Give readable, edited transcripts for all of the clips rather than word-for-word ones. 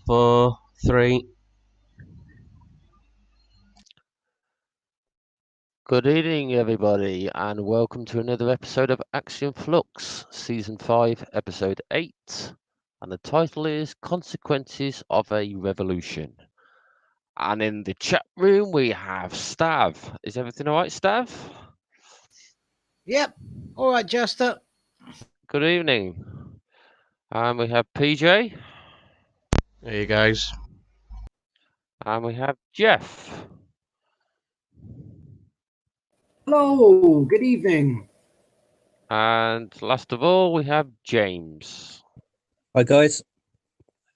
4, 3. Good evening, everybody, and welcome to another episode of Axiom Flux, Season 5, Episode 8. And the title is Consequences of a Revolution. And in the chat room, we have Stav. Is everything all right, Stav? Yep. All right, Jester. Good evening. And we have PJ. Hey guys. And we have Jeff. Hello, good evening. And last of all, we have James. Hi guys.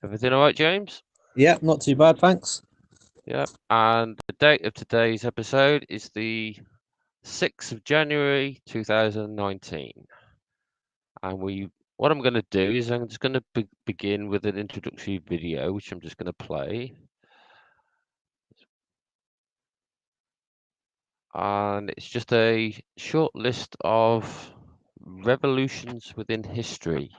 Everything all right, James? Yeah, not too bad, thanks. Yep. And the date of today's episode is the 6th of January 2019. And what I'm going to do is I'm just going to begin with an introductory video, which I'm just going to play. And it's just a short list of revolutions within history.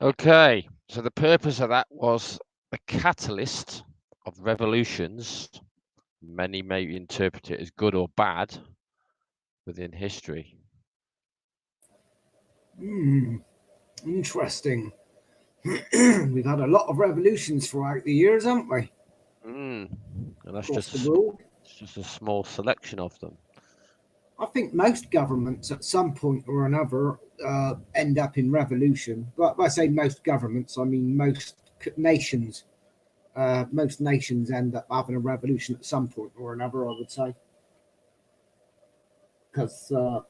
Okay, so the purpose of that was the catalyst of revolutions. Many may interpret it as good or bad within history. Interesting. We've had a lot of revolutions throughout the years, haven't we? And that's Across just the world. it's just a small selection of them. I think most governments at some point or another end up in revolution. But when I say most governments, I mean most nations. Most nations end up having a revolution at some point or another, I would say. Because, over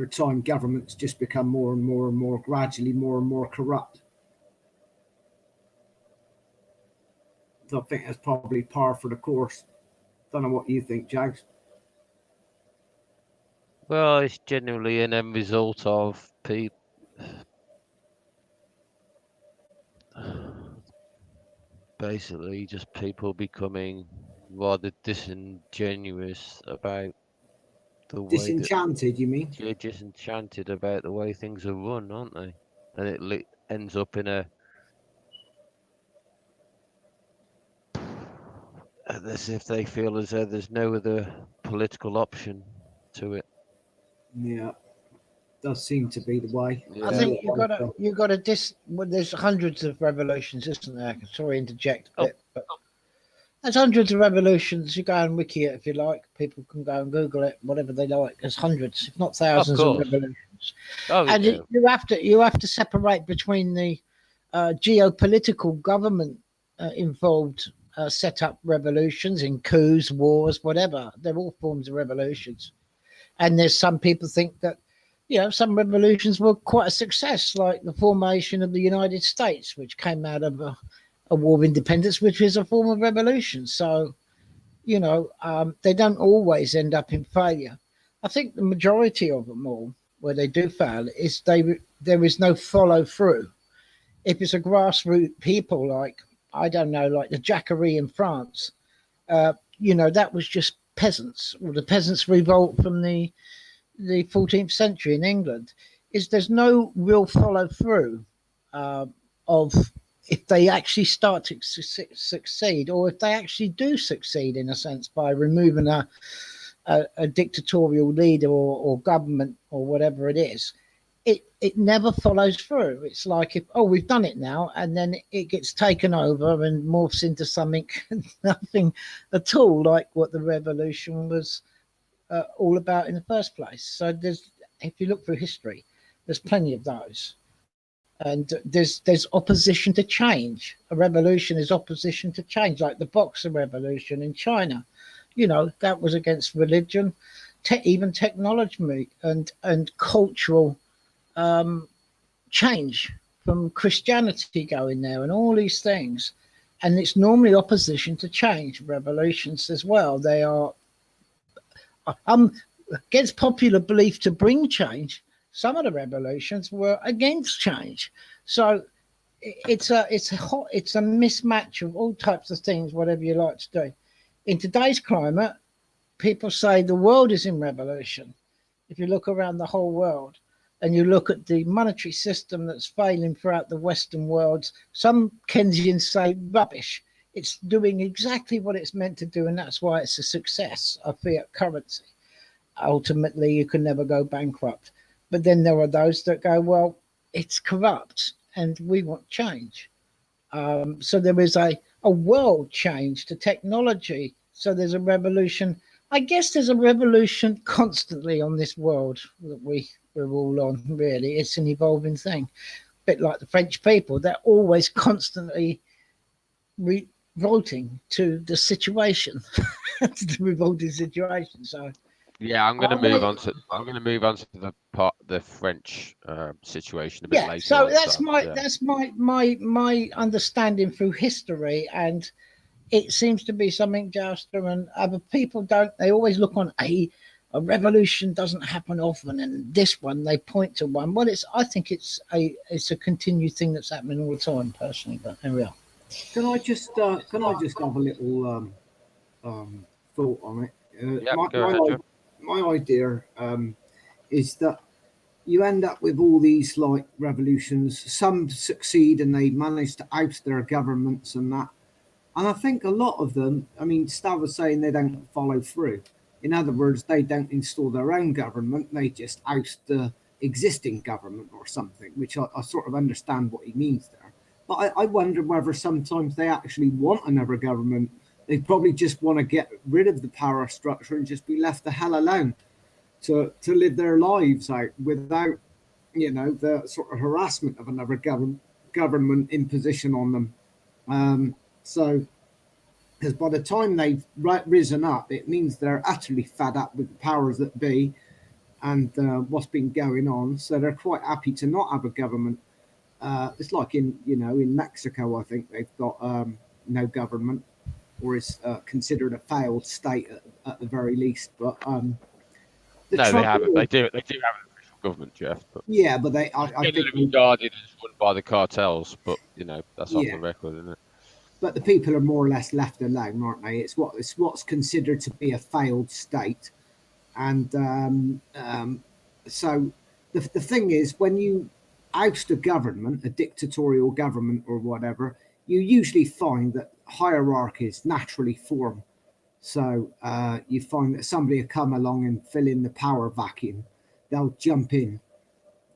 time, governments just become more and more, gradually more and more corrupt. So I think that's probably par for the course. Don't know what you think, Jags. Well, it's generally an end result of people. Basically, just people becoming rather disingenuous about the way that Disenchanted, you mean? you're disenchanted about the way things are run, aren't they? And it ends up in as if they feel as though there's no other political option to it. Yeah, does seem to be the way. Yeah. I think you got to well, there's hundreds of revolutions, isn't there? Sorry, interject a bit, but there's hundreds of revolutions. You go and wiki it if you like. People can go and Google it, whatever they like. There's hundreds, if not thousands, of course. revolutions. Oh, And yeah. you have to separate between the geopolitical government involved set up revolutions in coups, wars, whatever. They're all forms of revolutions. And there's some people think that, some revolutions were quite a success, like the formation of the United States, which came out of a war of independence, which is a form of revolution. So, they don't always end up in failure. I think the majority of them all, where they do fail, is there is no follow through. If it's a grassroots people, like, I don't know, like the Jacquerie in France, that was just peasants, or the peasants' revolt from the 14th century in England, there's no real follow through of if they actually start to succeed, or if they actually do succeed in a sense by removing a dictatorial leader or government or whatever it is. It never follows through. It's like we've done it now, and then it gets taken over and morphs into something nothing at all like what the revolution was all about in the first place. So if you look through history, there's plenty of those, and there's opposition to change. A revolution is opposition to change, like the Boxer Revolution in China. That was against religion, even technology and cultural change from Christianity going there and all these things. And it's normally opposition to change. Revolutions as well, they are against popular belief to bring change. Some of the revolutions were against change. So it's a mismatch of all types of things, whatever you like to do. In today's climate, people say the world is in revolution. If you look around the whole world and you look at the monetary system that's failing throughout the Western world, some Keynesians say rubbish. It's doing exactly what it's meant to do, and that's why it's a success, a fiat currency. Ultimately, you can never go bankrupt. But then there are those that go, well, it's corrupt and we want change. So there is a world change to technology. So there's a revolution. I guess there's a revolution constantly on this world that we're all on, really. It's an evolving thing. A bit like the French people. They're always constantly revolting to the situation, to the revolting situation. So yeah, I'm going to move on to the French situation a bit later. So on, that's my understanding through history, and it seems to be something Jouster and other people don't. They always look on a revolution doesn't happen often, and this one they point to one. Well, I think it's a continued thing that's happening all the time, personally. But there we are. Can I just have a little thought on it? My idea is that you end up with all these like revolutions. Some succeed and they manage to oust their governments and that. And I think a lot of them, I mean, Stav was saying they don't follow through. In other words, they don't install their own government. They just oust the existing government or something, which I sort of understand what he means there. But I wonder whether sometimes they actually want another government. They probably just want to get rid of the power structure and just be left the hell alone to live their lives out without, the sort of harassment of another government imposition on them. So, because by the time they've risen up, it means they're utterly fed up with the powers that be and what's been going on. So they're quite happy to not have a government. It's like in Mexico, I think they've got no government, or is considered a failed state at the very least. But they haven't. They do have an official government, Jeff. But yeah, but I think regarded as run by the cartels. But that's off the record, isn't it? But the people are more or less left alone, aren't they? It's what's considered to be a failed state, And so the thing is, when you oust a government, a dictatorial government or whatever, you usually find that hierarchies naturally form. So you find that somebody will come along and fill in the power vacuum. They'll jump in.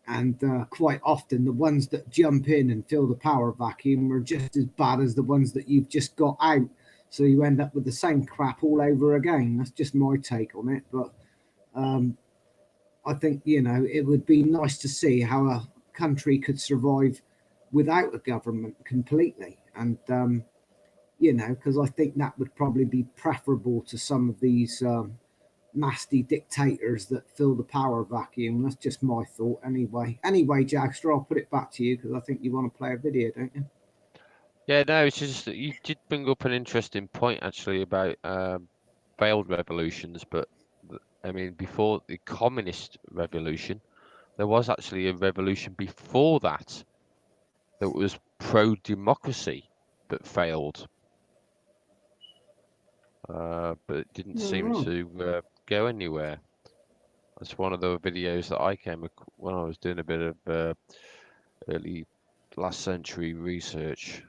And quite often, the ones that jump in and fill the power vacuum are just as bad as the ones that you've just got out. So you end up with the same crap all over again. That's just my take on it. But I think, it would be nice to see how a country could survive without a government completely. And, because I think that would probably be preferable to some of these nasty dictators that fill the power vacuum. That's just my thought anyway. Anyway, Jagster, I'll put it back to you because I think you want to play a video, don't you? Yeah, no, it's just that you did bring up an interesting point actually about failed revolutions, but I mean, before the communist revolution, there was actually a revolution before that was pro-democracy but failed. But it didn't seem to go anywhere. That's one of the videos that I came when I was doing a bit of early last century research.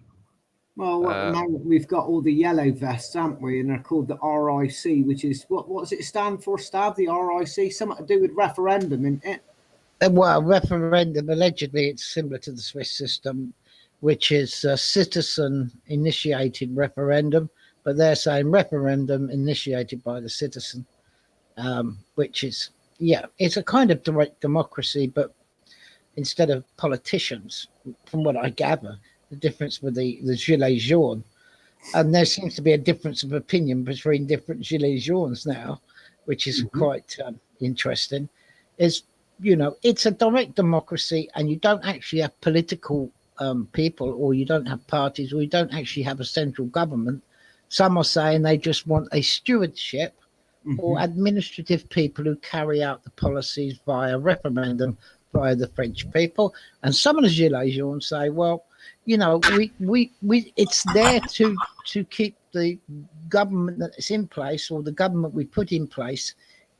Well, now we've got all the yellow vests, haven't we? And they're called the RIC, which is what does it stand for, Stab? The RIC, something to do with referendum, isn't it? Well, referendum, allegedly, it's similar to the Swiss system, which is a citizen-initiated referendum, but they're saying referendum initiated by the citizen, which is, it's a kind of direct democracy, but instead of politicians, from what I gather, the difference with the Gilets jaunes, and there seems to be a difference of opinion between different Gilets jaunes now, which is quite interesting, is, it's a direct democracy and you don't actually have political people, or you don't have parties, or you don't actually have a central government. Some are saying they just want a stewardship or administrative people who carry out the policies via referendum by the French people. And some of the Gilets jaunes say, well, we it's there to keep the government that's in place, or the government we put in place,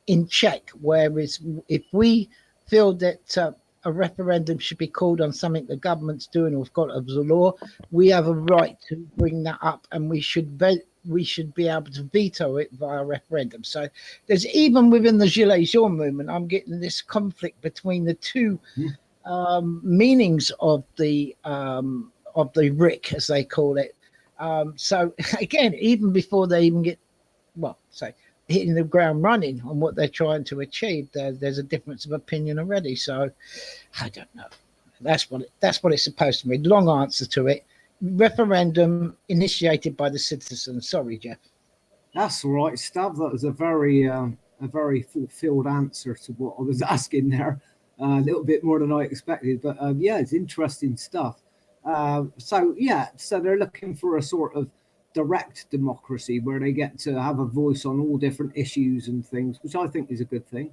in check. Whereas if we feel that a referendum should be called on something the government's doing or got as a law, we have a right to bring that up, and we should be able to veto it via referendum. So there's, even within the Gilets jaunes movement, I'm getting this conflict between the two meanings of the RIC, as they call it. So again, even before they even get, hitting the ground running on what they're trying to achieve, there's a difference of opinion already. So I don't know. That's what it's supposed to be. Long answer to it. Referendum initiated by the citizens. Sorry, Jeff. That's all right, Stav. That was a very fulfilled answer to what I was asking there. A little bit more than I expected, but it's interesting stuff. So they're looking for a sort of direct democracy where they get to have a voice on all different issues and things, which I think is a good thing,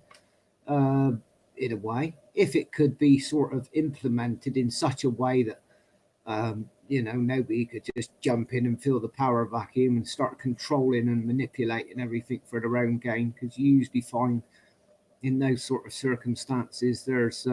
in a way, if it could be sort of implemented in such a way that nobody could just jump in and fill the power vacuum and start controlling and manipulating everything for their own gain. Because you usually find in those sort of circumstances there's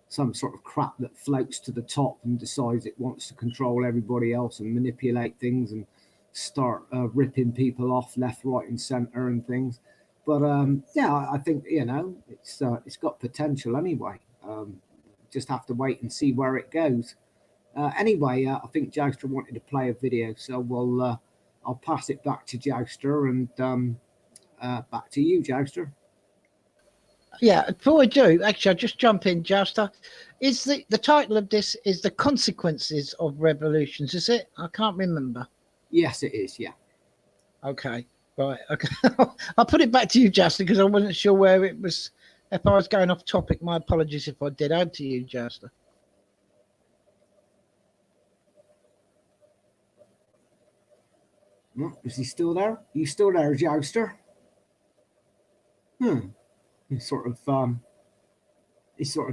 some sort of crap that floats to the top and decides it wants to control everybody else and manipulate things and start ripping people off left, right, and center and things. But I think it's got potential anyway. Just have to wait and see where it goes. Anyway, I think Jagster wanted to play a video, so I'll pass it back to Jagster, and back to you, Jagster. Yeah, before I do, actually, I'll just jump in, Jagster. Is the title of this is The Consequences of Revolutions, is it? I can't remember. Yes, it is, yeah. Okay, right. Okay. I'll put it back to you, Jagster, because I wasn't sure where it was. If I was going off topic, my apologies if I did. Over to you, Jagster. Is he still there? Are you still there, Jagster? He sort of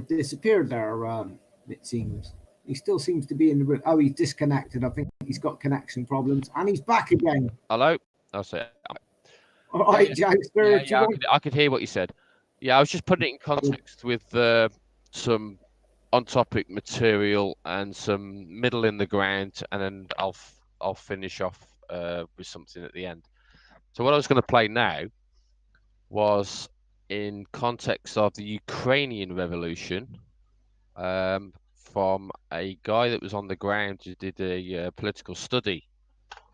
disappeared there, it seems. He still seems to be in the room. Oh, he's disconnected. I think he's got connection problems, and he's back again. Hello? I'll say. All right, Yeah, Jokester. yeah, I could hear what you said. Yeah, I was just putting it in context with some on-topic material and some middle in the ground, and then I'll finish off with something at the end. So what I was going to play now was in context of the Ukrainian revolution, from a guy that was on the ground who did a political study.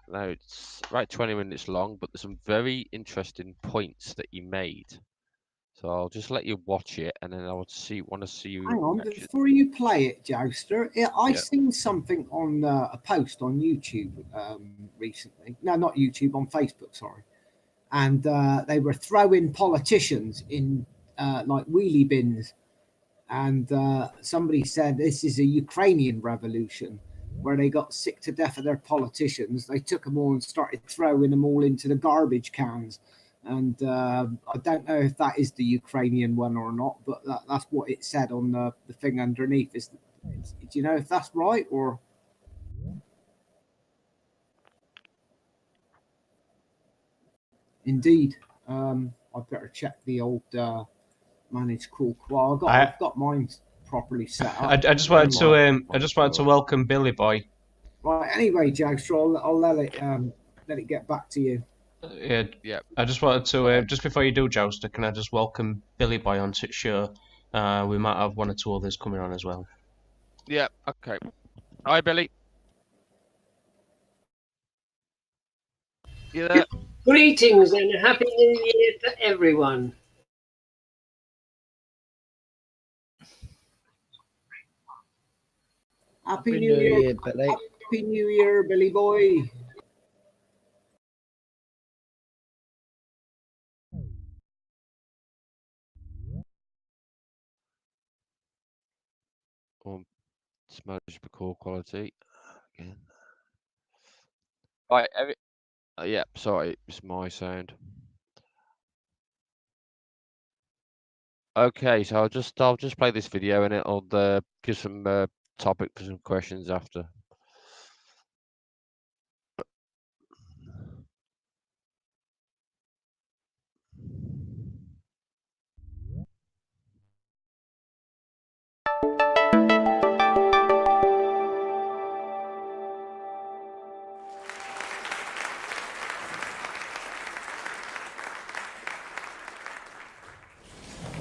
Now it's about 20 minutes long, but there's some very interesting points that he made. So I'll just let you watch it, and then I want to see you. Hang on, before you play it, Jokester, I Yeah. seen something on a post on YouTube recently. No, not YouTube, on Facebook, sorry. And they were throwing politicians in like wheelie bins. And somebody said this is a Ukrainian revolution, where they got sick to death of their politicians. They took them all and started throwing them all into the garbage cans. And I don't know if that is the Ukrainian one or not, but that's what it said on the thing underneath. Do you know if that's right or? Indeed. I'd better check the old manage call qual. I've got mine properly set up. I just wanted to welcome Billy Boy. Right. Anyway, Jagster, I'll let it get back to you. Yeah. I just wanted to just before you do, Jouster, can I just welcome Billy Boy onto the show? We might have one or two others coming on as well. Yeah. Okay. Hi, Billy. You there? Greetings and Happy New Year to everyone. Happy New Year, Billy. Happy New Year, Billy Boy. It's managed call quality again. Right. Yeah. Sorry, it's my sound. Okay, so I'll just play this video and it'll give some topic for some questions after.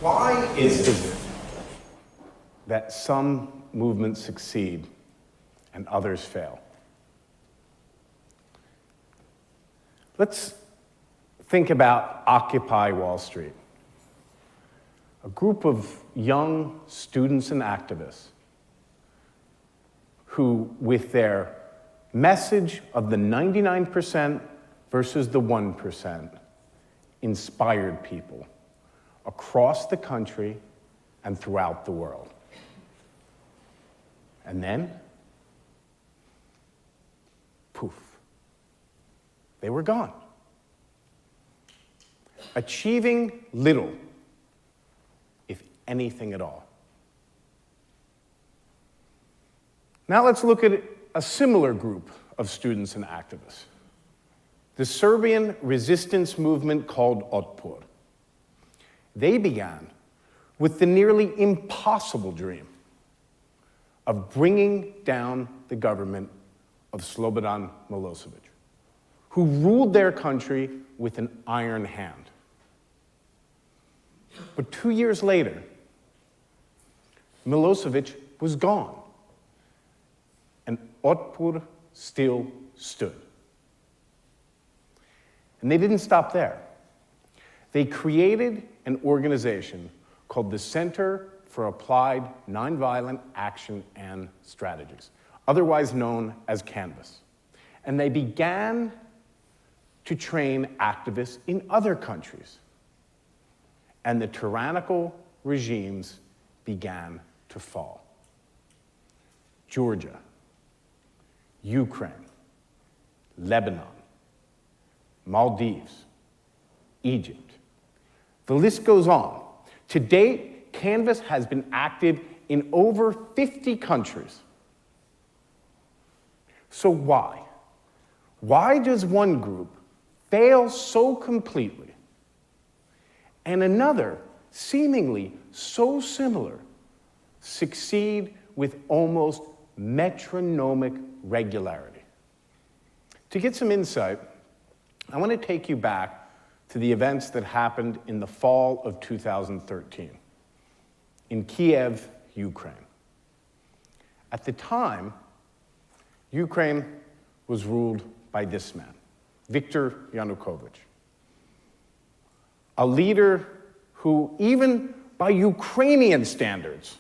Why is it that some movements succeed and others fail? Let's think about Occupy Wall Street, a group of young students and activists who, with their message of the 99% versus the 1%, inspired people across the country and throughout the world. And then, poof, they were gone. Achieving little, if anything at all. Now let's look at a similar group of students and activists. The Serbian resistance movement called Otpor. They began with the nearly impossible dream of bringing down the government of Slobodan Milosevic, who ruled their country with an iron hand. But 2 years later, Milosevic was gone, and Otpor still stood. And they didn't stop there. They created an organization called the Center for Applied Nonviolent Action and Strategies, otherwise known as Canvas. And they began to train activists in other countries. And the tyrannical regimes began to fall. Georgia, Ukraine, Lebanon, Maldives, Egypt. The list goes on. To date, Canvas has been active in over 50 countries. So why? Why does one group fail so completely, and another, seemingly so similar, succeed with almost metronomic regularity? To get some insight, I want to take you back to the events that happened in the fall of 2013 in Kiev, Ukraine. At the time, Ukraine was ruled by this man, Viktor Yanukovych, a leader who, even by Ukrainian standards,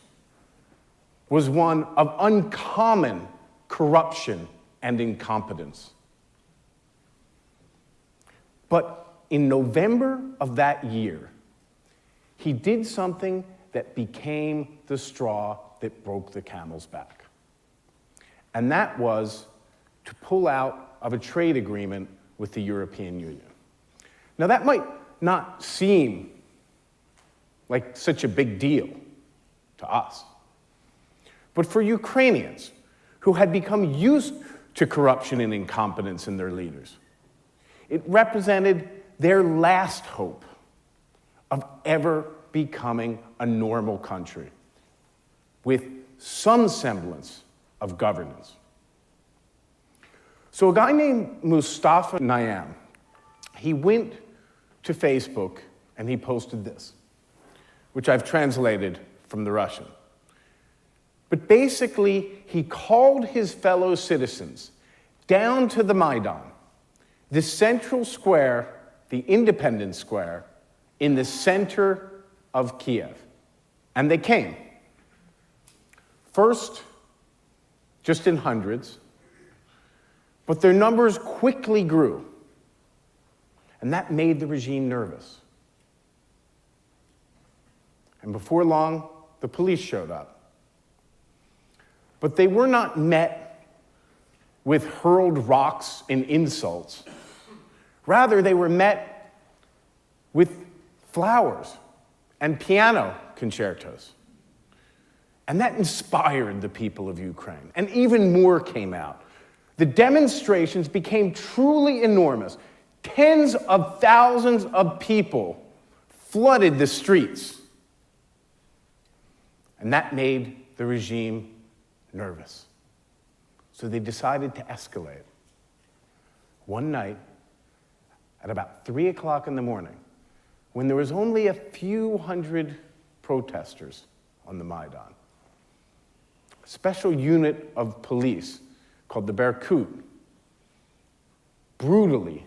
was one of uncommon corruption and incompetence. But in November of that year, he did something that became the straw that broke the camel's back. And that was to pull out of a trade agreement with the European Union. Now, that might not seem like such a big deal to us. But for Ukrainians, who had become used to corruption and incompetence in their leaders, it represented their last hope of ever becoming a normal country with some semblance of governance. So a guy named Mustafa Nayam, he went to Facebook and he posted this, which I've translated from the Russian. But basically, he called his fellow citizens down to the Maidan, the central square, the Independence Square, in the center of Kiev. And they came. First, just in hundreds, but their numbers quickly grew. And that made the regime nervous. And before long, the police showed up. But they were not met with hurled rocks and insults. Rather, they were met with flowers and piano concertos. And that inspired the people of Ukraine. And even more came out. The demonstrations became truly enormous. Tens of thousands of people flooded the streets. And that made the regime nervous. So they decided to escalate. One night, at about 3 o'clock in the morning, when there was only a few hundred protesters on the Maidan, a special unit of police called the Berkut brutally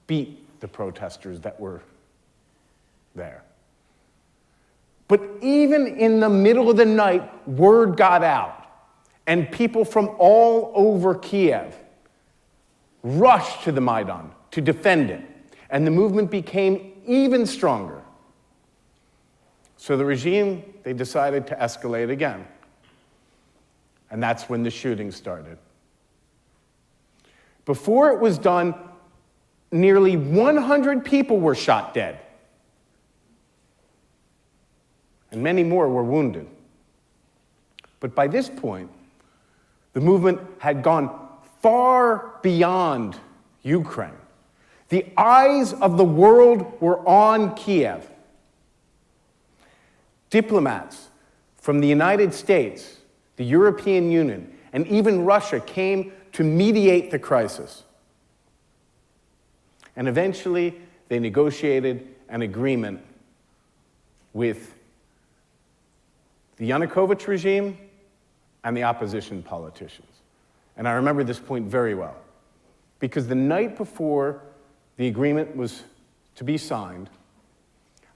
beat the protesters that were there. But even in the middle of the night, word got out, and people from all over Kiev rushed to the Maidan to defend it, and the movement became even stronger. So the regime, they decided to escalate again. And that's when the shooting started. Before it was done, nearly 100 people were shot dead. And many more were wounded. But by this point, the movement had gone far beyond Ukraine. The eyes of the world were on Kiev. Diplomats from the United States, the European Union, and even Russia came to mediate the crisis. And eventually, they negotiated an agreement with the Yanukovych regime and the opposition politicians. And I remember this point very well, because the night before the agreement was to be signed,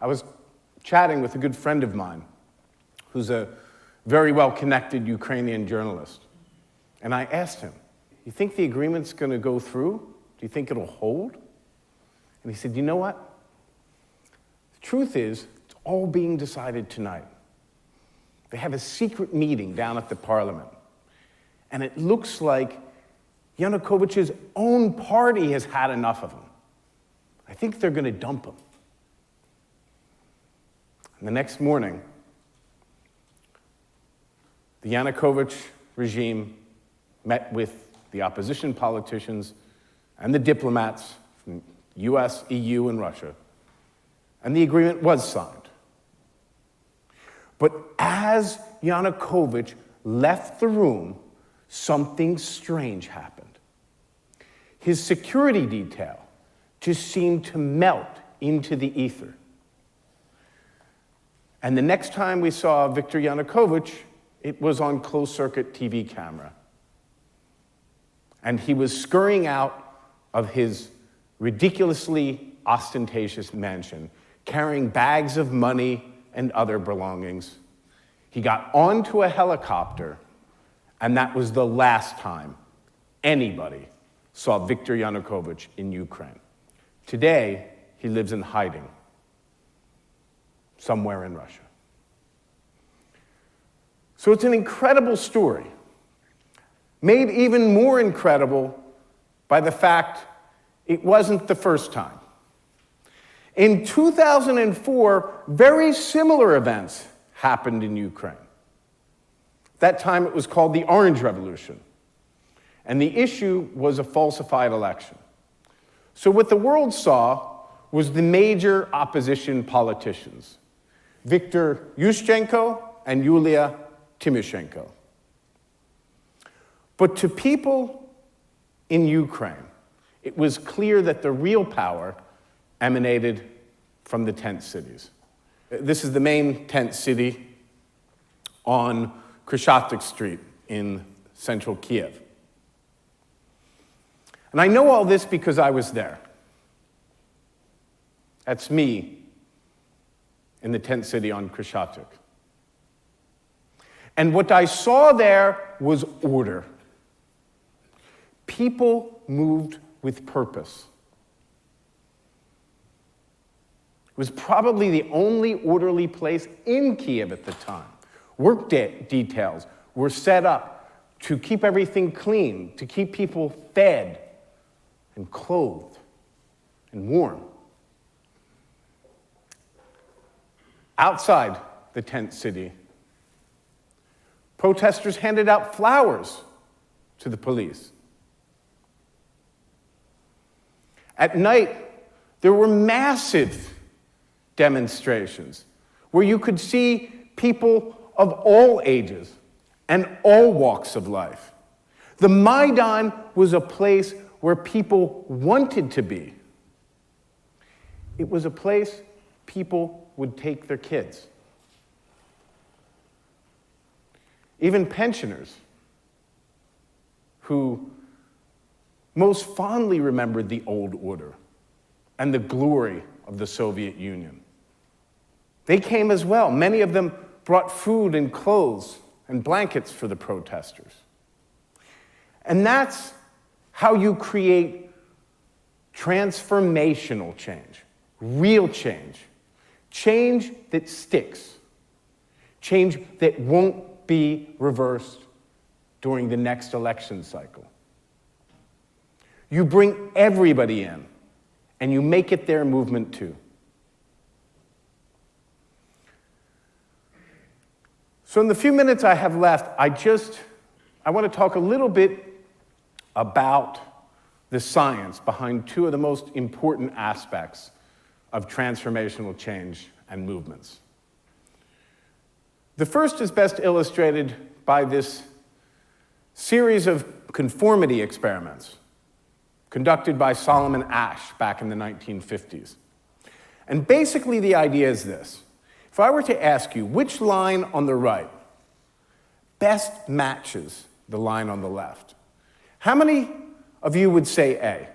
I was chatting with a good friend of mine who's a very well-connected Ukrainian journalist. And I asked him, you think the agreement's going to go through? Do you think it'll hold? And he said, you know what? The truth is, it's all being decided tonight. They have a secret meeting down at the parliament. And it looks like Yanukovych's own party has had enough of him. I think they're going to dump him. And the next morning, the Yanukovych regime met with the opposition politicians and the diplomats from US, EU, and Russia, and the agreement was signed. But as Yanukovych left the room, something strange happened. His security detail just seemed to melt into the ether. And the next time we saw Viktor Yanukovych, it was on closed-circuit TV camera. And he was scurrying out of his ridiculously ostentatious mansion, carrying bags of money and other belongings. He got onto a helicopter, and that was the last time anybody saw Viktor Yanukovych in Ukraine. Today, he lives in hiding somewhere in Russia. So it's an incredible story, made even more incredible by the fact it wasn't the first time. In 2004, very similar events happened in Ukraine. That time it was called the Orange Revolution, and the issue was a falsified election. So what the world saw was the major opposition politicians, Viktor Yushchenko and Yulia Tymoshenko. But to people in Ukraine, it was clear that the real power emanated from the tent cities. This is the main tent city on Kreshchatyk Street in central Kiev. And I know all this because I was there. That's me in the tent city on Kreshchatyk. And what I saw there was order. People moved with purpose. It was probably the only orderly place in Kiev at the time. Work details were set up to keep everything clean, to keep people fed and clothed and warm. Outside the tent city, protesters handed out flowers to the police. At night, there were massive demonstrations where you could see people of all ages and all walks of life. The Maidan was a place where people wanted to be. It was a place people would take their kids. Even pensioners who most fondly remembered the old order and the glory of the Soviet Union. They came as well. Many of them brought food and clothes and blankets for the protesters. And that's how you create transformational change, real change, change that sticks, change that won't be reversed during the next election cycle. You bring everybody in, and you make it their movement too. So in the few minutes I have left, I want to talk a little bit about the science behind two of the most important aspects of transformational change and movements. The first is best illustrated by this series of conformity experiments conducted by Solomon Asch back in the 1950s. And basically the idea is this. If I were to ask you which line on the right best matches the line on the left, how many of you would say A?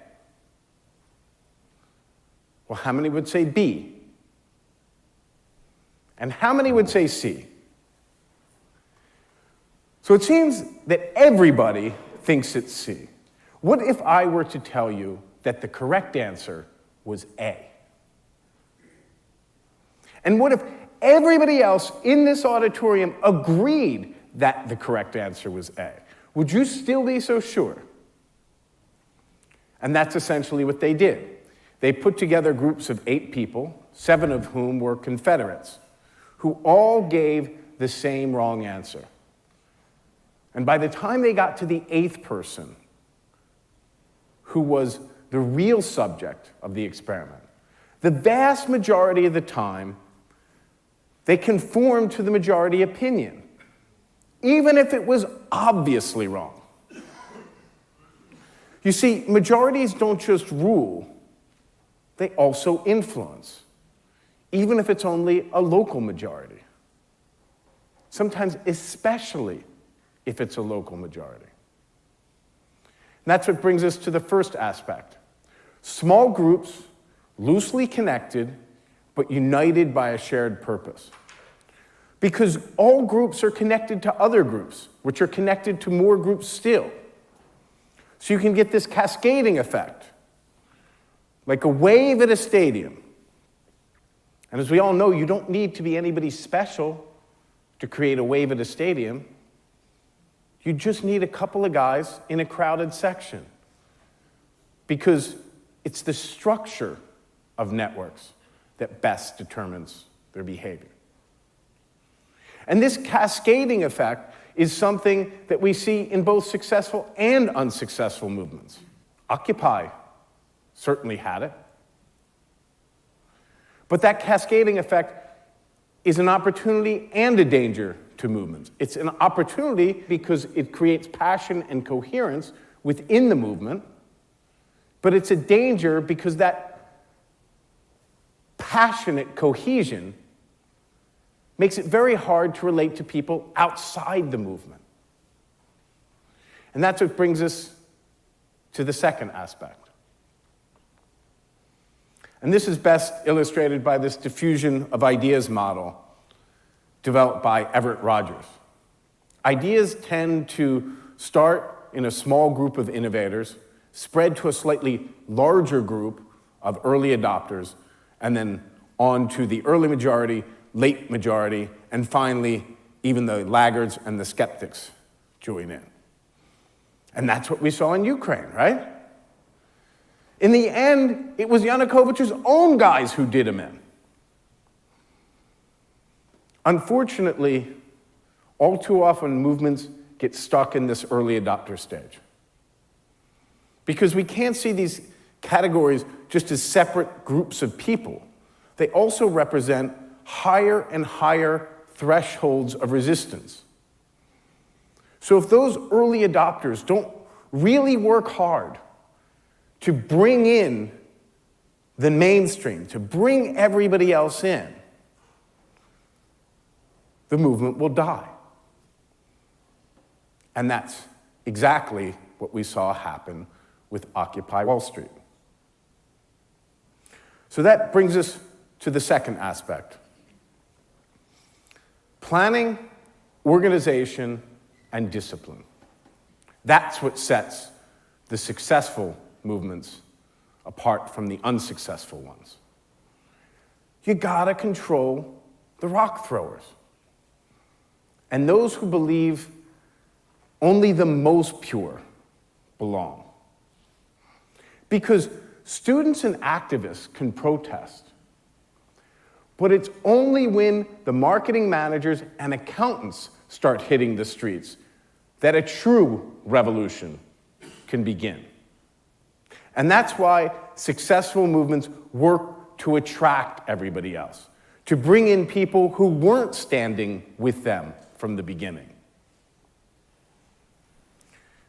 Well, how many would say B? And how many would say C? So it seems that everybody thinks it's C. What if I were to tell you that the correct answer was A? And what if everybody else in this auditorium agreed that the correct answer was A? Would you still be so sure? And that's essentially what they did. They put together groups of 8 people, 7 of whom were Confederates, who all gave the same wrong answer. And by the time they got to the 8th person, who was the real subject of the experiment. The vast majority of the time, they conform to the majority opinion, even if it was obviously wrong. You see, majorities don't just rule, they also influence, even if it's only a local majority. Sometimes especially if it's a local majority. And that's what brings us to the first aspect. Small groups, loosely connected, but united by a shared purpose. Because all groups are connected to other groups, which are connected to more groups still. So you can get this cascading effect, like a wave at a stadium. And as we all know, you don't need to be anybody special to create a wave at a stadium. You just need a couple of guys in a crowded section, because it's the structure of networks that best determines their behavior. And this cascading effect is something that we see in both successful and unsuccessful movements. Occupy certainly had it. But that cascading effect is an opportunity and a danger to movements. It's an opportunity because it creates passion and coherence within the movement, but it's a danger because that passionate cohesion makes it very hard to relate to people outside the movement. And that's what brings us to the second aspect. And this is best illustrated by this diffusion of ideas model developed by Everett Rogers. Ideas tend to start in a small group of innovators, spread to a slightly larger group of early adopters, and then on to the early majority, late majority, and finally, even the laggards and the skeptics join in. And that's what we saw in Ukraine, right? In the end, it was Yanukovych's own guys who did him in. Unfortunately, all too often movements get stuck in this early adopter stage, because we can't see these categories just as separate groups of people. They also represent higher and higher thresholds of resistance. So if those early adopters don't really work hard to bring in the mainstream, to bring everybody else in, the movement will die. And that's exactly what we saw happen with Occupy Wall Street. So that brings us to the second aspect. Planning, organization, and discipline. That's what sets the successful movements apart from the unsuccessful ones. You gotta control the rock throwers. And those who believe only the most pure belong. Because students and activists can protest, but it's only when the marketing managers and accountants start hitting the streets that a true revolution can begin. And that's why successful movements work to attract everybody else, to bring in people who weren't standing with them from the beginning.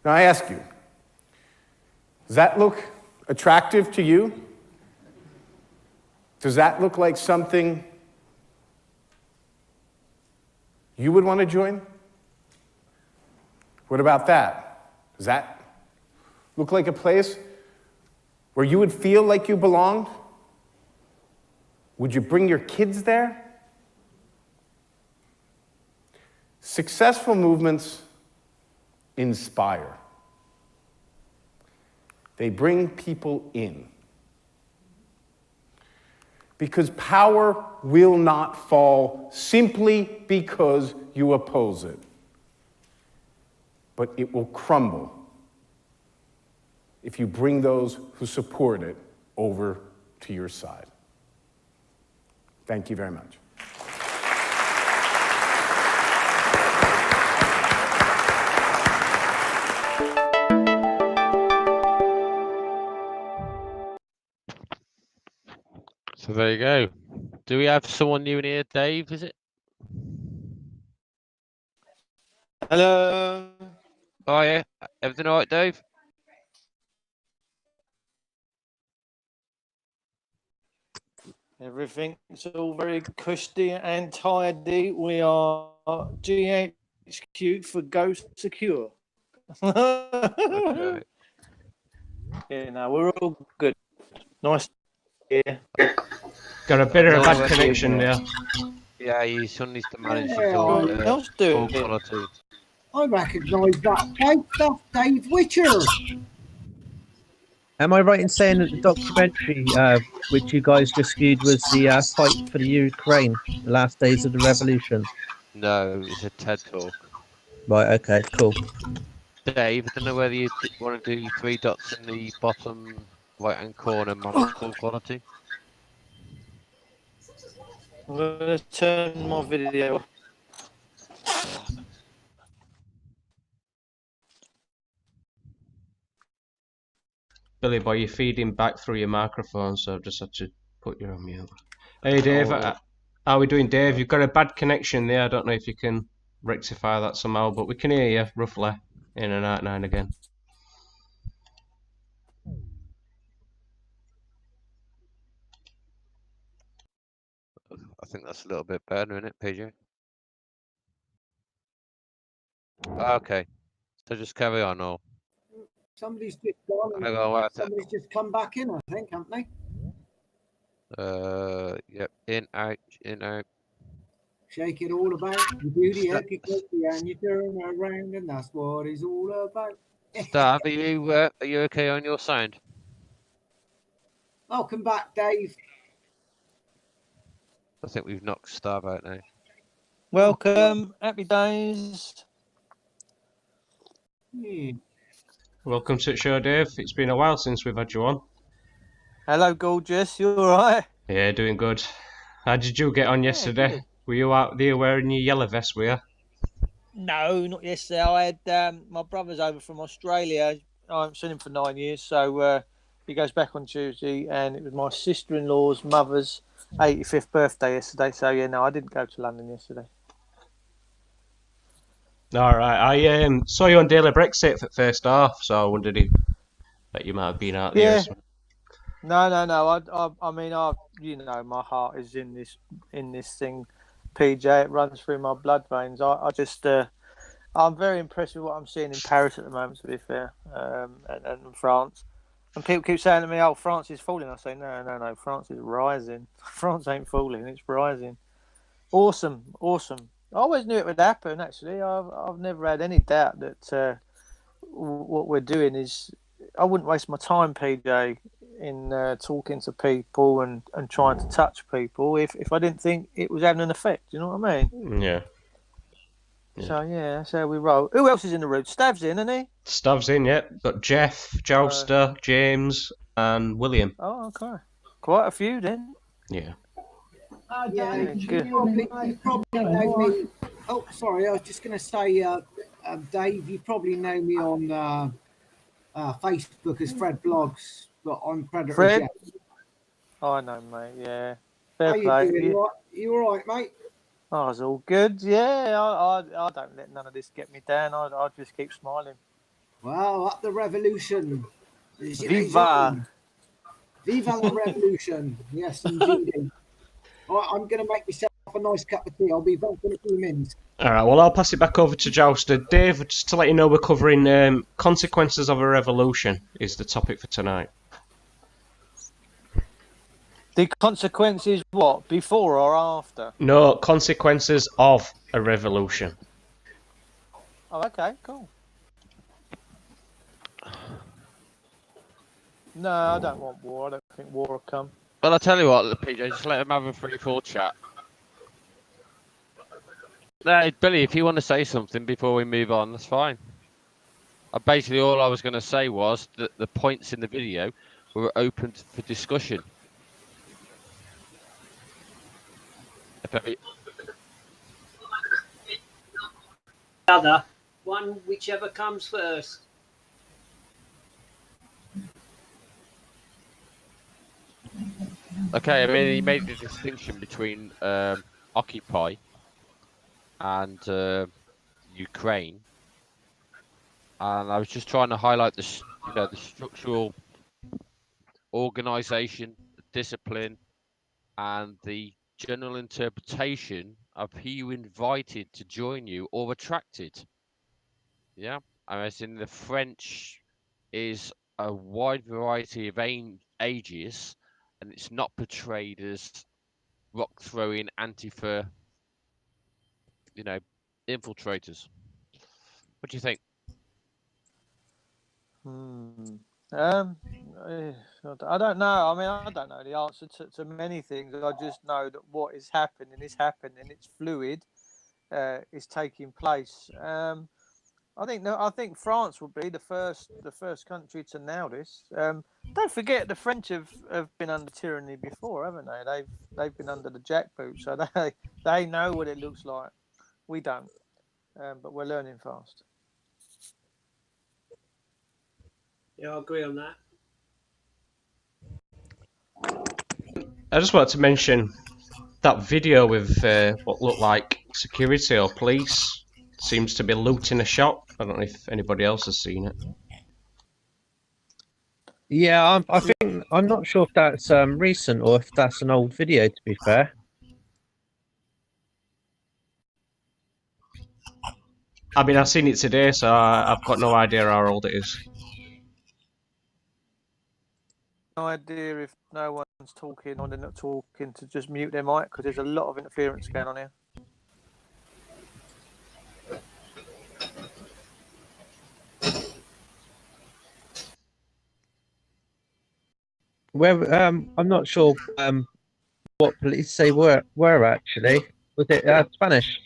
Now I ask you, does that look attractive to you? Does that look like something you would want to join? What about that? Does that look like a place where you would feel like you belonged? Would you bring your kids there? Successful movements inspire. They bring people in. Because power will not fall simply because you oppose it, but it will crumble if you bring those who support it over to your side. Thank you very much. There you go. Do we have someone new in here, Dave? Is it? Hello. Oh yeah. Everything all right, Dave? Everything's all very cushy and tidy. We are GHQ for Ghost Secure. Okay. Yeah, no, we're all good. Nice. Yeah. Got a bit of a No, bad connection there. Yeah, your son needs to manage his Yeah, own What else do full it? quality. I recognise that face. That's Dave Witcher. Am I right in saying that the documentary, which you guys just viewed, was the fight for the Ukraine, the last days of the revolution? No, it's a TED talk. Right. Okay. Cool. Dave, I don't know whether you want to do 3 dots in the bottom right-hand corner, manage full quality. I'm going to turn my video off. Billy boy, you're feeding back through your microphone, so I've just had to put you on mute. Hey Dave, how are we doing, Dave? You've got a bad connection there. I don't know if you can rectify that somehow, but we can hear you roughly in and out now and again. I think that's a little bit better, isn't it, PJ? Okay, so just carry on, or Somebody's just gone. I go out. Somebody's just come back in, I think, haven't they? Yep, in, out. Shake it all about. You do the hokey cokey and you turn around, and that's what it's all about. Stav, are you okay on your sound? Welcome back, Dave. I think we've knocked Stav out now. Welcome. Happy days. Welcome to the show, Dave. It's been a while since we've had you on. Hello, gorgeous. You all right? Yeah, doing good. How did you get on yesterday? Good. Were you out there wearing your yellow vest, were you? No, not yesterday. I had my brother's over from Australia. I haven't seen him for 9 years, so he goes back on Tuesday, and it was my sister-in-law's mother's 85th birthday yesterday. So yeah, no, I didn't go to London yesterday. All right. I saw you on Daily Brexit for first half, so I wondered if that you might have been out there. Yeah. As well. No. I mean, my heart is in this thing, PJ. It runs through my blood veins. I'm very impressed with what I'm seeing in Paris at the moment, to be fair, and France. And people keep saying to me, "Oh, France is falling." I say, "No. France is rising. France ain't falling; it's rising." Awesome. I always knew it would happen. Actually, I've never had any doubt that what we're doing is. I wouldn't waste my time, PJ, in talking to people and trying to touch people if I didn't think it was having an effect. You know what I mean? Yeah. So yeah, that's how we roll. Who else is in the room? Stav's in, isn't he? Stav's in, yeah. Got Jeff, Jouster, James, and William. Oh, okay. Quite a few then. Yeah. Yeah, good. you probably know me. Oh, sorry, I was just going to say, Dave, you probably know me on Facebook as Fred Blogs, but on Predator Fred? Jeff. Oh, I know, mate. Yeah. How Fair you play. doing? You all right, mate? Oh, it's all good. Yeah, I don't let none of this get me down. I just keep smiling. Well, up the revolution. Viva! Viva la revolution. Yes, indeed. Right, I'm going to make myself a nice cup of tea. I'll be back in a few minutes. All right, well, I'll pass it back over to Jouster. Dave, just to let you know, we're covering consequences of a revolution is the topic for tonight. The consequences, what? Before or after? No, consequences of a revolution. Oh, okay, cool. No, I don't want war. I don't think war will come. Well, I'll tell you what, PJ, just let him have a free-for-all chat. No, Billy, if you want to say something before we move on, that's fine. Basically, all I was going to say was that the points in the video were open for discussion. Other one, whichever comes first. Okay, I mean, he made the distinction between occupy and Ukraine, and I was just trying to highlight the structural organization, the discipline, and the general interpretation of who you invited to join you or attracted. Yeah, as in the French is a wide variety of ages, and it's not portrayed as rock throwing Antifa, infiltrators. What do you think? I don't know. I mean, I don't know the answer to many things. I just know that what is happening is happening. It's fluid. It's taking place. I think France will be the first country to nail this. Don't forget the French have been under tyranny before, haven't they? They've been under the jackboot, so they know what it looks like. We don't, but we're learning fast. Yeah, I agree on that. I just wanted to mention that video with what looked like security or police seems to be looting a shop. I don't know if anybody else has seen it. Yeah, I think I'm not sure if that's recent or if that's an old video. To be fair, I mean, I've seen it today, so I've got no idea how old it is. No idea if no one's talking or they're not talking to just mute their mic because there's a lot of interference going on here. where I'm not sure what police they were actually. Was it Spanish?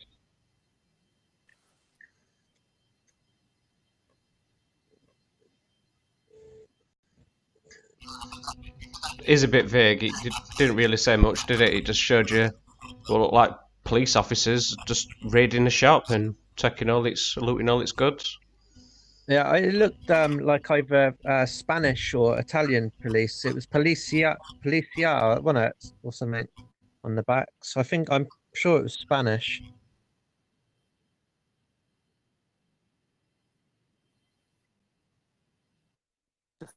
It is a bit vague. It didn't really say much, did it? It just showed you what looked like police officers just raiding the shop and looting all its goods. Yeah, it looked like either Spanish or Italian police. It was policia, wasn't it, or something on the back. So I'm sure it was Spanish.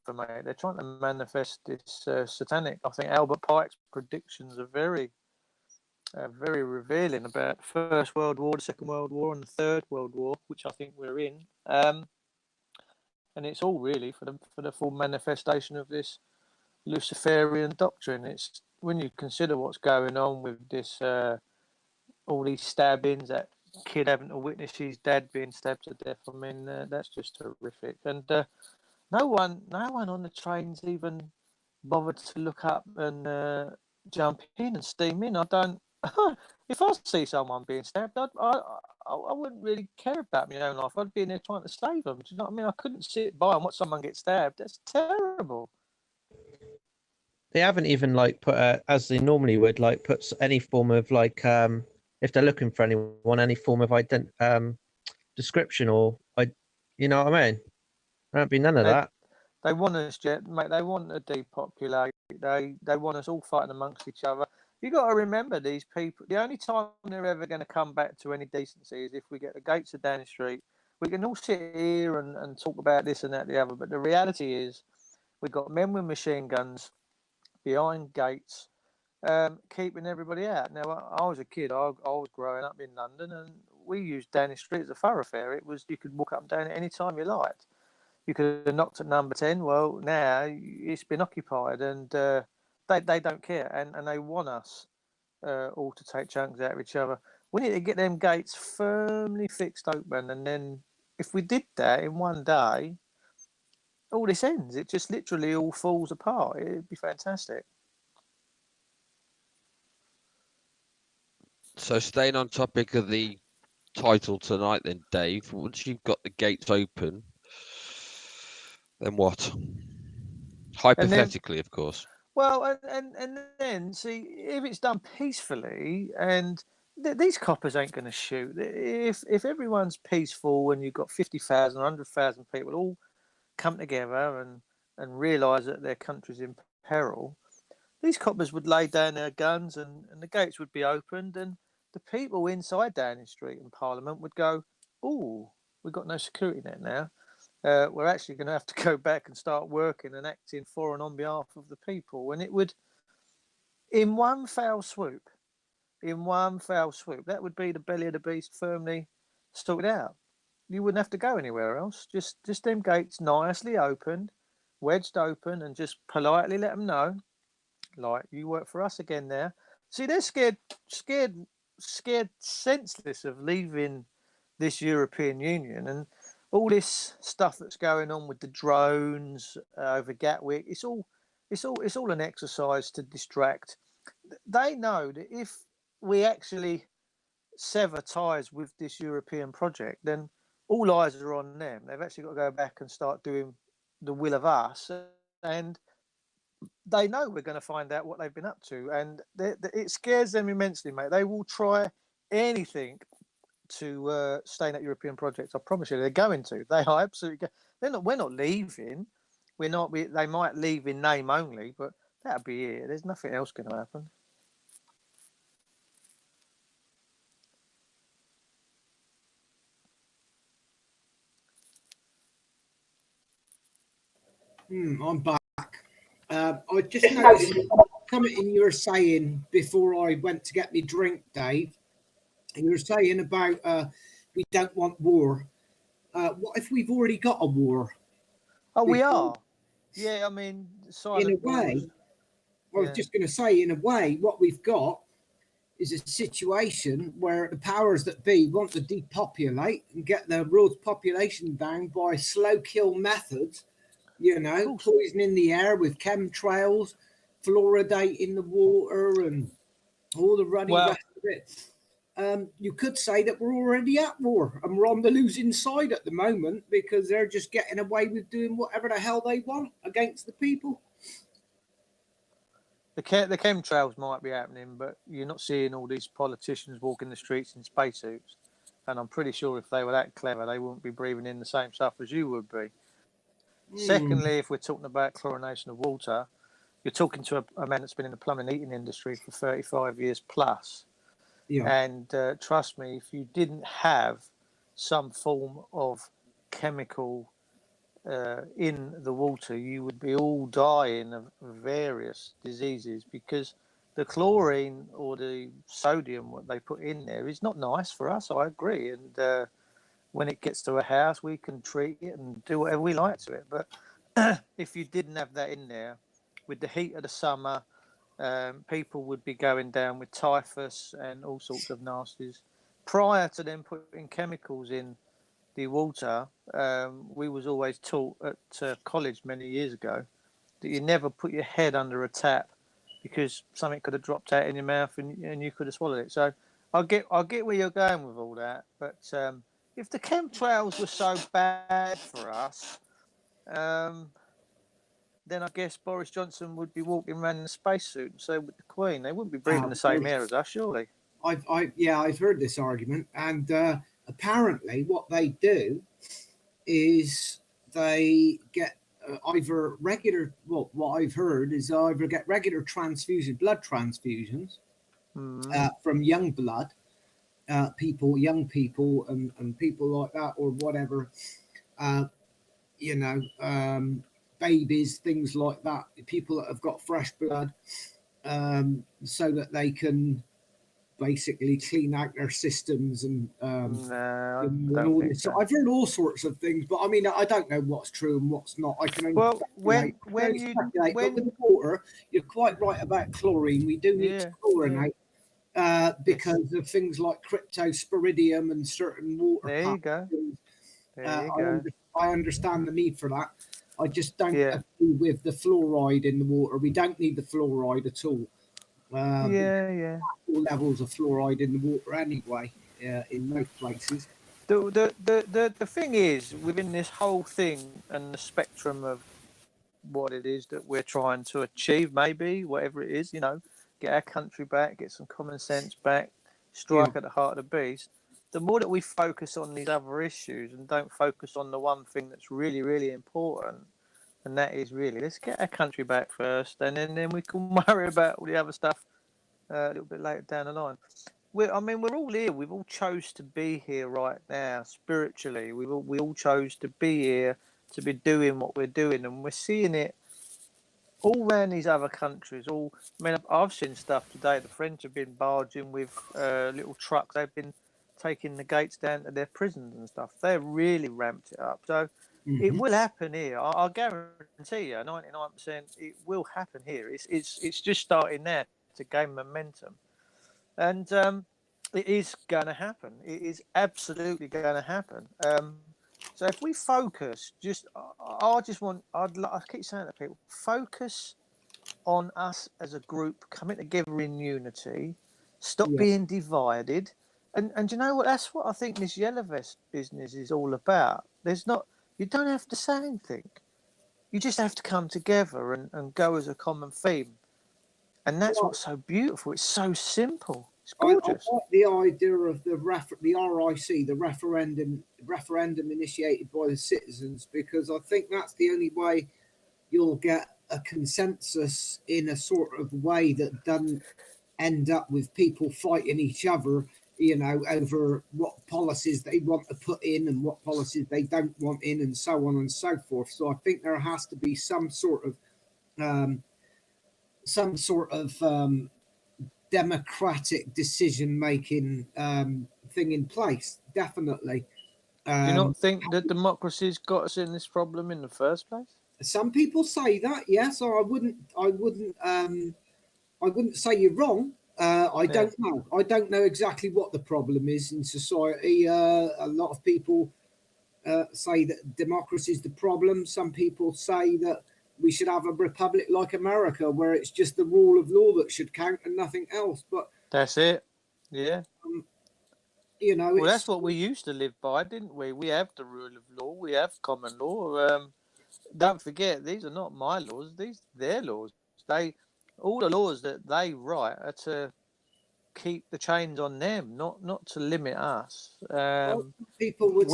Mate, they're trying to manifest this satanic. I think Albert Pike's predictions are very revealing about the First World War, the Second World War, and the Third World War, which I think we're in. And it's all really for the full manifestation of this Luciferian doctrine. It's when you consider what's going on with this, all these stabbings, that kid having to witness his dad being stabbed to death. I mean, that's just horrific. And no one on the trains even bothered to look up and jump in and steam in. I don't. If I see someone being stabbed, I wouldn't really care about my own life. I'd be in there trying to save them. Do you know what I mean? I couldn't sit by and watch someone get stabbed. That's terrible. They haven't even put as they normally would put any form of if they're looking for anyone, any form of description or you know what I mean? There won't be none of that. They want us, mate. They want to depopulate. They want us all fighting amongst each other. You got to remember these people. The only time they're ever going to come back to any decency is if we get the gates of Downing Street. We can all sit here and talk about this and that, the other. But the reality is, we've got men with machine guns behind gates, keeping everybody out. Now, I was a kid. I was growing up in London, and we used Downing Street as a thoroughfare. It was you could walk up and down it any time you liked. You could have knocked at number 10. Well, now it's been occupied, and they don't care, and they want us all to take chunks out of each other. We need to get them gates firmly fixed open, and then if we did that in one day, all this ends. It just literally all falls apart. It'd be fantastic. So staying on topic of the title tonight then, Dave, once you've got the gates open, then what? Hypothetically, of course. Well, and then see if it's done peacefully, and these coppers ain't going to shoot. If everyone's peaceful and you've got 50,000, 100,000 people all come together and realise that their country's in peril, these coppers would lay down their guns and the gates would be opened, and the people inside Downing Street and Parliament would go, "Oh, we've got no security net now. We're actually going to have to go back and start working and acting for and on behalf of the people." And it would, in one foul swoop, that would be the belly of the beast firmly sorted out. You wouldn't have to go anywhere else. Just them gates nicely opened, wedged open, and just politely let them know, like, you work for us again now. See, they're scared senseless of leaving this European Union, and all this stuff that's going on with the drones over Gatwick. It's all an exercise to distract. They know that if we actually sever ties with this European project, then all eyes are on them. They've actually got to go back and start doing the will of us, and they know we're going to find out what they've been up to, and it scares them immensely, mate. They will try anything to stay in that European project. I promise you, they're going to. They are absolutely. They're not. We're not leaving. We're not. They might leave in name only, but that'll be it. There's nothing else going to happen. I'm back. I just noticed something you were saying before I went to get me drink, Dave. You were saying about we don't want war. What if we've already got a war? Oh, we are. Yeah, I mean, in a way, I was just going to say, in a way, what we've got is a situation where the powers that be want to depopulate and get the world's population down by slow kill methods. You know, poisoning the air with chemtrails, fluoridating the water, and all the rest of it. You could say that we're already at war and we're on the losing side at the moment because they're just getting away with doing whatever the hell they want against the people. The chemtrails might be happening, but you're not seeing all these politicians walking the streets in spacesuits. And I'm pretty sure if they were that clever, they wouldn't be breathing in the same stuff as you would be. Secondly, if we're talking about chlorination of water, you're talking to a man that's been in the plumbing and heating industry for 35 years plus. Yeah. And trust me, if you didn't have some form of chemical in the water, you would be all dying of various diseases because the chlorine or the sodium, what they put in there, is not nice for us. I agree. And when it gets to a house, we can treat it and do whatever we like to it. But if you didn't have that in there, with the heat of the summer, people would be going down with typhus and all sorts of nasties. Prior to them putting chemicals in the water, we was always taught at college many years ago that you never put your head under a tap because something could have dropped out in your mouth and you could have swallowed it. So I get where you're going with all that, but if the chemtrails were so bad for us, then I guess Boris Johnson would be walking around in a spacesuit, and so would the Queen. They wouldn't be breathing the same air as us, surely. I've heard this argument, and apparently what they do is they get either regular. Well, what I've heard is either get regular blood transfusions from young blood. Young people, and people like that, or whatever, babies, things like that, people that have got fresh blood, so that they can basically clean out their systems and all this. So I've heard all sorts of things, but I mean, I don't know what's true and what's not. I can only speculate. But with the water, you're quite right about chlorine. We do need to chlorinate. Because of things like cryptosporidium and certain water. There you go. I understand the need for that. I just don't agree with the fluoride in the water. We don't need the fluoride at all. All levels of fluoride in the water anyway. In most places. The thing is, within this whole thing and the spectrum of what it is that we're trying to achieve, maybe whatever it is, get our country back, get some common sense back, strike at the heart of the beast. The more that we focus on these other issues and don't focus on the one thing that's really, really important, and that is really, let's get our country back first, and then we can worry about all the other stuff a little bit later down the line. We're all here. We've all chose to be here right now spiritually. We all chose to be here to be doing what we're doing, and we're seeing it all around these other countries. I've seen stuff today. The French have been barging with little trucks. They've been taking the gates down to their prisons and stuff. They've really ramped it up. So it will happen here. I guarantee you, 99%, it will happen here. It's just starting now to gain momentum, and it is going to happen. It is absolutely going to happen. So if we focus, I keep saying to people, focus on us as a group coming together in unity, stop being divided, and you know what? That's what I think this Yellow Vest business is all about. You don't have to say anything. You just have to come together and go as a common theme, and that's what's so beautiful. It's so simple. It's gorgeous. I like the idea of the RIC, the referendum initiated by the citizens, because I think that's the only way you'll get a consensus in a sort of way that doesn't end up with people fighting each other, over what policies they want to put in and what policies they don't want in, and so on and so forth. So I think there has to be some sort of democratic decision-making thing in place, definitely. Do you not think that democracy's got us in this problem in the first place? Some people say that, yes. I wouldn't say you're wrong. I don't know. I don't know exactly what the problem is in society. A lot of people say that democracy is the problem. Some people say that we should have a republic like America, where it's just the rule of law that should count and nothing else. But that's it. Yeah. Well, that's what we used to live by, didn't we? We have the rule of law. We have common law. Don't forget, these are not my laws. These are their laws. All the laws that they write are to keep the chains on them, not to limit us. People would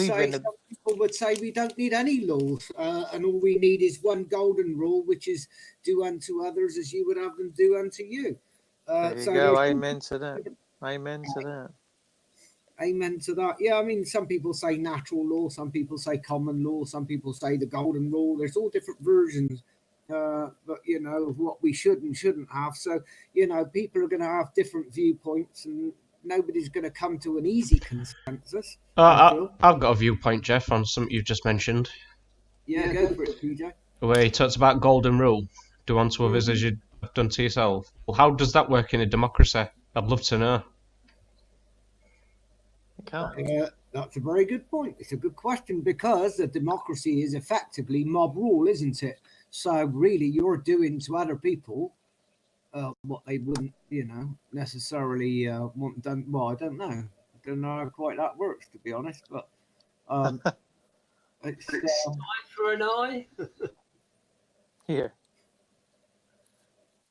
say we don't need any laws, and all we need is one golden rule, which is do unto others as you would have them do unto you. There you go. Amen to that. Amen to that. Amen to that. Yeah, I mean, some people say natural law, some people say common law, some people say the golden rule. There's all different versions, but of what we should and shouldn't have. So, people are going to have different viewpoints, and nobody's going to come to an easy consensus. I've got a viewpoint, Jeff, on something you've just mentioned. Yeah, go for it, PJ. Where he talks about golden rule, do unto others as you've done to yourself. Well, how does that work in a democracy? I'd love to know. That's a very good point. It's a good question, because a democracy is effectively mob rule, isn't it? So really, you're doing to other people what they wouldn't, necessarily want done. Well, I don't know. I don't know how quite that works, to be honest. But it's eye for an eye. Yeah.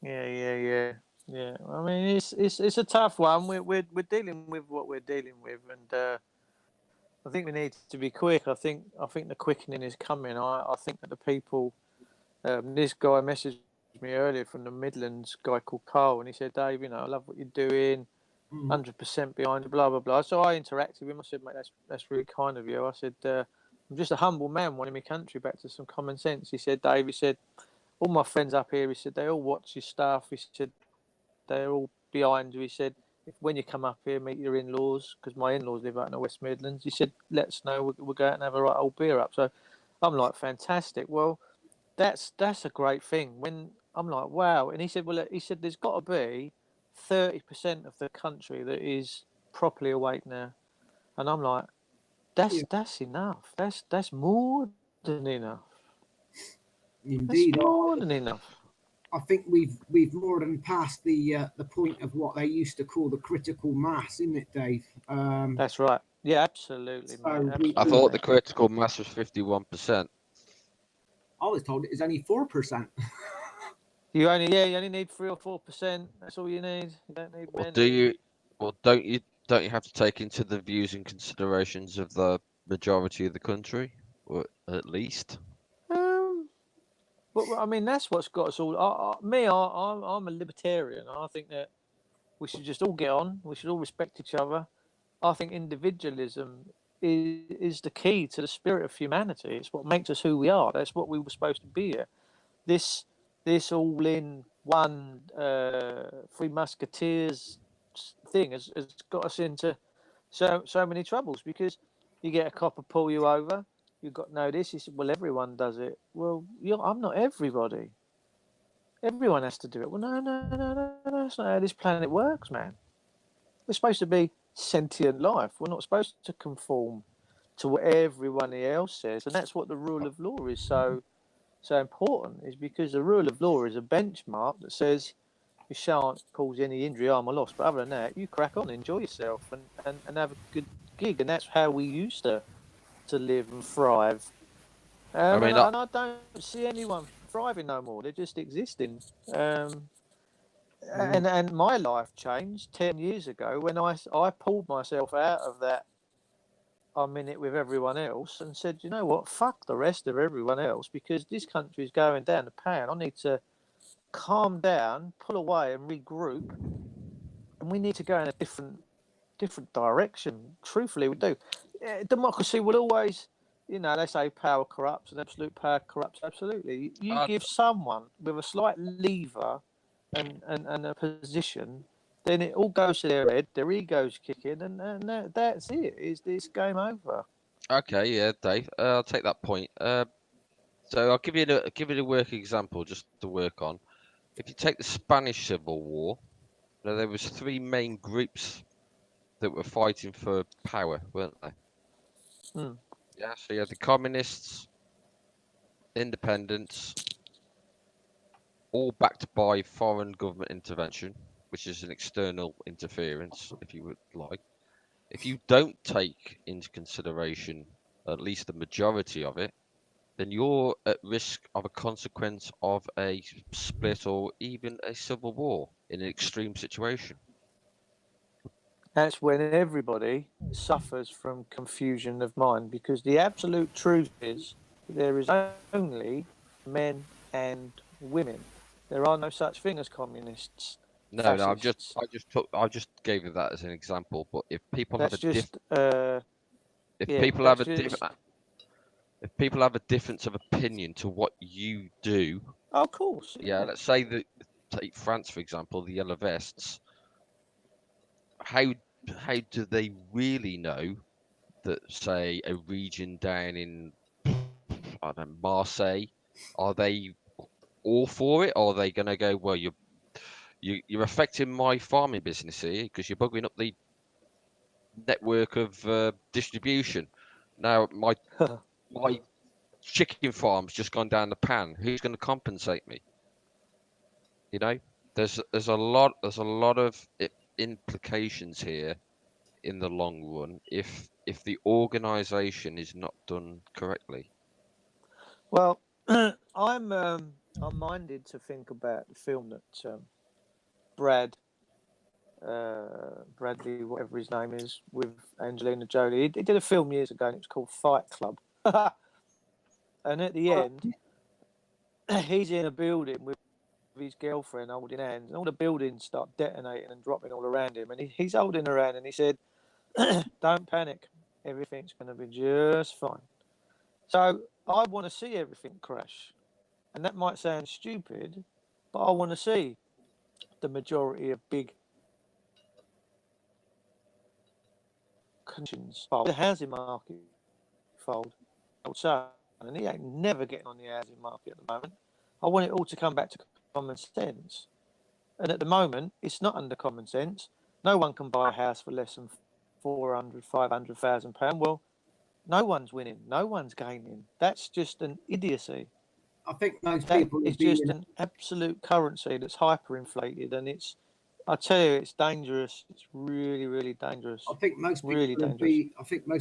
I mean, it's a tough one. We're dealing with what we're dealing with, and I think we need to be quick. I think the quickening is coming. I think that the people. This guy messaged me earlier from the Midlands, guy called Carl, and he said, "Dave, I love what you're doing, 100% behind you, blah blah blah." So I interacted with him. I said, "Mate, that's really kind of you." I said, "I'm just a humble man wanting my country back to some common sense." He said, "Dave," he said, "all my friends up here," he said, "they all watch your stuff." He said, "They're all behind you." He said, "When you come up here, meet your in-laws," because my in-laws live out in the West Midlands. He said, "Let us know. We'll go out and have a right old beer up." So I'm like, fantastic. Well, that's a great thing. When I'm like, wow. And he said, there's got to be 30% of the country that is properly awake now. And I'm like, that's enough. That's more than enough. Indeed, that's more than enough. I think we've more than passed the point of what they used to call the critical mass, isn't it, Dave? That's right. Yeah, absolutely, mate. Absolutely. I thought the critical mass was 51%. I was told it was only 4%. You only need 3 or 4%. That's all you need. You don't need many. Don't you have to take into the views and considerations of the majority of the country, or at least? But I mean, that's what's got us all. I'm a libertarian. I think that we should just all get on. We should all respect each other. I think individualism is the key to the spirit of humanity. It's what makes us who we are. That's what we were supposed to be here. This all in one Three Musketeers thing has got us into so many troubles, because you get a copper pull you over. You've got no this. He said, well, everyone does it. Well, I'm not everybody. Everyone has to do it. Well, no. That's not how this planet works, man. We're supposed to be sentient life. We're not supposed to conform to what everyone else says. And that's what the rule of law is so important, is because the rule of law is a benchmark that says you shan't cause any injury, harm, or loss. But other than that, you crack on, enjoy yourself, and have a good gig. And that's how we used to live and thrive. And I don't see anyone thriving no more. They're just existing. And my life changed 10 years ago when I pulled myself out of that I'm in it with everyone else and said, you know what, fuck the rest of everyone else, because this country is going down the pan. I need to calm down, pull away and regroup, and we need to go in a different direction. Truthfully, we do. Democracy will always, they say power corrupts and absolute power corrupts absolutely. You give someone with a slight lever and a position, then it all goes to their head, their egos kick in, and that's it. It's game over. Okay, yeah, Dave. I'll take that point. So I'll give you a work example just to work on. If you take the Spanish Civil War, there was three main groups that were fighting for power, weren't they? Yeah. So you had the communists, independents, all backed by foreign government intervention, which is an external interference, if you would like. If you don't take into consideration at least the majority of it, then you're at risk of a consequence of a split or even a civil war in an extreme situation. That's when everybody suffers from confusion of mind, because the absolute truth is there is only men and women. There are no such thing as communists. No, I just gave you that as an example. But if people have if people have a difference of opinion to what you do, of course, yeah. Let's say that take France for example, the yellow vests. How do they really know that, say, a region down in Marseille, are they all for it, or are they going to go, well, you're affecting my farming business here because you're bugging up the network of distribution. Now my chicken farm's just gone down the pan. Who's going to compensate me? There's a lot of implications here in the long run if the organisation is not done correctly. Well, I'm minded to think about the film that Bradley, whatever his name is, with Angelina Jolie. He did a film years ago and it was called Fight Club. And at the end, he's in a building with his girlfriend holding hands, and all the buildings start detonating and dropping all around him. And he's holding her hand and he said, don't panic, everything's going to be just fine. So I want to see everything crash. And that might sound stupid, but I want to see the majority of big conditions fold. The housing market fold. And he ain't never getting on the housing market at the moment. I want it all to come back to common sense. And at the moment, it's not under common sense. No one can buy a house for less than £400,000, £500,000. Well, no one's winning. No one's gaining. That's just an idiocy. I think most people... It's just an absolute currency that's hyperinflated, and I tell you, it's dangerous. It's really, really dangerous. I think most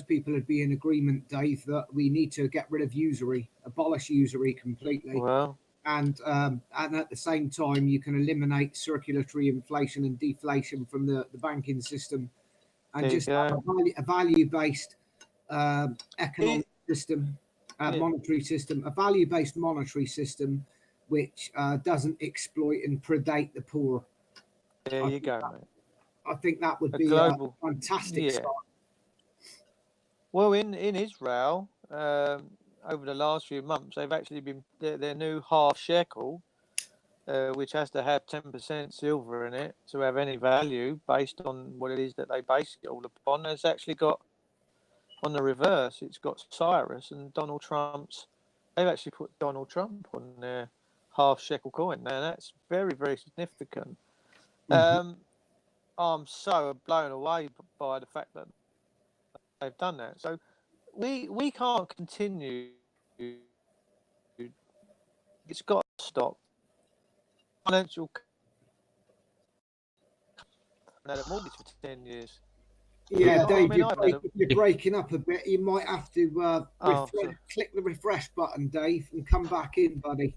people would be in agreement, Dave, that we need to get rid of usury, abolish usury completely. Well, and at the same time, you can eliminate circulatory inflation and deflation from the banking system, and just have a value-based economic system, monetary system, a value-based monetary system which doesn't exploit and predate the poor. There you go, mate. I think that would A be global- a fantastic yeah. start. Well, in Israel, over the last few months, they've actually been their new half shekel, which has to have 10% silver in it to have any value based on what it is that they base it all upon. Has actually got on the reverse. It's got Cyrus and Donald Trump's. They've actually put Donald Trump on their half shekel coin. Now that's very, very significant. I'm so blown away by the fact that they've done that. So we can't continue. It's got to stop. Financial. Had a mortgage for 10 years. Yeah, Dave, I you're breaking up a bit. You might have to click the refresh button, Dave, and come back in, buddy,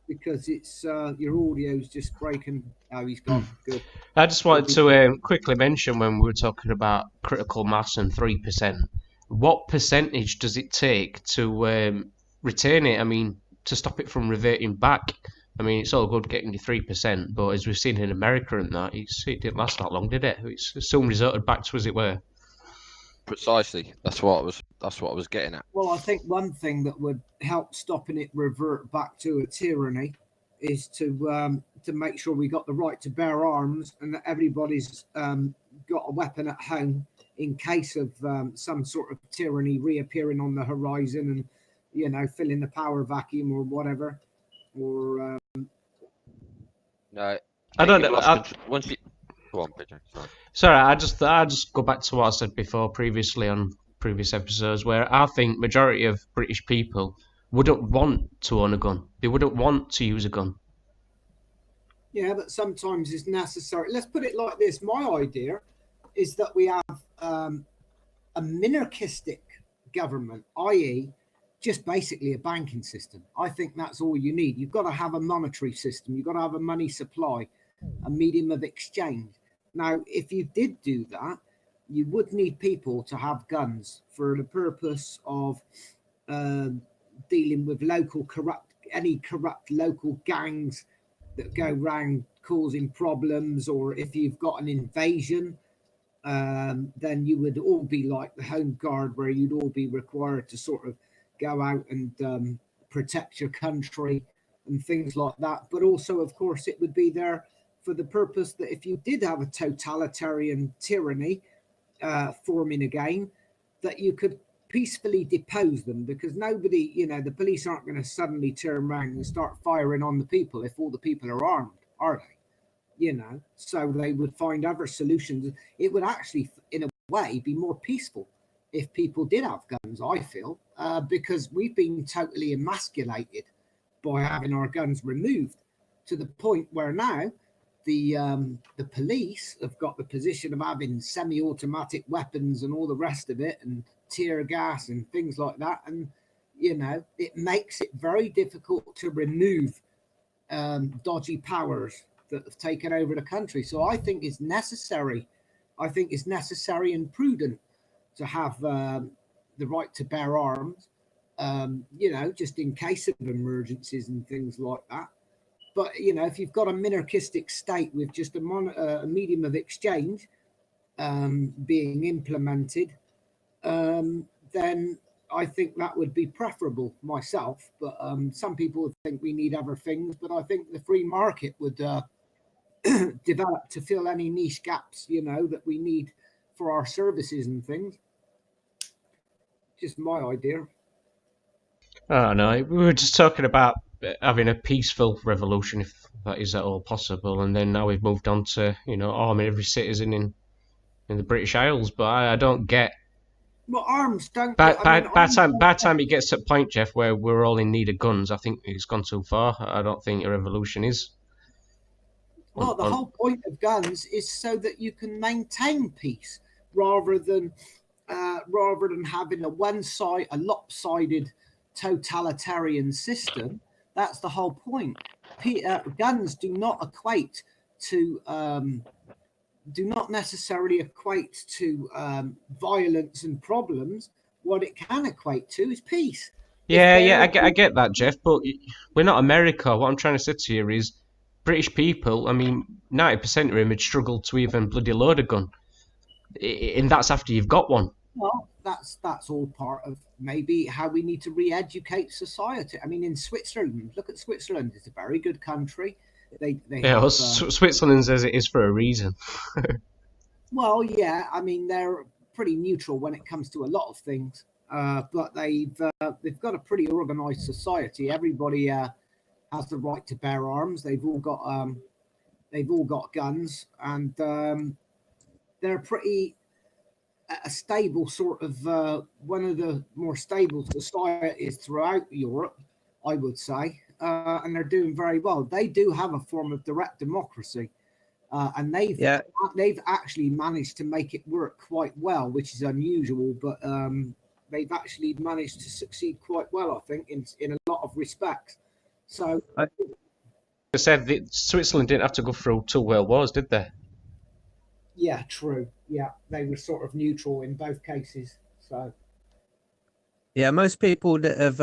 because it's your audio's just breaking. Oh, he's gone. Good. I just wanted to quickly mention when we were talking about critical mass and 3%, what percentage does it take to retain it? I mean, to stop it from reverting back. I mean, it's all good getting your 3%, but as we've seen in America and that, it didn't last that long, did it? It's soon resorted back to as it were. Precisely. That's what I was getting at. Well, I think one thing that would help stopping it revert back to a tyranny is to make sure we got the right to bear arms and that everybody's got a weapon at home in case of some sort of tyranny reappearing on the horizon and, filling the power vacuum or whatever. Or No, I don't know. Once you go on, Peter. Sorry, I just go back to what I said before previously on previous episodes, where I think majority of British people wouldn't want to own a gun. They wouldn't want to use a gun. Yeah, but sometimes it's necessary. Let's put it like this. My idea is that we have a minarchistic government, i.e., just basically a banking system. I think that's all you need. You've got to have a monetary system. You've got to have a money supply, a medium of exchange. Now, if you did do that, you would need people to have guns for the purpose of dealing with any corrupt local gangs that go around causing problems, or if you've got an invasion, then you would all be like the Home Guard, where you'd all be required to sort of go out and protect your country and things like that. But also, of course, it would be there for the purpose that if you did have a totalitarian tyranny forming again, that you could peacefully depose them, because nobody, the police aren't going to suddenly turn around and start firing on the people if all the people are armed, are they? So they would find other solutions. It would actually, in a way, be more peaceful if people did have guns, I feel, because we've been totally emasculated by having our guns removed, to the point where now the police have got the position of having semi-automatic weapons and all the rest of it, and tear gas and things like that. And, it makes it very difficult to remove dodgy powers that have taken over the country. So I think it's necessary. I think it's necessary and prudent to have the right to bear arms, just in case of emergencies and things like that. But, if you've got a minarchistic state with just a medium of exchange being implemented, then I think that would be preferable myself. But some people would think we need other things. But I think the free market would develop to fill any niche gaps, that we need for our services and things. Just my idea. Oh no, we were just talking about having a peaceful revolution, if that is at all possible, and then now we've moved on to arming every citizen in the British Isles. But I don't get. Well, arms don't. By the time it gets to a point, Jeff, where we're all in need of guns, I think it's gone too far. I don't think a revolution is. Well, the whole point of guns is so that you can maintain peace, rather than having a lopsided totalitarian system. That's the whole point. Guns do not necessarily equate to violence and problems. What it can equate to is peace. Yeah, I get that, Jeff, but we're not America. What I'm trying to say to you is British people, I mean, 90% of them would struggle to even bloody load a gun. And that's after you've got one. Well, that's all part of maybe how we need to re-educate society. I mean, in Switzerland, look at Switzerland. It's a very good country. They Yeah, well, Switzerland says it is for a reason. Well, yeah, I mean, they're pretty neutral when it comes to a lot of things, but they've got a pretty organized society. Everybody has the right to bear arms. They've all got guns, and they're pretty a stable sort of one of the more stable societies throughout Europe, I would say, and they're doing very well. They do have a form of direct democracy. And they've actually managed to make it work quite well, which is unusual, but they've actually managed to succeed quite well, I think, in a lot of respects. So I said that Switzerland didn't have to go through 2 world wars, did they? Yeah, true. Yeah, they were sort of neutral in both cases. So yeah, most people that have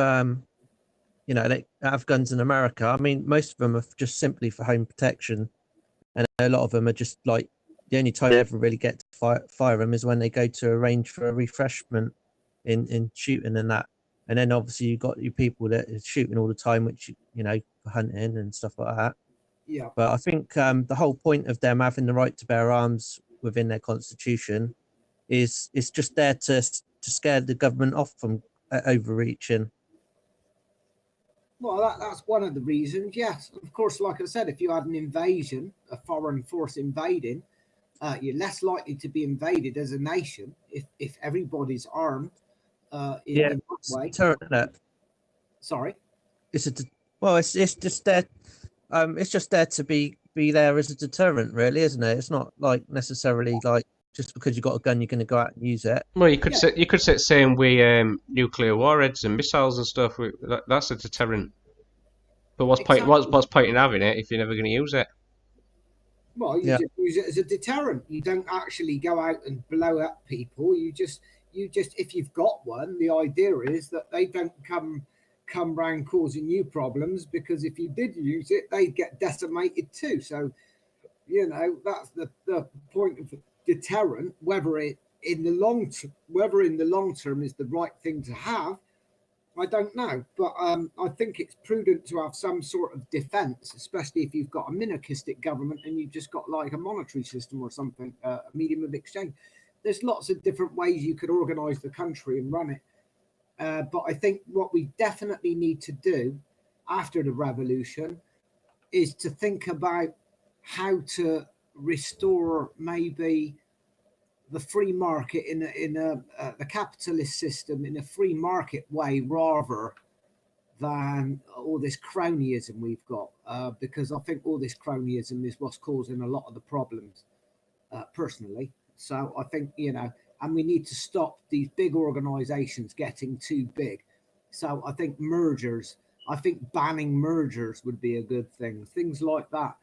they have guns in America, I mean, most of them are just simply for home protection. And a lot of them are just like the only time they ever really get to fire them is when they go to arrange for a refreshment in shooting and that. And then obviously you've got your people that are shooting all the time, which, for hunting and stuff like that. Yeah. But I think the whole point of them having the right to bear arms within their constitution is just there to scare the government off from overreaching. Well, that's one of the reasons. Yes, of course. Like I said, if you had an invasion, a foreign force invading, you're less likely to be invaded as a nation if everybody's armed. In that way. Deterrent, isn't it? Sorry. It's just there. It's just there to be there as a deterrent, really, isn't it? It's not like necessarily like just because you got a gun, you're going to go out and use it. Well, you could say the same with nuclear warheads and missiles and stuff. That's a deterrent. But what's point in having it if you're never going to use it? Well, you just use it as a deterrent. You don't actually go out and blow up people. You just if you've got one, the idea is that they don't come round causing you problems, because if you did use it, they'd get decimated too. So, that's the point of deterrent. Whether in the long term is the right thing to have, I don't know. But I think it's prudent to have some sort of defence, especially if you've got a minarchistic government and you've just got like a monetary system or something, a medium of exchange. There's lots of different ways you could organise the country and run it. But I think what we definitely need to do after the revolution is to think about how to restore maybe the free market in the capitalist system in a free market way, rather than all this cronyism we've got. Because I think all this cronyism is what's causing a lot of the problems, personally. So I think, and we need to stop these big organizations getting too big. So I think banning mergers would be a good thing. Things like that.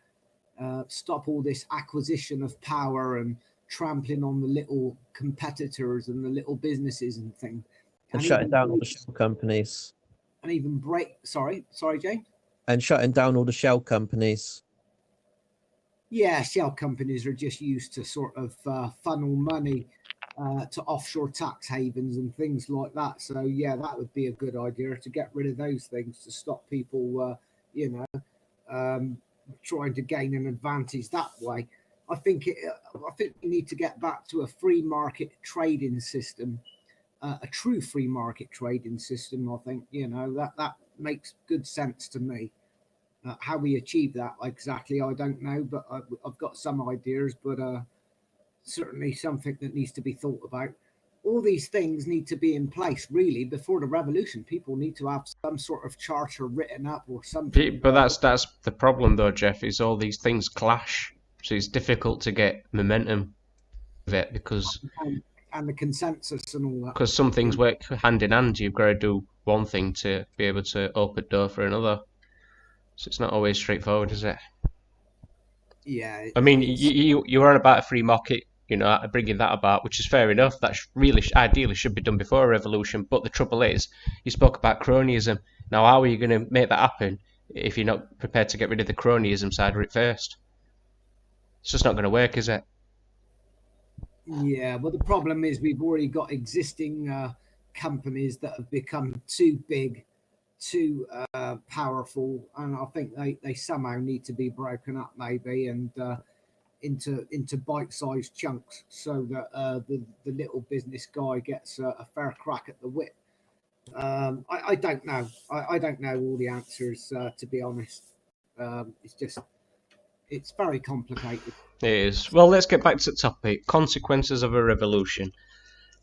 Stop all this acquisition of power and trampling on the little competitors and the little businesses and things. And shutting down all the shell companies. And even sorry, James? And shutting down all the shell companies. Yeah, shell companies are just used to sort of funnel money to offshore tax havens and things like that. So yeah, that would be a good idea to get rid of those things to stop people, trying to gain an advantage that way. I think we need to get back to a free market trading system, a true free market trading system. I think that makes good sense to me. How we achieve that exactly, I don't know, but I've got some ideas, but certainly something that needs to be thought about. All these things need to be in place, really, before the revolution. People need to have some sort of charter written up or something. But that's the problem, though, Jeff, is all these things clash. So it's difficult to get momentum with it because... And the consensus and all that. Because some things work hand in hand. You've got to do one thing to be able to open door for another. So it's not always straightforward, is it? Yeah. I mean, you were on about a free market bringing that about, which is fair enough. That ideally should be done before a revolution. But the trouble is, you spoke about cronyism. Now, how are you going to make that happen if you're not prepared to get rid of the cronyism side of it first? It's just not going to work, is it? Yeah, well, the problem is we've already got existing companies that have become too big, too powerful, and I think they somehow need to be broken up, maybe, and into bite-sized chunks, so that the little business guy gets a fair crack at the whip. I don't know. I don't know all the answers, to be honest. It's very complicated. It is. Well, let's get back to the topic. Consequences of a revolution.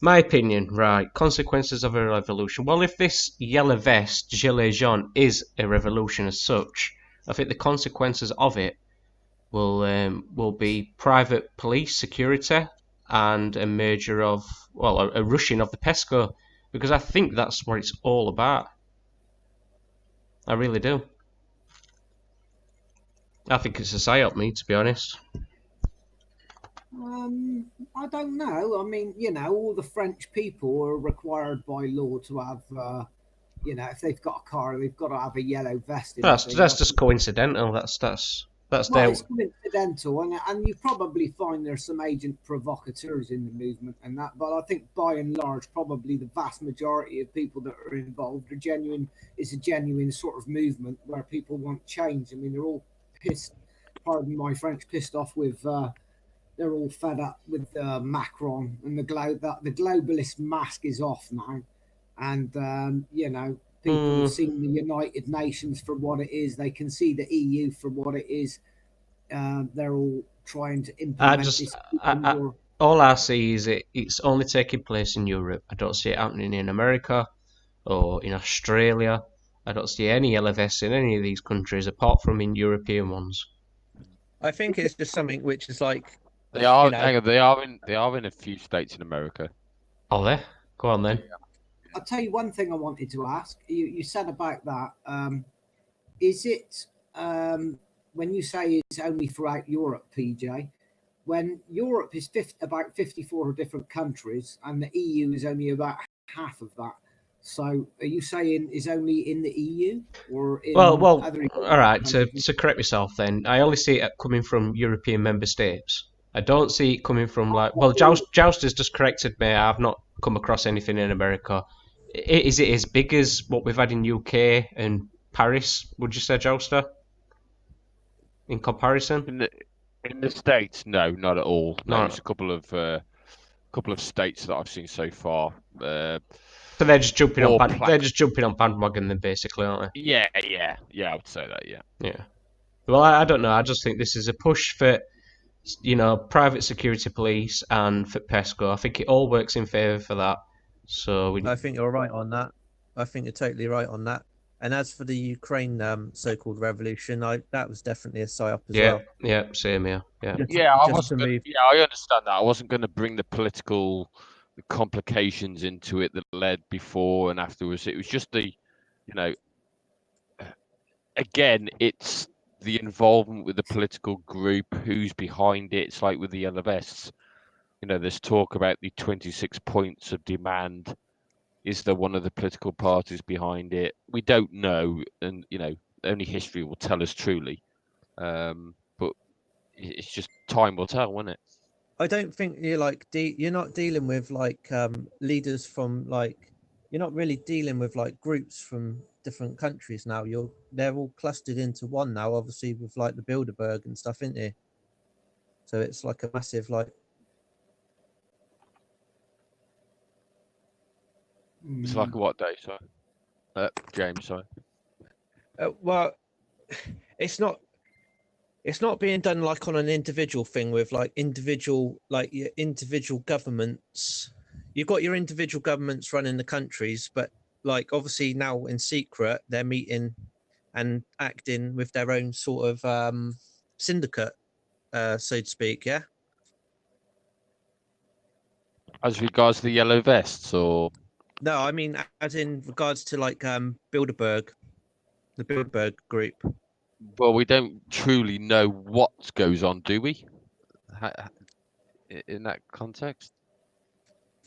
My opinion, right. Consequences of a revolution. Well, if this yellow vest, Gilets jaunes, is a revolution as such, I think the consequences of it will be private police security and a merger of, well, a rushing of the PESCO, because I think that's what it's all about. I really do. I think it's a psyop, me, to be honest. I don't know. I mean, all the French people are required by law to have, if they've got a car, they've got to have a yellow vest. That's just coincidental. That's well, their. It's coincidental, and you probably find there's some agent provocateurs in the movement and that. But I think by and large, probably the vast majority of people that are involved are genuine. It's a genuine sort of movement where people want change. I mean, they're all pissed. Pardon my French, pissed off with. They're all fed up with Macron and the globalist mask is off now, and people have seen the United Nations for what it is. They can see the EU for what it is. They're all trying to implement this. All I see is it's only taking place in Europe. I don't see it happening in America or in Australia. I don't see any LFS in any of these countries apart from in European ones. I think it's just something which is like. They are. Hang on, they are in a few states in America. Are they? Go on then. I'll tell you one thing I wanted to ask. You said about that. Is it when you say it's only throughout Europe, PJ? When Europe is about 54 different countries and the EU is only about half of that. So are you saying is only in the EU or in well, other all right. To correct myself, then I only see it coming from European member states. I don't see it coming from Joust has just corrected me. I've not come across anything in America. Is it as big as what we've had in UK and Paris? Would you say, Jouster? In comparison, in the States, no, not at all. No, No. it's a couple of states that I've seen so far. so they're just jumping on Or they're just jumping on bandwagon, then basically, aren't they? Yeah, I would say that. Yeah. Yeah. Well, I don't know. I just think this is a push for, private security police and for PESCO. I think it all works in favour for that. So I think you're right on that. I think you're totally right on that. And as for the Ukraine so-called revolution, that was definitely a psyop as well. Yeah, same here. Yeah. I understand that. I wasn't going to bring the political complications into it that led before and afterwards. It was just again, it's the involvement with the political group, who's behind it. It's like with the yellow vests. There's talk about the 26 points of demand. Is there one of the political parties behind it? We don't know, and only history will tell us truly. But it's just time will tell, won't it? I don't think you're not dealing with leaders from you're not really dealing with groups from different countries now. They're all clustered into one now, obviously with the Bilderberg and stuff, isn't it? So it's like a massive It's like a what day, sorry? James, sorry. Well, it's not being done on an individual thing with individual governments. You've got your individual governments running the countries, but obviously now in secret they're meeting and acting with their own sort of syndicate, so to speak. Yeah. As regards to the yellow vests, or no, I mean as in regards to Bilderberg, the Bilderberg group. Well, we don't truly know what goes on, do we? in that context.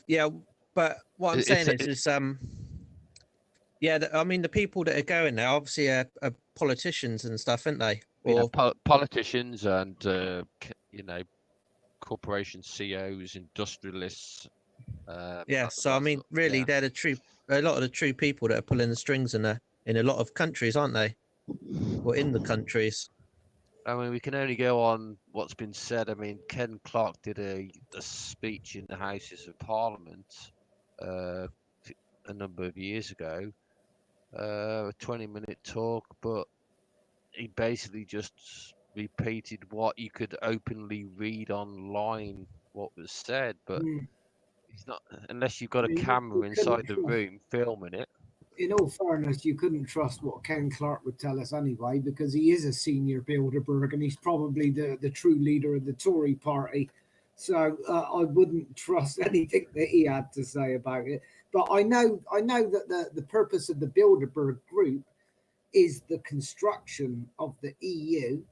Yeah, but what I'm It- saying it's- is, yeah, I mean, the people that are going there obviously are politicians and stuff, aren't they? Yeah, Or politicians and corporation CEOs, industrialists. yeah, so I mean, really, yeah. they're a lot of the true people that are pulling the strings in a lot of countries, aren't they? Or in the countries. I mean, we can only go on what's been said. I mean, Ken Clark did a speech in the Houses of Parliament a number of years ago, a 20-minute talk, but he basically just repeated what you could openly read online, what was said, but he's not, unless you've got a camera inside the room filming it. In all fairness, you couldn't trust what Ken Clark would tell us anyway, because he is a senior Bilderberg and he's probably the true leader of the Tory party. So I wouldn't trust anything that he had to say about it. But I know that the purpose of the Bilderberg group is the construction of the EU,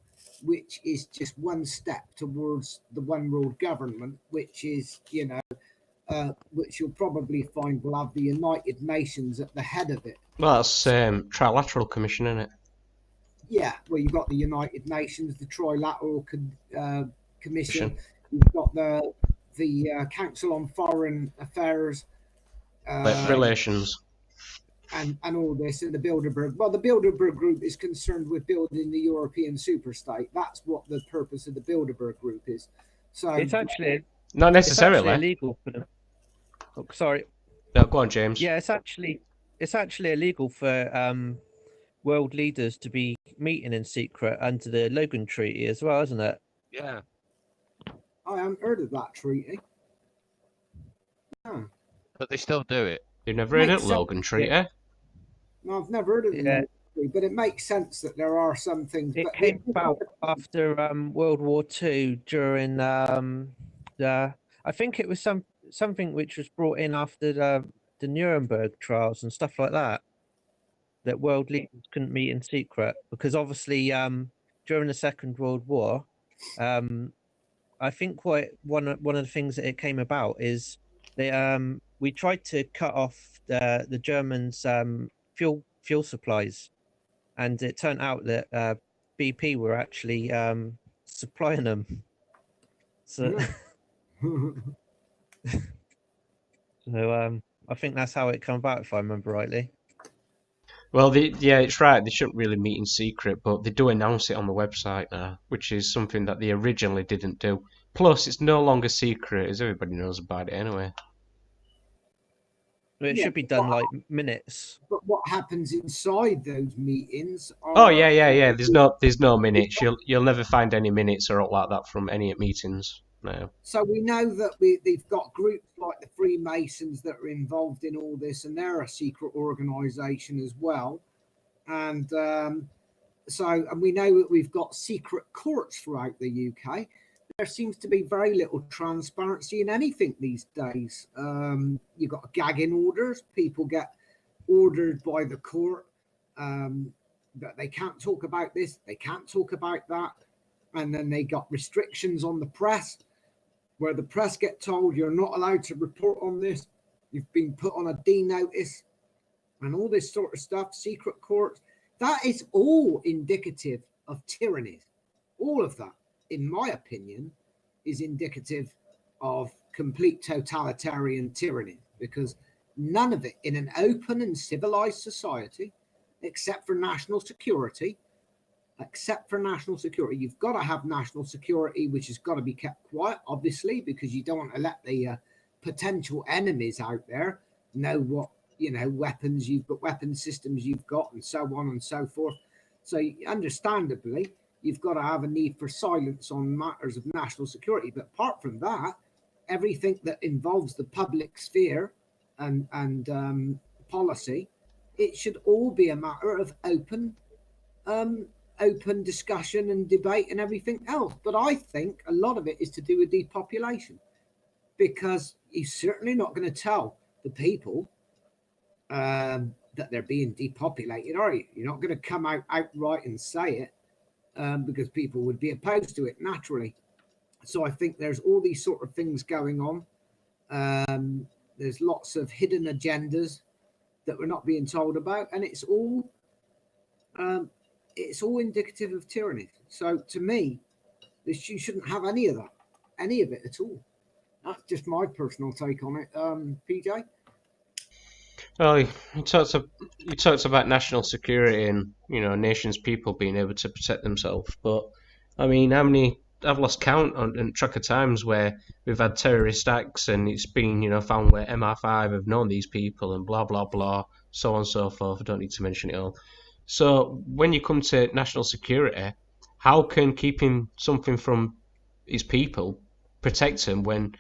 which is just one step towards the one world government, which is, which you'll probably find will have the United Nations at the head of it. Well, that's Trilateral Commission, isn't it? Yeah, well, you've got the United Nations, the Trilateral Commission. You've got the Council on Foreign Affairs, Relations, and all this, and the Bilderberg. Well, the Bilderberg Group is concerned with building the European superstate. That's what the purpose of the Bilderberg Group is. So it's actually not necessarily it's actually illegal for them. Oh, sorry. No, go on, James. Yeah, it's actually illegal for world leaders to be meeting in secret under the Logan Treaty as well, isn't it? Yeah. I haven't heard of that treaty. No. But they still do it. You've never heard Makes of sense. Logan Treaty? Yeah. No, I've never heard of the Logan Treaty, but it makes sense that there are some things. It but came about after World War II during I think it was something which was brought in after the Nuremberg trials and stuff like that. That world leaders couldn't meet in secret because obviously during the Second World War, I think one of the things that it came about is we tried to cut off the Germans' fuel supplies, and it turned out that BP were actually supplying them. So, I think that's how it came about, if I remember rightly. Well, yeah, it's right. They shouldn't really meet in secret, but they do announce it on the website now, which is something that they originally didn't do. Plus, it's no longer secret, as everybody knows about it anyway. It should be done like minutes. But what happens inside those meetings? Oh yeah. There's no minutes. You'll never find any minutes or all like that from any meetings. No. So we know that they've got groups like the Freemasons that are involved in all this, and they're a secret organisation as well. And and we know that we've got secret courts throughout the UK. There seems to be very little transparency in anything these days. You've got gagging orders. People get ordered by the court that they can't talk about this, they can't talk about that. And then they got restrictions on the press, where the press get told you're not allowed to report on this. You've been put on a D notice and all this sort of stuff, secret courts. That is all indicative of tyranny. All of that, in my opinion, is indicative of complete totalitarian tyranny, because none of it in an open and civilized society, except for national security, you've got to have national security, which has got to be kept quiet, obviously, because you don't want to let the potential enemies out there know what, weapons you've got, weapon systems you've got, and so on and so forth. So understandably, you've got to have a need for silence on matters of national security. But apart from that, everything that involves the public sphere and policy, it should all be a matter of open discussion and debate and everything else. But I think a lot of it is to do with depopulation, because you're certainly not going to tell the people that they're being depopulated, are you? You're not going to come out outright and say it, because people would be opposed to it naturally. So I think there's all these sort of things going on. There's lots of hidden agendas that we're not being told about, and it's all indicative of tyranny. So to me, you shouldn't have any of it at all. That's just my personal take on it, PJ. Well, you talked about national security and nations, people being able to protect themselves. But I mean, how many? I've lost count on track of times where we've had terrorist acts and it's been found where MI5 have known these people and blah blah blah, so on and so forth. I don't need to mention it all. So when you come to national security, how can keeping something from his people protect him when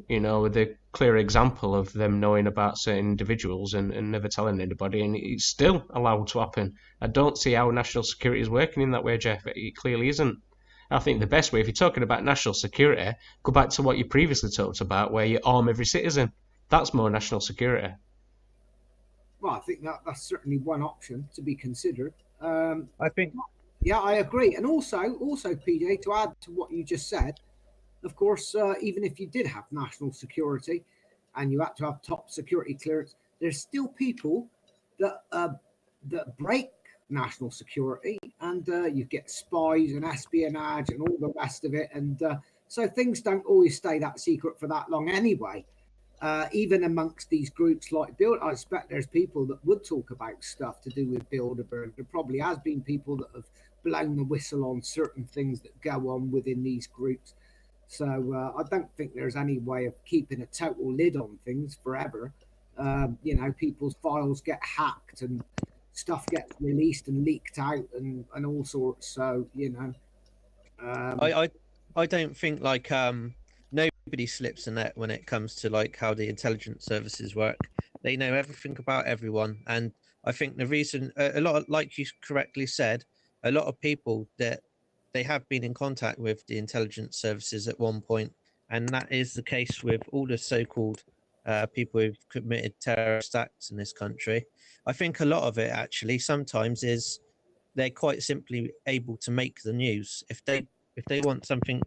with a clear example of them knowing about certain individuals and never telling anybody, and it's still allowed to happen? I don't see how national security is working in that way, Jeff. It clearly isn't. I think the best way, if you're talking about national security, go back to what you previously talked about, where you arm every citizen. That's more national security. Well, I think that's certainly one option to be considered. I think. Yeah, I agree. And also, PJ, to add to what you just said, of course, even if you did have national security and you had to have top security clearance, there's still people that break national security, and you get spies and espionage and all the rest of it. And so things don't always stay that secret for that long anyway. Even amongst these groups like Bilderberg, I expect there's people that would talk about stuff to do with Bilderberg. There probably has been people that have blown the whistle on certain things that go on within these groups. So I don't think there's any way of keeping a total lid on things forever. People's files get hacked and stuff gets released and leaked out and all sorts. So I don't think nobody slips the net when it comes to how the intelligence services work. They know everything about everyone, and I think the reason a lot of, like you correctly said, a lot of people that they have been in contact with the intelligence services at one point, and that is the case with all the so-called people who've committed terrorist acts in this country. I think a lot of it actually sometimes is they're quite simply able to make the news if they want something,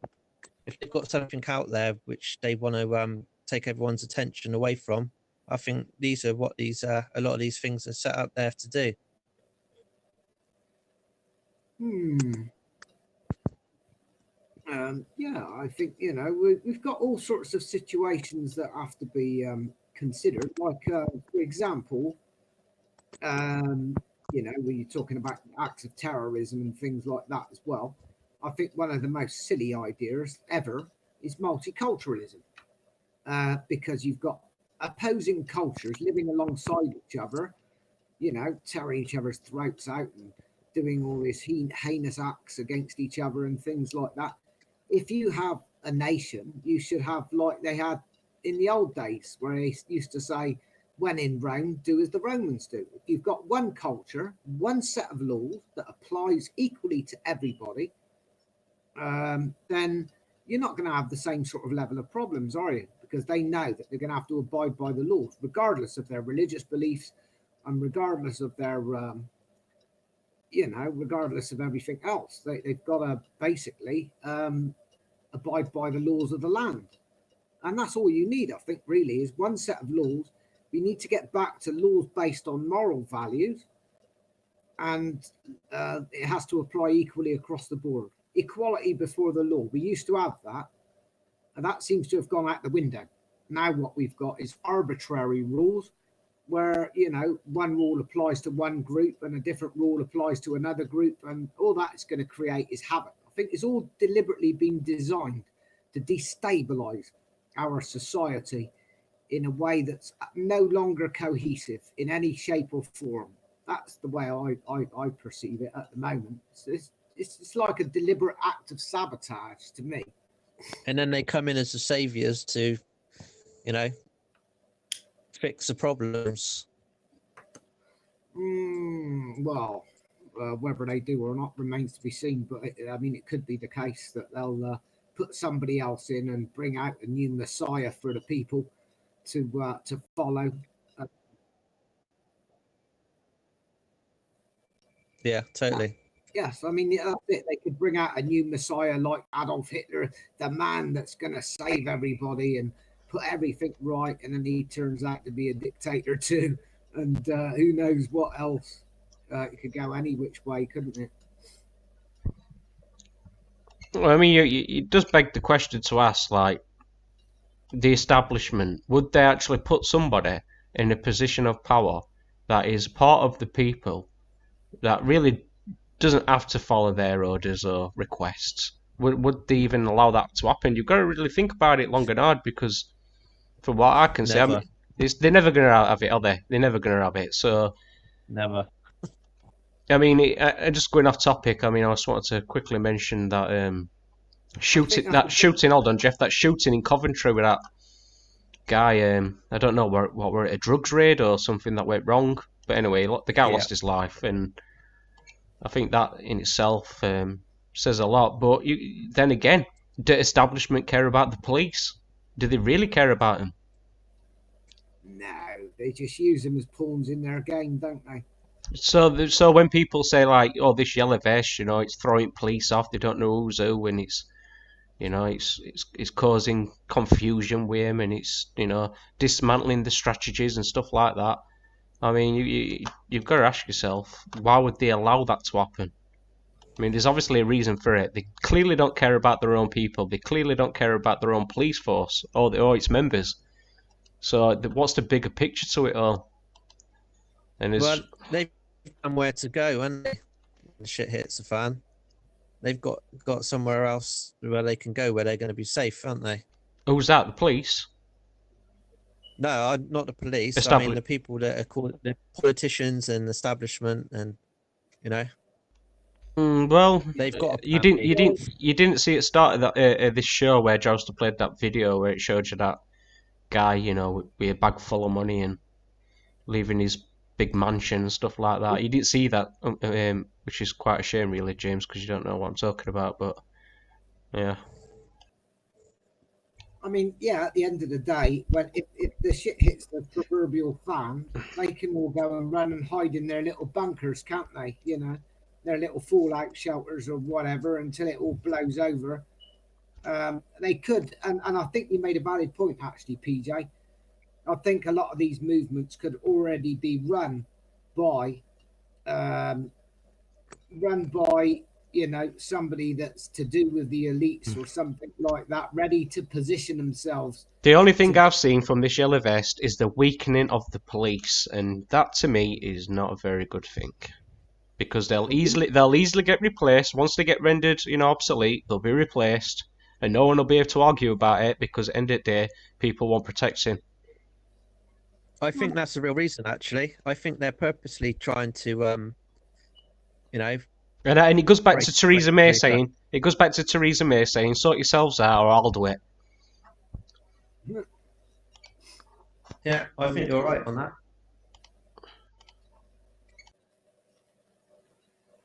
if they've got something out there which they want to take everyone's attention away from. I think these are what a lot of these things are set up there to do. I think we've got all sorts of situations that have to be considered. Like, for example, when you're talking about acts of terrorism and things like that as well, I think one of the most silly ideas ever is multiculturalism, because you've got opposing cultures living alongside each other, tearing each other's throats out and doing all these heinous acts against each other and things like that. If you have a nation, you should have like they had in the old days, where they used to say, when in Rome, do as the Romans do. If you've got one culture, one set of laws that applies equally to everybody, then you're not going to have the same sort of level of problems, are you? Because they know that they're going to have to abide by the laws, regardless of their religious beliefs and regardless of their, regardless of everything else. They've got to basically abide by the laws of the land. And that's all you need, I think, really, is one set of laws. We need to get back to laws based on moral values, and it has to apply equally across the board. Equality before the law. We used to have that, and that seems to have gone out the window. Now what we've got is arbitrary rules where, one rule applies to one group and a different rule applies to another group, and all that's going to create is havoc. I think it's all deliberately been designed to destabilize our society in a way that's no longer cohesive in any shape or form. That's the way I perceive it at the moment. It's like a deliberate act of sabotage to me. And then they come in as the saviors to, fix the problems. Whether they do or not remains to be seen. But it could be the case that they'll put somebody else in and bring out a new messiah for the people to follow. Yeah, totally. Yes, I mean, that's it. They could bring out a new messiah like Adolf Hitler, the man that's going to save everybody and put everything right, and then he turns out to be a dictator too, and who knows what else. It could go any which way, couldn't it? Well, I mean, it does beg the question to ask, like, the establishment, would they actually put somebody in a position of power that is part of the people, that really doesn't have to follow their orders or requests? Would they even allow that to happen? You've got to really think about it long and hard, because from what I can say, I mean, they're never going to have it, are they? They're never going to have it. So, Never. I mean, just going off topic, I mean, I just wanted to quickly mention that shooting. Hold on, Jeff. That shooting in Coventry with that guy. I don't know what were it, a drugs raid or something that went wrong. But anyway, the guy lost his life, and I think that in itself says a lot. But then again, do establishment care about the police? Do they really care about them? No, they just use them as pawns in their game, don't they? So when people say like, "Oh, this yellow vest, it's throwing police off," they don't know who's who, and it's causing confusion with him, and it's dismantling the strategies and stuff like that. I mean, you've got to ask yourself, why would they allow that to happen? I mean, there's obviously a reason for it. They clearly don't care about their own people. They clearly don't care about their own police force or its members. So what's the bigger picture to it all? And well, they've somewhere to go, and the shit hits the fan. They've got somewhere else where they can go, where they're going to be safe, aren't they? Who's that? The police? No, not the police. I mean the people that are called the politicians and establishment, and well, they've got. You didn't see it start at this show where Joster played that video where it showed you that guy, with a bag full of money and leaving his big mansion and stuff like that. You didn't see that, which is quite a shame, really, James, because you don't know what I'm talking about. But yeah. I mean, yeah, at the end of the day, if the shit hits the proverbial fan, they can all go and run and hide in their little bunkers, can't they? Their little fallout shelters or whatever until it all blows over. They could, and I think you made a valid point, actually, PJ. I think a lot of these movements could already be run by somebody that's to do with the elites or something like that, ready to position themselves. The only thing I've seen from this yellow vest is the weakening of the police, and that to me is not a very good thing, because they'll easily get replaced. Once they get rendered obsolete, they'll be replaced, and no one will be able to argue about it, because at the end of the day, people want protection. I think that's the real reason, actually. I think they're purposely trying to And it goes back to Theresa May saying, "Sort yourselves out, or I'll do it." Yeah, I think you're right on that.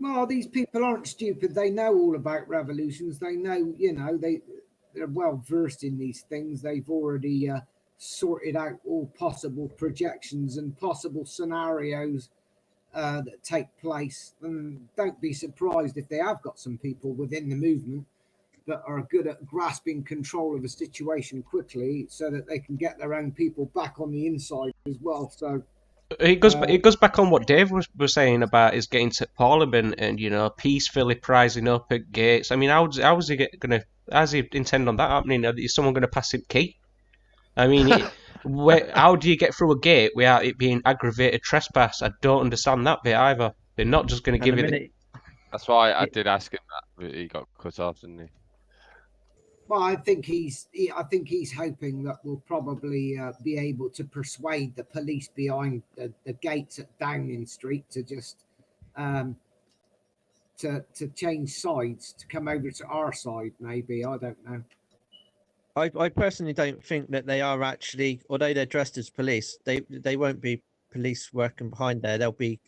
Well, these people aren't stupid. They know all about revolutions. They know, they're well versed in these things. They've already sorted out all possible projections and possible scenarios that take place. And don't be surprised if they have got some people within the movement that are good at grasping control of a situation quickly, so that they can get their own people back on the inside as well. So it goes back on what Dave was saying about is getting to Parliament and peacefully prising up at gates. I mean, how's he intend on that happening? Is someone going to pass him key? I mean, how do you get through a gate without it being aggravated trespass? I don't understand that bit either. They're not just going to give it. That's why I did ask him that, but he got cut off, didn't he? Well, I think he's hoping that we'll probably be able to persuade the police behind the gates at Downing Street to just to change sides, to come over to our side. Maybe, I don't know. I personally don't think that they are actually, although they're dressed as police, they won't be police working behind there. They'll be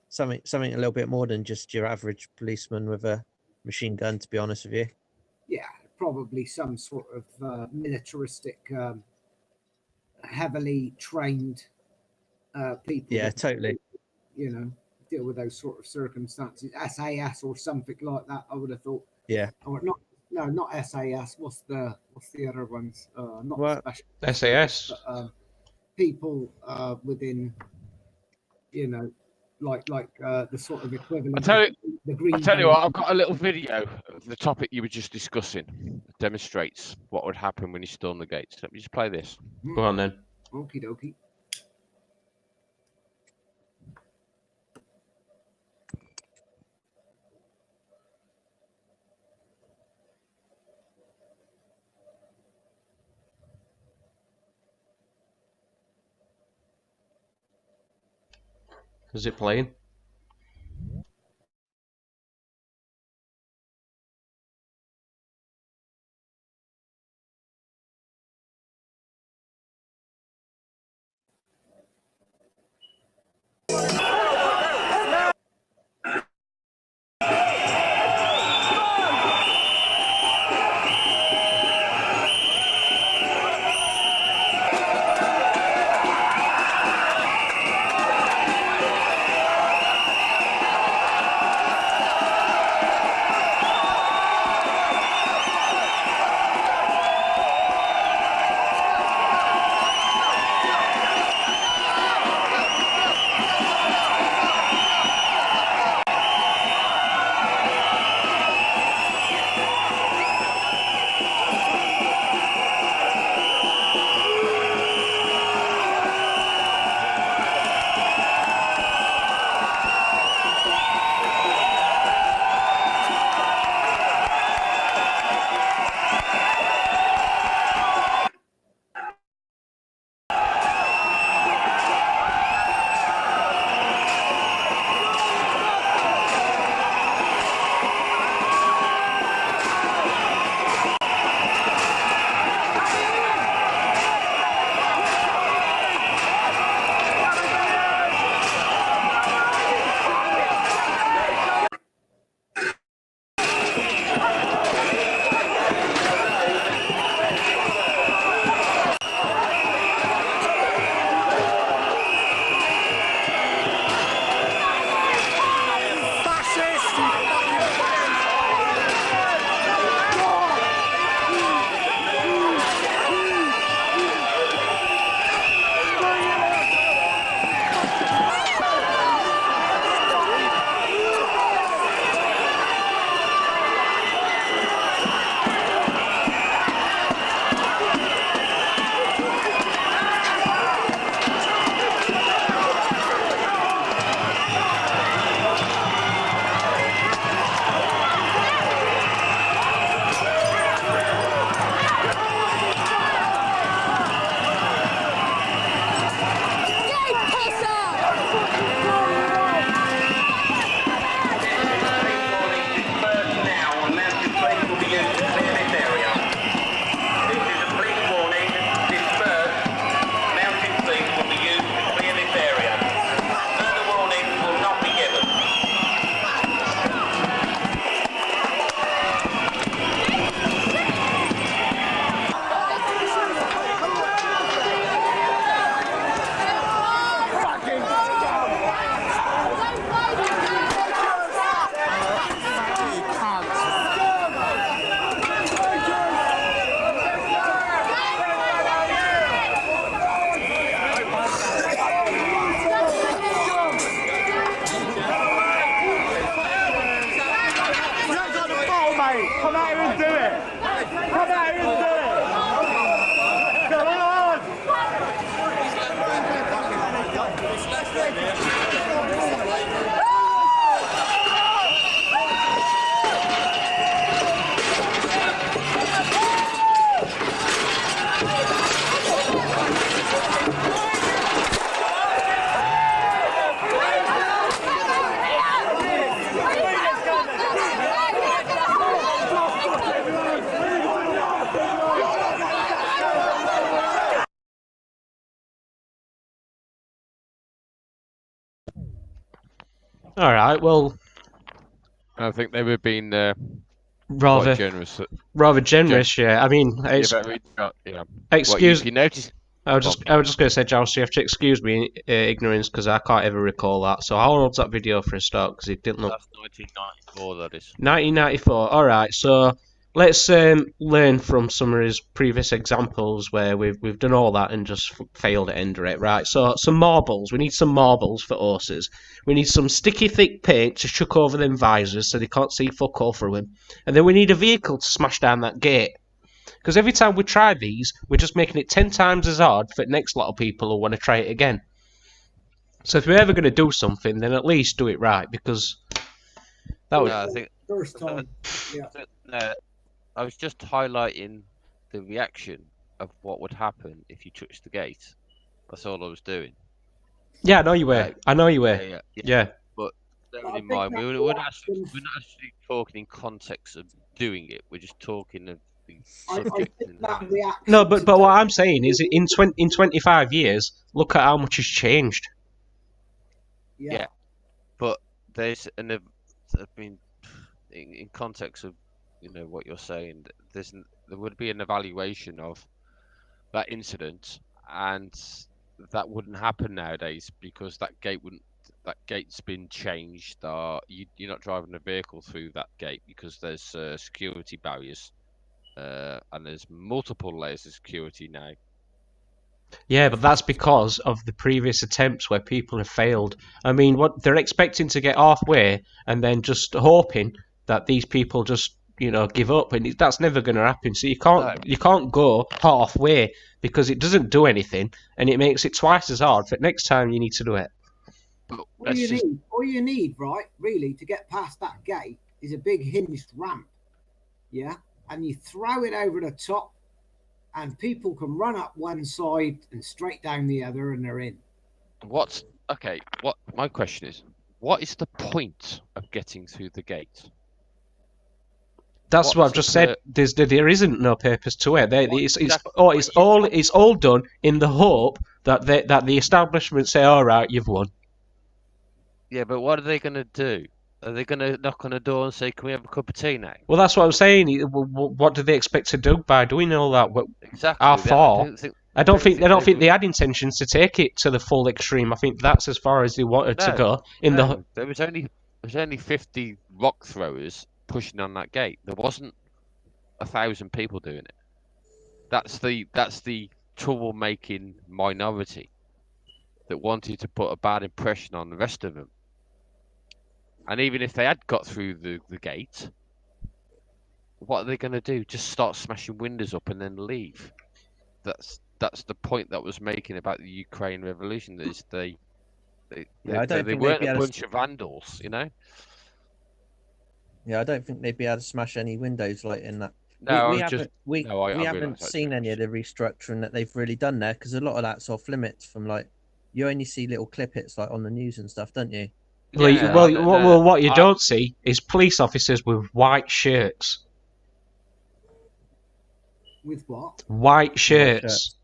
something a little bit more than just your average policeman with a machine gun, to be honest with you. Yeah, probably some sort of militaristic, heavily trained people. Yeah, totally. deal with those sort of circumstances. SAS or something like that. I would have thought. Yeah. Or not. No, not SAS. What's the other ones? Not What? special. SAS. But, people within, like the sort of equivalent. The green. I'll tell you what, I've got a little video of the topic you were just discussing. It demonstrates what would happen when you storm the gates. Let me just play this. Go on then. Okie dokie. Is it playing? All right. Well, I think they were being rather quite generous. rather generous. Yeah. I mean, Yeah, but we got, excuse. What, you notice? I was just going to say, Giles, you have to excuse me ignorance because I can't ever recall that. So how old's that video for a start? Because it didn't look. That's 1994. That is. 1994. All right. So let's learn from some of his previous examples where we've done all that and just failed at ender it. Right. So some marbles. We need some marbles for horses. We need some sticky thick paint to chuck over them visors so they can't see fuck all through them. And then we need a vehicle to smash down that gate. Because every time we try these, we're just making it 10 times as hard for the next lot of people who want to try it again. So if we're ever going to do something, then at least do it right, because that was... I think First time. Yeah. I was just highlighting the reaction of what would happen if you touched the gate. That's all I was doing. Yeah, I know you were. I know you were. Yeah. But bearing in mind, we're not actually talking in context of doing it. We're just talking of the subject. No, but what I'm saying is, in 25 years, look at how much has changed. Yeah. But there's I mean, in context of what you're saying, there would be an evaluation of that incident, and that wouldn't happen nowadays because that gate's been changed. You're not driving a vehicle through that gate because there's security barriers, and there's multiple layers of security now. Yeah, but that's because of the previous attempts where people have failed. I mean, what they're expecting to get halfway and then just hoping that these people just give up, and that's never going to happen. So you can't go halfway because it doesn't do anything, and it makes it twice as hard. But next time you need to do it. All you need, right, really, to get past that gate is a big hinged ramp. Yeah, and you throw it over the top, and people can run up one side and straight down the other, and they're in. What my question is, what is the point of getting through the gate? That's what I've just said. There isn't no purpose to it. It's all done in the hope that the establishment say, "All right, you've won." Yeah, but what are they going to do? Are they going to knock on the door and say, "Can we have a cup of tea now?" Well, that's what I'm saying. What do they expect to do by doing all that? Exactly. How far? I don't think they had intentions to take it to the full extreme. I think that's as far as they wanted to go. There was only 50 rock throwers pushing on that gate. There wasn't 1,000 people doing it. That's the troublemaking minority that wanted to put a bad impression on the rest of them. And even if they had got through the gate, what are they going to do? Just start smashing windows up and then leave? That's the point that was making about the Ukraine revolution. Is they weren't a bunch of vandals, Yeah, I don't think they'd be able to smash any windows like in that. No, we haven't seen any of the restructuring that they've really done there, because a lot of that's off limits from you only see little clip hits on the news and stuff, don't you? What you don't see is police officers with white shirts. With what? White shirts.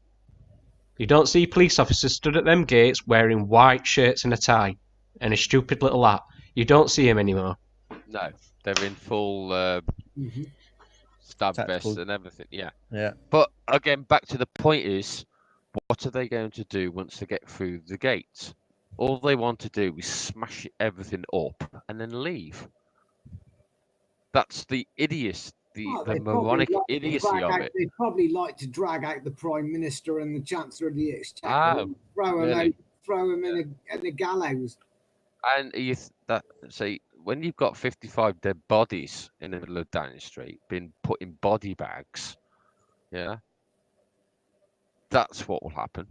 You don't see police officers stood at them gates wearing white shirts and a tie and a stupid little hat. You don't see them anymore. No, they're in full stab vests and everything. Yeah. But again, back to the point is, what are they going to do once they get through the gate? All they want to do is smash everything up and then leave. That's the the moronic idiocy of it. They'd probably like to drag out the Prime Minister and the Chancellor of the Exchequer and throw them in a gallows. And when you've got 55 dead bodies in the middle of Downing Street being put in body bags, that's what will happen.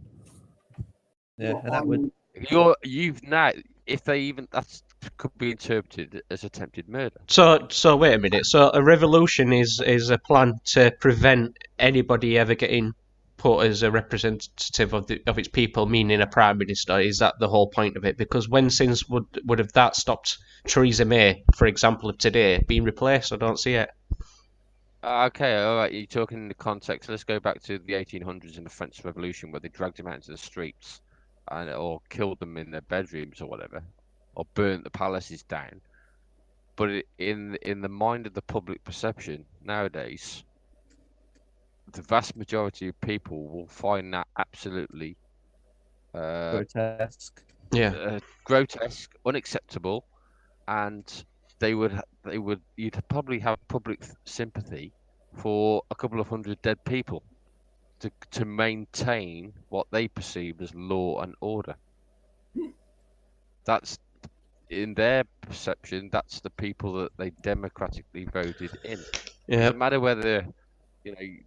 Yeah, and that would. That could be interpreted as attempted murder. So wait a minute. So a revolution is a plan to prevent anybody ever getting put as a representative of its people, meaning a prime minister. Is that the whole point of it? Because when since would have that stopped Theresa May, for example, of today being replaced? I don't see it. Okay, all right. You're talking in the context. Let's go back to the 1800s and the French Revolution, where they dragged them out into the streets or killed them in their bedrooms or whatever, or burnt the palaces down. But in the mind of the public perception nowadays, the vast majority of people will find that absolutely Grotesque. grotesque, unacceptable, and you'd probably have public sympathy for a couple of hundred dead people to maintain what they perceive as law and order. That's, in their perception, that's the people that they democratically voted in. Yeah. Doesn't matter whether,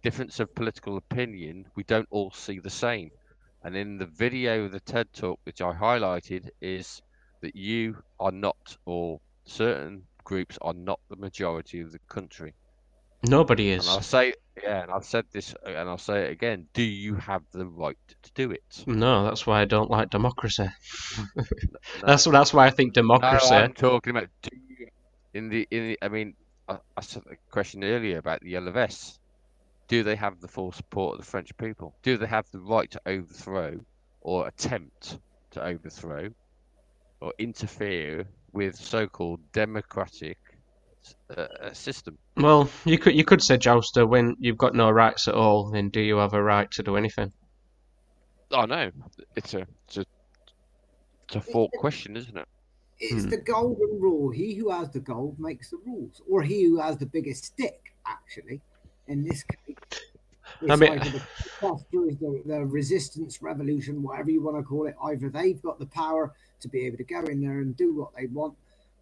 difference of political opinion, we don't all see the same. And in the video, the TED Talk, which I highlighted, is that you are not, or certain groups are not, the majority of the country. Nobody And is. I'll say, and I've said this, and I'll say it again: do you have the right to do it? No, that's why I don't like democracy. No. That's why I think democracy. No, I'm talking about I mean, I said a question earlier about the yellow vests. Do they have the full support of the French people? Do they have the right to overthrow or attempt to overthrow or interfere with so-called democratic system? Well, you could say, Jouster, when you've got no rights at all, then do you have a right to do anything? Oh no, it's a forked question, isn't it? It's the golden rule. He who has the gold makes the rules, or he who has the biggest stick. Actually, in this case, it's either the protesters, the resistance revolution, whatever you want to call it. Either they've got the power to be able to go in there and do what they want,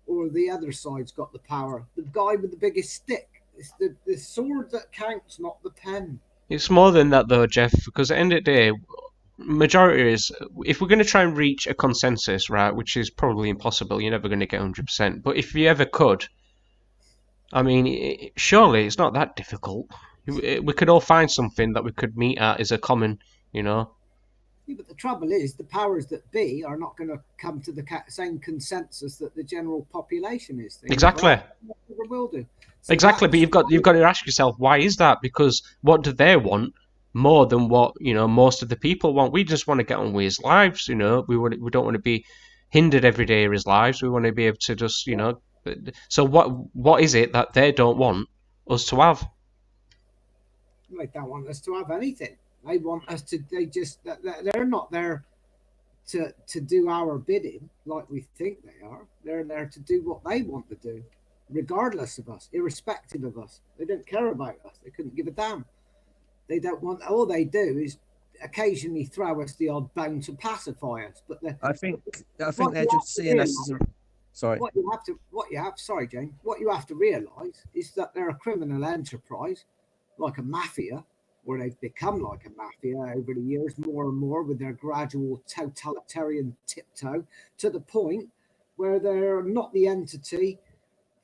or the other side's got the power. The guy with the biggest stick. It's the sword that counts, not the pen. It's more than that, though, Jeff, because at the end of the day, majority is, if we're going to try and reach a consensus, right, which is probably impossible, you're never going to get 100%, but if you ever could, I mean, surely it's not that difficult. We could all find something that we could meet at as a common, Yeah, but the trouble is, the powers that be are not going to come to the same consensus that the general population is. Exactly. Never will do. So exactly, but you've got to ask yourself, why is that? Because what do they want more than what most of the people want? We just want to get on with his lives. We don't want to be hindered every day of his lives. We want to be able to just So what is it that they don't want us to have? They don't want us to have anything. They want us to. They're not there to do our bidding like we think they are. They're there to do what they want to do, regardless of us, irrespective of us. They don't care about us. They couldn't give a damn. They don't want. All they do is occasionally throw us the odd bone to pacify us. But I think they're just seeing us as a. Sorry. What you have. Sorry, Jane. What you have to realise is that they're a criminal enterprise, like a mafia, where they've become like a mafia over the years, more and more, with their gradual totalitarian tiptoe, to the point where they're not the entity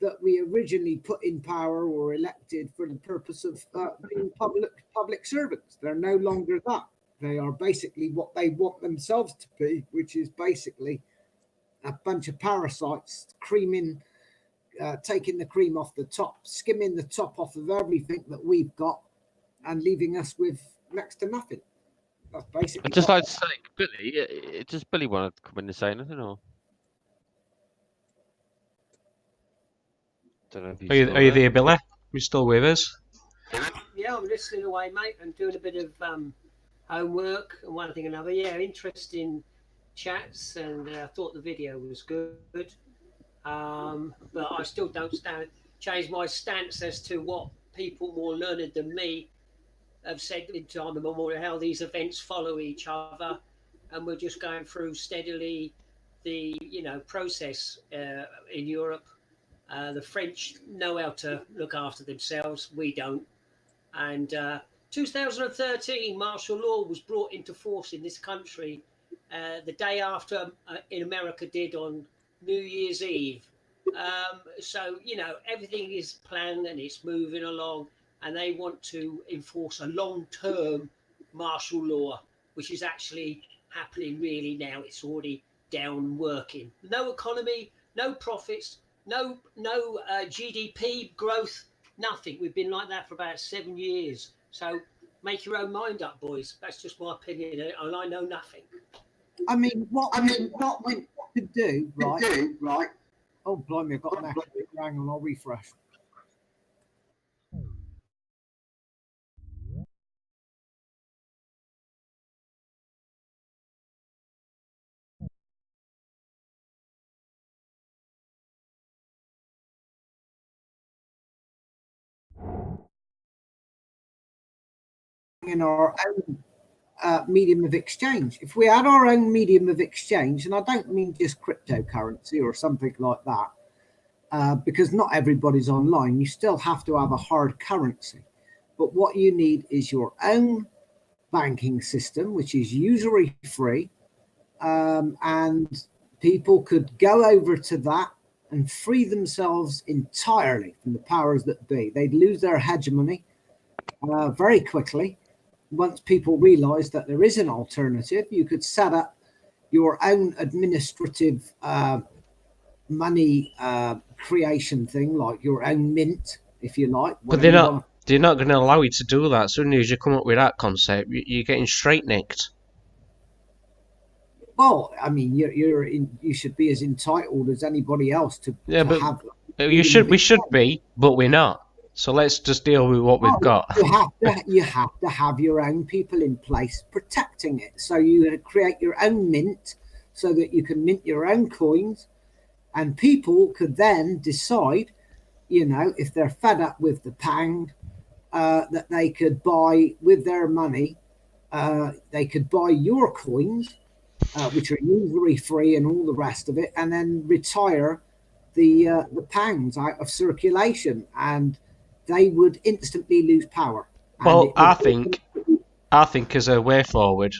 that we originally put in power or elected for the purpose of being public servants. They're no longer that. They are basically what they want themselves to be, which is basically a bunch of parasites taking the cream off the top, skimming the top off of everything that we've got, and leaving us with next to nothing. That's basically. I'd just like to say, Billy, does Billy want to come in and say anything, or? Don't know if Are you there, Billy? You still with us? Yeah, I'm listening away, mate. I'm doing a bit of homework and one thing and another. Yeah, interesting chats, and I thought the video was good. But I still don't change my stance as to what people more learned than me have said in time immemorial, how these events follow each other, and we're just going through steadily the process in Europe. The French know how to look after themselves. We don't. And 2013, martial law was brought into force in this country the day after in America did on New Year's Eve. So, everything is planned and it's moving along, and they want to enforce a long-term martial law, which is actually happening really now. It's already down working. No economy, no profits, no GDP growth, nothing. We've been like that for about 7 years. So make your own mind up, boys. That's just my opinion, and I know nothing. I mean, what we could do, right? Oh, blimey, I've got an echo. Hang on, I'll refresh. in our own medium of exchange. If we had our own medium of exchange, and I don't mean just cryptocurrency or something like that, because not everybody's online, you still have to have a hard currency. But what you need is your own banking system, which is usury free, and people could go over to that and free themselves entirely from the powers that be. They'd lose their hegemony very quickly. Once people realize that there is an alternative, you could set up your own administrative money creation thing, like your own mint, if you like. But they're not going to allow you to do that. As soon as you come up with that concept, you're getting straight nicked. Well, I mean, you should be as entitled as anybody else to have. We should be, but we're not. So let's just deal with what we've got. You have to have your own people in place protecting it. So you create your own mint, so that you can mint your own coins, and people could then decide, if they're fed up with the pound, that they could buy with their money. They could buy your coins, which are usury free and all the rest of it, and then retire the pounds out of circulation, and they would instantly lose power. Well, I think as a way forward,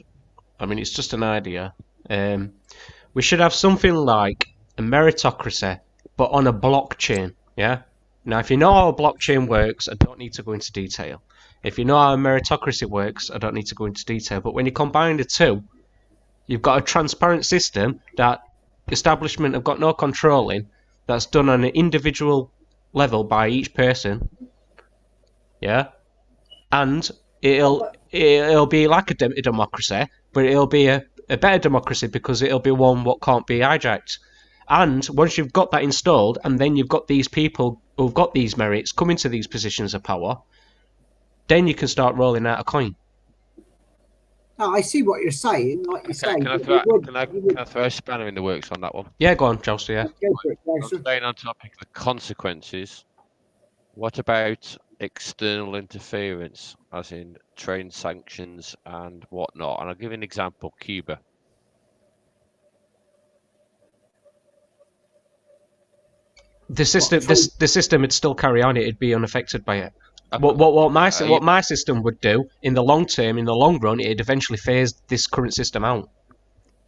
I mean, it's just an idea. We should have something like a meritocracy, but on a blockchain. Yeah. Now, if you know how a blockchain works, I don't need to go into detail. If you know how a meritocracy works, I don't need to go into detail. But when you combine the two, you've got a transparent system that establishment have got no control in, that's done on an individual level by each person. Yeah, and it'll be like a democracy, but it'll be a better democracy because it'll be one what can't be hijacked. And once you've got that installed, and then you've got these people who've got these merits coming to these positions of power, then you can start rolling out a coin. No, I see what you're saying. Like you say, can I throw a spanner in the works on that one? Yeah, go on, Chelsea. Yeah. Go for it, Chelsea. Staying on topic of the consequences, what about external interference, as in trade sanctions and whatnot? And I'll give you an example: Cuba. The system would still carry on. It'd be unaffected by it. What my system would do in the long term, in the long run, it'd eventually phase this current system out.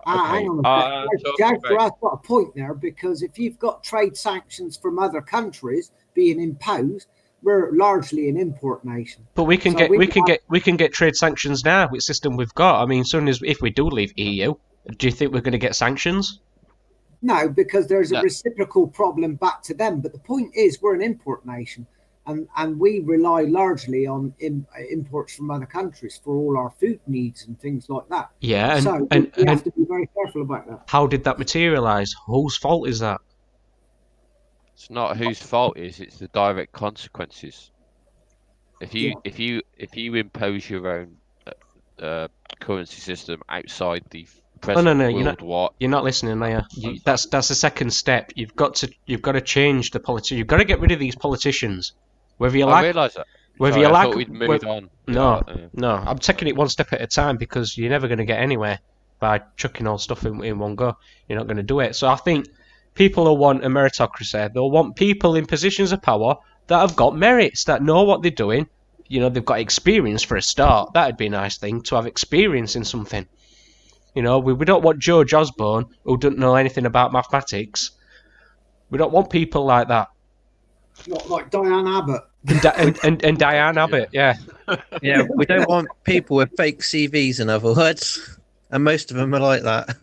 Hang on a second. I've got a point there, because if you've got trade sanctions from other countries being imposed, we're largely an import nation. But we can get trade sanctions now with the system we've got. I mean, if we do leave EU, do you think we're going to get sanctions? No, because there's a reciprocal problem back to them. But the point is, we're an import nation, and we rely largely on imports from other countries for all our food needs and things like that. Yeah, and we have to be very careful about that. How did that materialise? Whose fault is that? It's not whose fault it's the direct consequences. If you impose your own currency system outside the present world, you're not listening, are you? That's the second step. You've got to change the politics. You've got to get rid of these politicians. Whether you like, I realise that. Whether you like, we'd moved on. No, I'm taking it one step at a time, because you're never going to get anywhere by chucking all stuff in one go. You're not going to do it. So I think people will want a meritocracy. They'll want people in positions of power that have got merits, that know what they're doing. They've got experience for a start. That'd be a nice thing, to have experience in something. We don't want George Osborne, who doesn't know anything about mathematics. We don't want people like that. Not like Diane Abbott. And Diane Abbott, yeah. Yeah, we don't want people with fake CVs, in other words. And most of them are like that.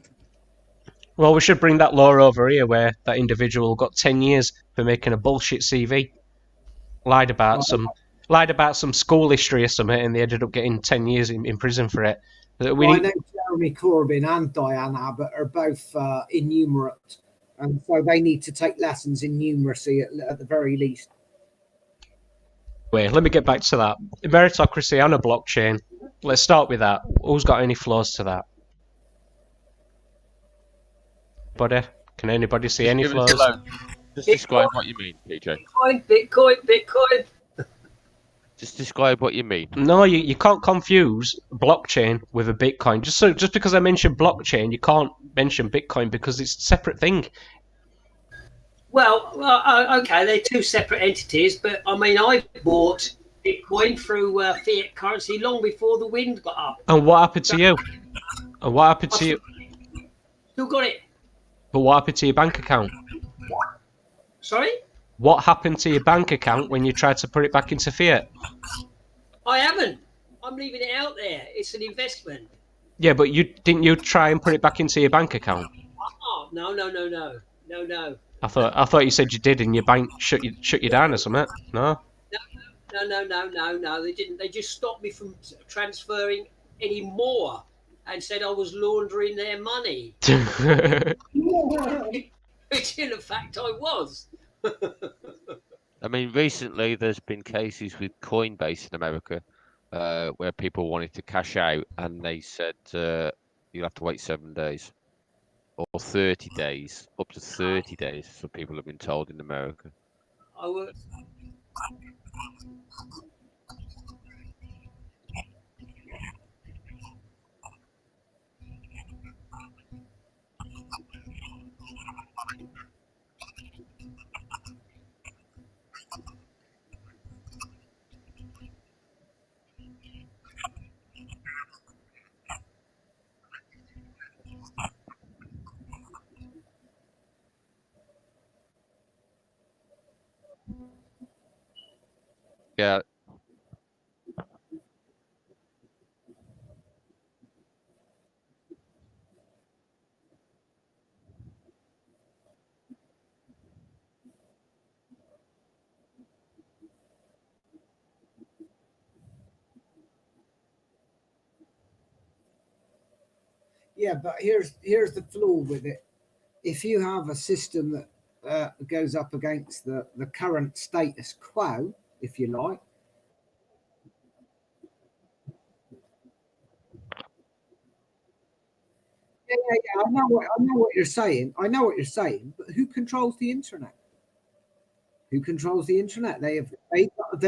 Well, we should bring that law over here, where that individual got 10 years for making a bullshit CV. Lied about some school history or something, and they ended up getting 10 years in prison for it. I know Jeremy Corbyn and Diane Abbott are both innumerate, and so they need to take lessons in numeracy at the very least. Wait, let me get back to that. Meritocracy on a blockchain. Let's start with that. Who's got any flaws to that? Buddy, can anybody see any flaws? Just describe what you mean, PJ. Bitcoin. Just describe what you mean. No, you can't confuse blockchain with a Bitcoin. Just because I mentioned blockchain, you can't mention Bitcoin because it's a separate thing. Well, okay, they're two separate entities, but I mean, I bought Bitcoin through fiat currency long before the wind got up. And what happened to you? And what happened to you? Still got it. But what happened to your bank account? Sorry? What happened to your bank account when you tried to put it back into fiat? I haven't. I'm leaving it out there. It's an investment. Yeah, but you try and put it back into your bank account? Oh, no. I thought you said you did, and your bank shut you down or something. No. No. They didn't. They just stopped me from transferring any more and said I was laundering their money. Which in fact I was. I mean, recently there's been cases with Coinbase in America where people wanted to cash out and they said you'll have to wait 7 days or 30 days, up to 30 days, so people have been told in America. I was. Yeah. Yeah, but here's the flaw with it. If you have a system that goes up against the current status quo, if you like. Yeah. I know what you're saying. I know what you're saying. But who controls the internet? Who controls the internet? They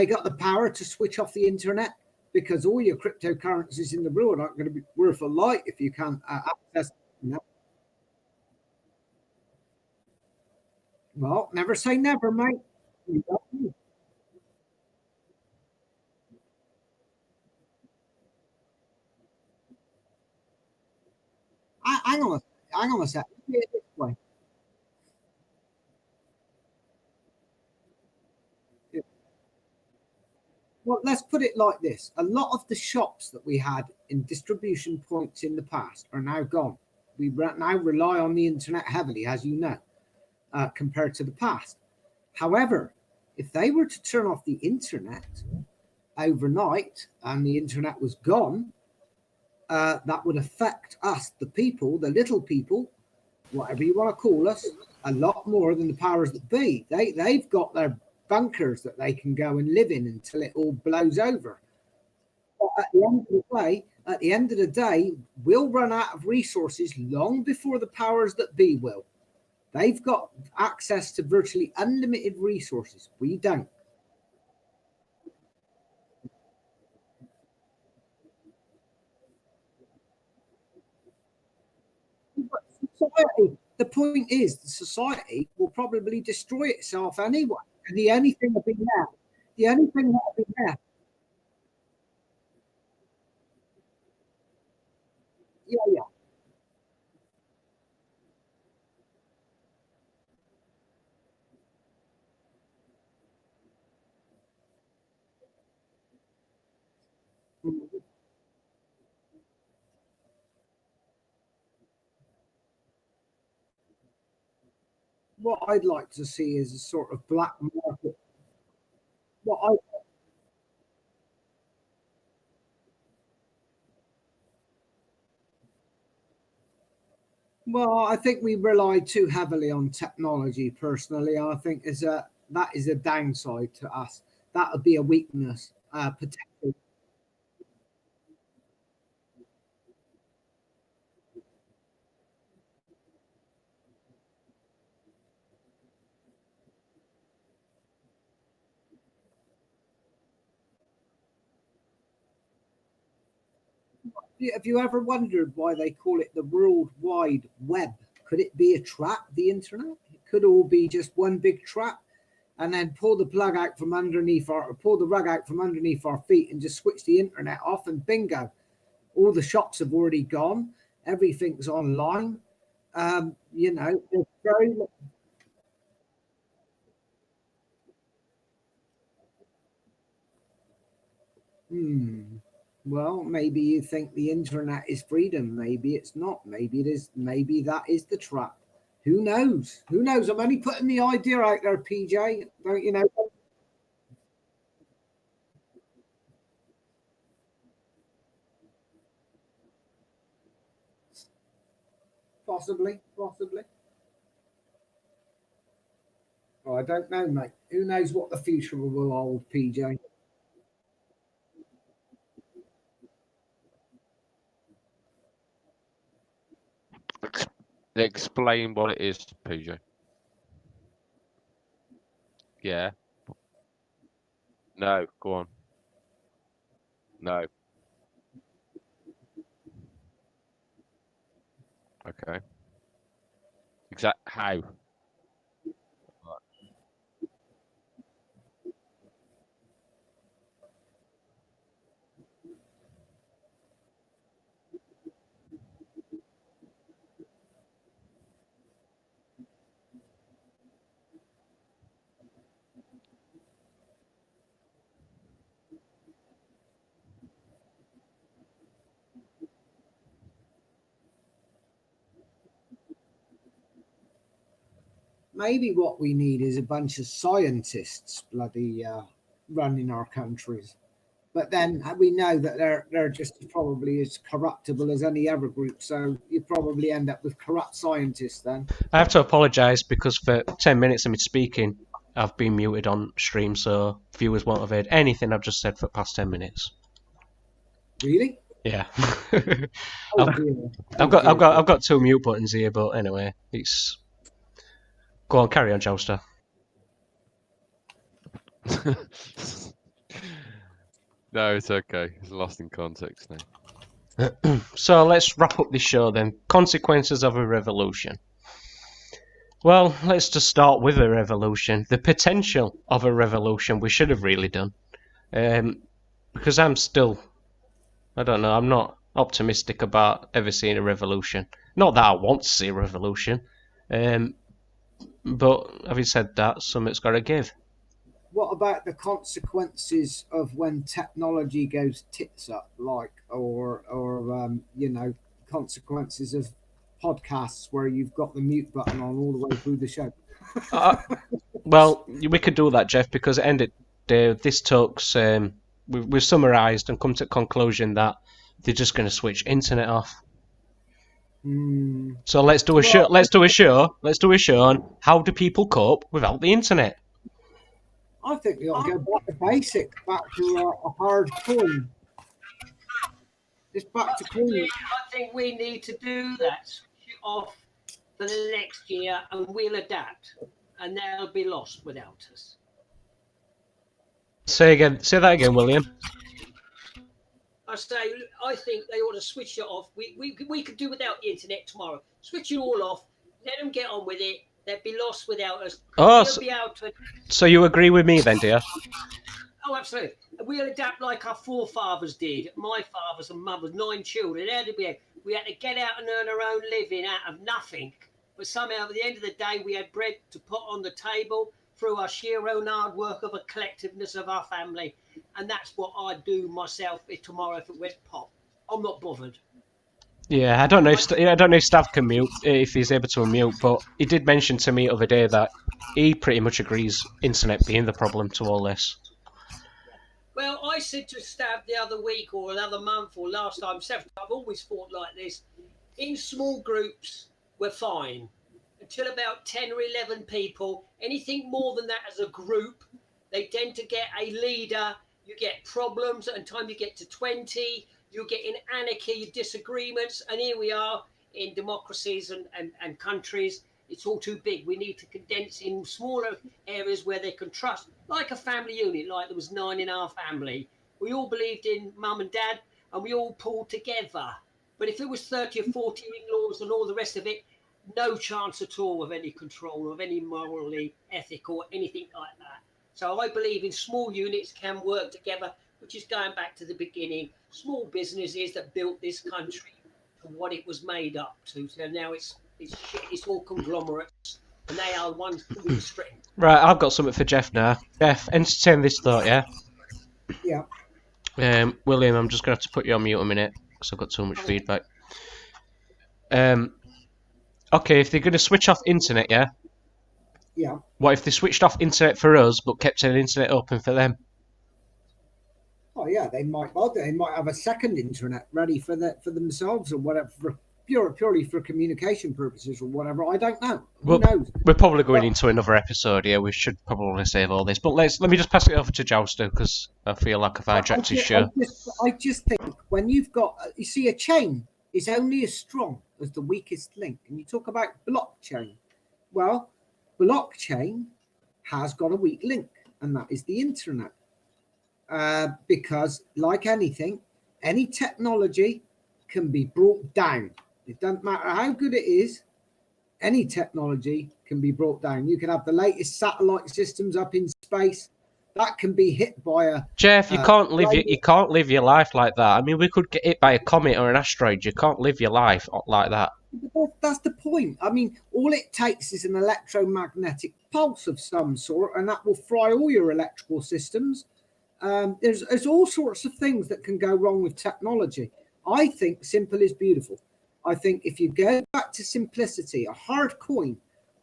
got the power to switch off the internet because all your cryptocurrencies in the world aren't going to be worth a light if you can't access. Well, never say never, mate. Hang on, hang on a sec. Put it this way. Well, let's put it like this. A lot of the shops that we had in distribution points in the past are now gone. We now rely on the internet heavily, as you know, compared to the past. However, if they were to turn off the internet overnight and the internet was gone, that would affect us, the people, the little people, whatever you want to call us, a lot more than the powers that be. They've got their bunkers that they can go and live in until it all blows over. But at the end of the day, we'll run out of resources long before the powers that be will. They've got access to virtually unlimited resources. We don't. Society, the point is, the society will probably destroy itself anyway. And the only thing that'll be left, the only thing that'll be left, yeah. What I'd like to see is a sort of black market. What I Well, I think we rely too heavily on technology. Personally, I think that is a downside to us. That would be a weakness, potentially. Have you ever wondered why they call it the World Wide Web? Could it be a trap, the internet? It could all be just one big trap, and then pull the rug out from underneath our feet and just switch the internet off, and bingo, all the shops have already gone. Everything's online. There's very Well, maybe you think the internet is freedom. Maybe it's not. Maybe it is. Maybe that is the trap. Who knows? Who knows? I'm only putting the idea out there, PJ. Don't you know? Possibly. Oh, I don't know, mate. Who knows what the future will hold, PJ? Explain what it is, PJ. Yeah. No, go on. No. Okay. How? Maybe what we need is a bunch of scientists bloody running our countries. But then we know that they're just probably as corruptible as any other group. So you probably end up with corrupt scientists then. I have to apologise because for 10 minutes of me speaking, I've been muted on stream, so viewers won't have heard anything I've just said for the past 10 minutes. Really? Yeah. Oh, dear. I've got two mute buttons here, but anyway, it's. Go on, carry on, Joester. No, it's okay. It's lost in context now. So let's wrap up this show then. Consequences of a revolution. Well, let's just start with a revolution. The potential of a revolution we should have really done. Because I'm not optimistic about ever seeing a revolution. Not that I want to see a revolution. But having said that, something's got to give. What about the consequences of when technology goes tits up, or consequences of podcasts where you've got the mute button on all the way through the show? Well, we could do that, Jeff, because at the end of the day, this talks. We've summarised and come to the conclusion that they're just going to switch internet off. So let's do a show. Let's do a show on how do people cope without the internet. I think we ought to go back to basic, back to a hard coin. Just back to coin. I think we need to do that. Switch it off for the next year, and we'll adapt, and they'll be lost without us. Say that again, William. I think they ought to switch it off. We could do without the internet tomorrow. Switch it all off. Let them get on with it. They'd be lost without us. So you agree with me then, dear? Oh, absolutely. We'll adapt like our forefathers did. My fathers and mothers, 9 children. How did we have? We had to get out and earn our own living out of nothing. But somehow, at the end of the day, we had bread to put on the table through our sheer own hard work of a collectiveness of our family. And that's what I'd do myself tomorrow if it went pop. I'm not bothered. Yeah, I don't know if Stav can mute, if he's able to unmute, but he did mention to me the other day that he pretty much agrees internet being the problem to all this. Well, I said to Stav the other week or another month or last time, I've always thought like this. In small groups, we're fine. Until about 10 or 11 people, anything more than that as a group, they tend to get a leader. You get problems, and time you get to 20, you get in anarchy, disagreements, and here we are in democracies and countries. It's all too big. We need to condense in smaller areas where they can trust, like a family unit, like there was 9 in our family. We all believed in mum and dad, and we all pulled together. But if it was 30 or 40 in-laws and all the rest of it, no chance at all of any control, of any morally, ethical, anything like that. So I believe in small units can work together, which is going back to the beginning. Small businesses that built this country and what it was made up to. So now it's shit, it's all conglomerates, and they are the ones with the strength. Right, I've got something for Jeff now. Jeff, entertain this thought, yeah? Yeah. William, I'm just going to have to put you on mute a minute because I've got too much feedback. Okay, if they're going to switch off internet, yeah? Yeah. What if they switched off internet for us but kept an internet open for them? Oh yeah, they might. Well, they might have a second internet ready for themselves or whatever, purely for communication purposes or whatever. I don't know. Who knows? We're probably going into another episode here. We should probably save all this, but let me just pass it over to Jouster because I feel like I've hijacked his show. I just think when you've got, you see, a chain is only as strong as the weakest link, and you talk about blockchain. Well, blockchain has got a weak link, and that is the internet. Because like anything, any technology can be brought down. It doesn't matter how good it is, any technology can be brought down. You can have the latest satellite systems up in space that can be hit by a Jeff, you can't live your life like that. I mean, we could get hit by a comet or an asteroid. You can't live your life like that. That's the point. I mean, all it takes is an electromagnetic pulse of some sort, and that will fry all your electrical systems. There's all sorts of things that can go wrong with technology. I think simple is beautiful. I think if you go back to simplicity, a hard coin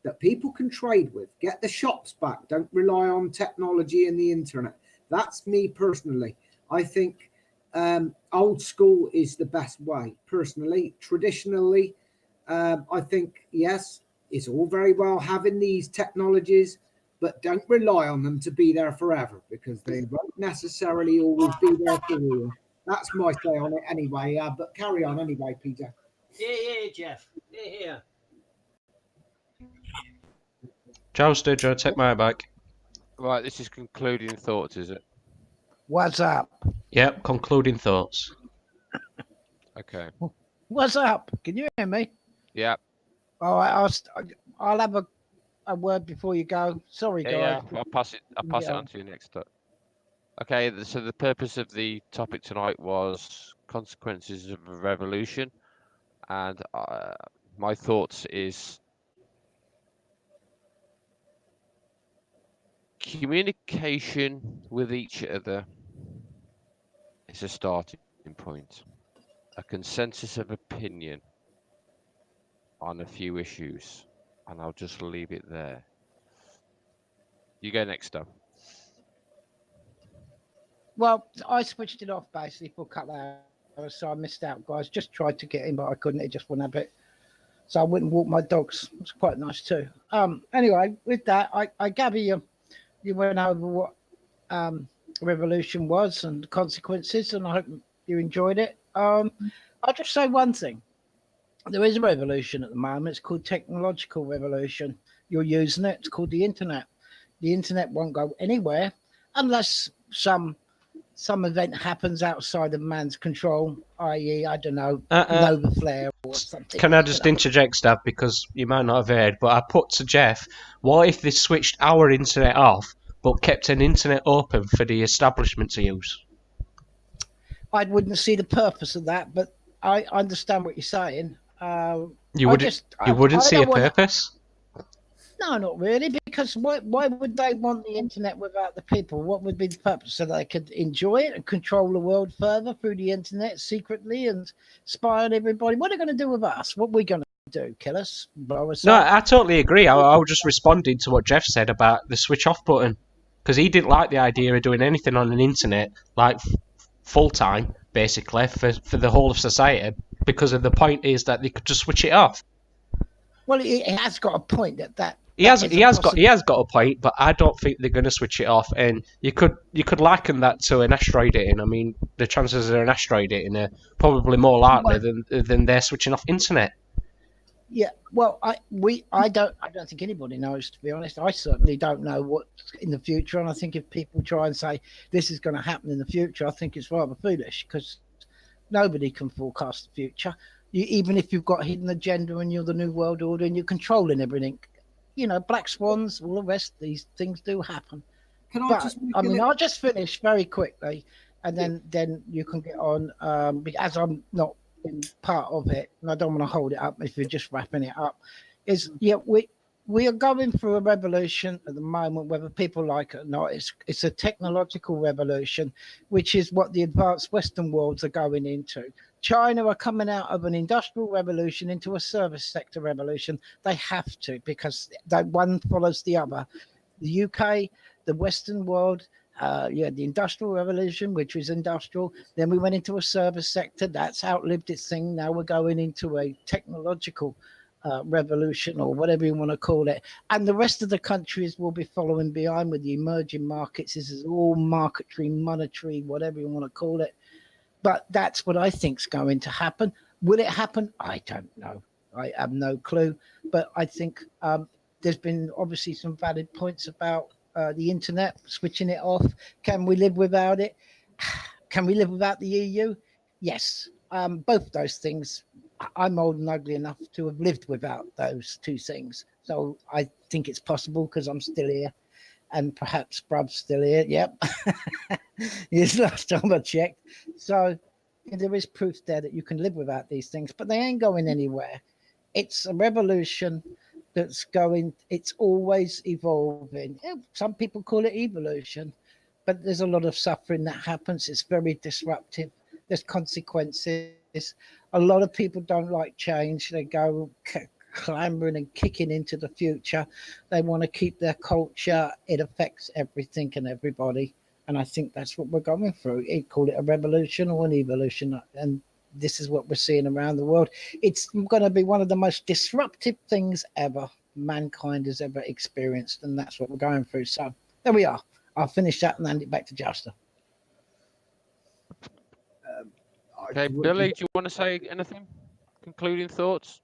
that people can trade with, get the shops back, don't rely on technology and the internet. That's me personally. I think old school is the best way. Personally, traditionally, I think, yes, it's all very well having these technologies, but don't rely on them to be there forever because they won't necessarily always be there for you. That's my say on it anyway, but carry on anyway, Peter. Yeah, Jeff. Yeah. Jouster, do you want to take my back? Right, this is concluding thoughts, is it? What's up? Yep, concluding thoughts. Okay. What's up? Can you hear me? Yeah. All right, I'll have a word before you go. Sorry, guys. Yeah. I'll pass it on to you next up. Okay, so the purpose of the topic tonight was consequences of a revolution, and my thoughts is communication with each other is a starting point, a consensus of opinion on a few issues, and I'll just leave it there. You go next up. Well, I switched it off basically for a couple of hours, so I missed out, guys. Just tried to get in, but I couldn't. It just wouldn't have it. So I wouldn't walk my dogs. It's quite nice too. Anyway, with that, I gather you went over what revolution was and the consequences, and I hope you enjoyed it. I'll just say one thing. There is a revolution at the moment. It's called technological revolution. You're using it. It's called the internet. The internet won't go anywhere unless some event happens outside of man's control, i.e., I don't know, nova flare or something. Can I just interject, Stav, because you might not have heard, but I put to Jeff, what if they switched our internet off but kept an internet open for the establishment to use? I wouldn't see the purpose of that, but I understand what you're saying. You wouldn't see a purpose? No, not really, because why would they want the internet without the people? What would be the purpose? So they could enjoy it and control the world further through the internet secretly and spy on everybody? What are they going to do with us? What are we going to do? Kill us? Blow us No, up? I totally agree. I was just responding to what Jeff said about the switch off button, because he didn't like the idea of doing anything on an internet like full time, basically, for the whole of society, because of the point is that they could just switch it off. Well, it has got a point that he has got a point, but I don't think they're going to switch it off. And you could liken that to an asteroid hitting. I mean, the chances of an asteroid hitting are probably more likely than they're switching off internet. Yeah, well, I don't think anybody knows, to be honest. I certainly don't know what's in the future, and I think if people try and say this is going to happen in the future, I think it's rather foolish because Nobody can forecast the future. Even if you've got hidden agenda and you're the new world order and you're controlling everything, black swans, all the rest, these things do happen. Can I But just make I a mean, little- I'll just finish very quickly, and then you can get on. As I'm not in part of it, and I don't want to hold it up if you're just wrapping it up. We are going through a revolution at the moment, whether people like it or not. It's a technological revolution, which is what the advanced Western worlds are going into. China are coming out of an industrial revolution into a service sector revolution. They have to, because one follows the other. The UK, the Western world, the industrial revolution, which was industrial. Then we went into a service sector that's outlived its thing. Now we're going into a technological revolution, or whatever you want to call it. And the rest of the countries will be following behind with the emerging markets. This is all monetary, whatever you want to call it. But that's what I think is going to happen. Will it happen? I don't know. I have no clue. But I think there's been obviously some valid points about the internet, switching it off. Can we live without it? Can we live without the EU? Yes. Both those things. I'm old and ugly enough to have lived without those two things. So I think it's possible because I'm still here. And perhaps Brub's still here. Yep. It's last time I checked. So there is proof there that you can live without these things, but they ain't going anywhere. It's a revolution that's it's always evolving. Some people call it evolution, but there's a lot of suffering that happens. It's very disruptive. There's consequences. A lot of people don't like change. They go clambering and kicking into the future. They want to keep their culture. It affects everything and everybody. And I think that's what we're going through. You call it a revolution or an evolution. And this is what we're seeing around the world. It's going to be one of the most disruptive things ever mankind has ever experienced. And that's what we're going through. So there we are. I'll finish that and hand it back to Justin. Okay, Billy, do you want to say anything? Concluding thoughts?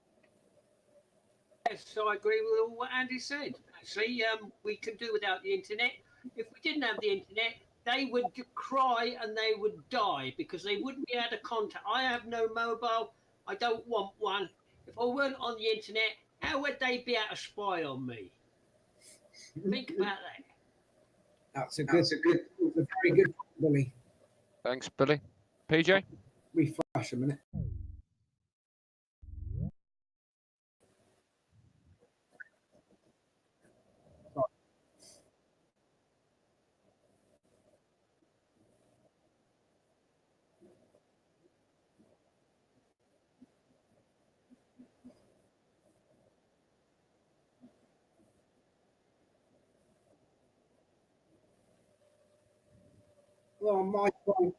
Yes, so I agree with all what Andy said. Actually, we can do without the internet. If we didn't have the internet, they would cry and they would die because they wouldn't be able to contact. I have no mobile. I don't want one. If I weren't on the internet, how would they be able to spy on me? Think about that. That's a very good, Billy. Thanks, Billy. PJ? Refresh a minute. Well, my point.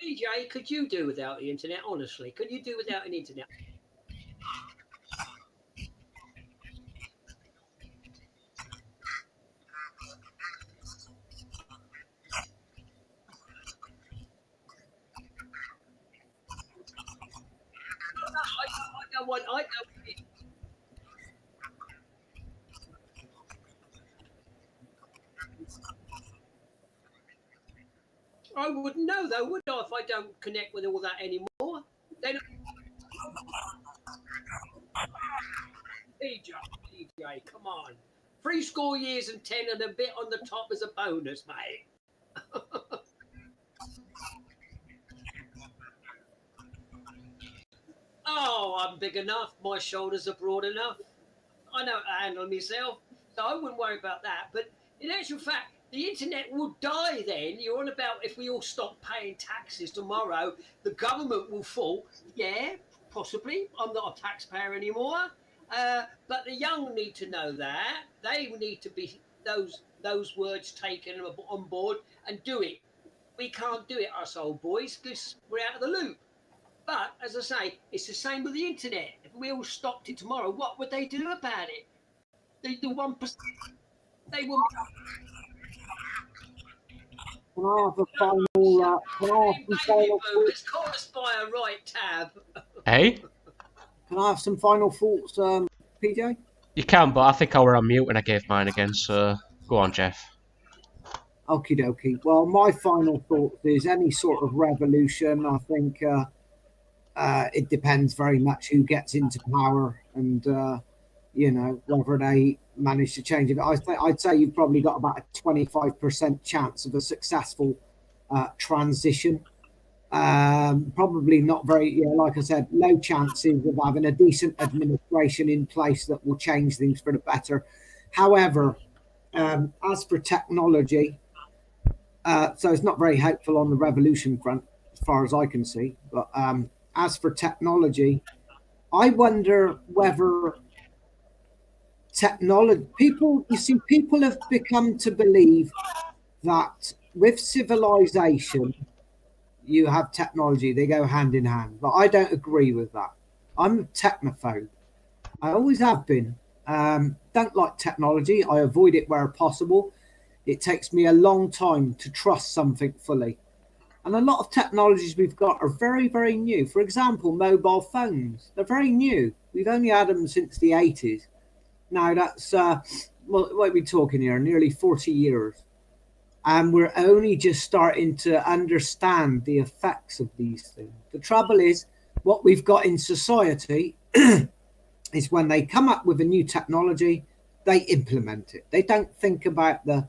DJ, could you do without the internet? Honestly, could you do without an internet? I don't want. I wouldn't know though, would I, if I don't connect with all that anymore? Then DJ, come on. 3 score years and 10 and a bit on the top as a bonus, mate. Oh, I'm big enough. My shoulders are broad enough. I know how to handle myself, so I wouldn't worry about that. But in actual fact, the internet will die then. You're on about if we all stop paying taxes tomorrow, the government will fall. Yeah, possibly. I'm not a taxpayer anymore. But the young need to know that. They need to be those words taken on board and do it. We can't do it, us old boys, because we're out of the loop. But as I say, it's the same with the internet. If we all stopped it tomorrow, what would they do about it? The 1%, they will. Can I have a final? Can I have some final thoughts? It's caught us by a right tab. Hey? Can I have some final thoughts, PJ? You can, but I think I were on mute when I gave mine again, so go on, Jeff. Okie dokie. Well, my final thought is any sort of revolution, I think it depends very much who gets into power and, whether they manage to change it. I'd say you've probably got about a 25% chance of a successful transition. Probably not very, like I said, low chances of having a decent administration in place that will change things for the better. However, as for technology, so it's not very helpful on the revolution front, as far as I can see. But as for technology, I wonder whether people have become to believe that with civilization, you have technology, they go hand in hand. But I don't agree with that. I'm a technophobe. I always have been. Don't like technology. I avoid it where possible. It takes me a long time to trust something fully. And a lot of technologies we've got are very, very new. For example, mobile phones. They're very new. We've only had them since the 80s. Now that's, what are we talking here? Nearly 40 years. And we're only just starting to understand the effects of these things. The trouble is, what we've got in society is when they come up with a new technology, they implement it. They don't think about the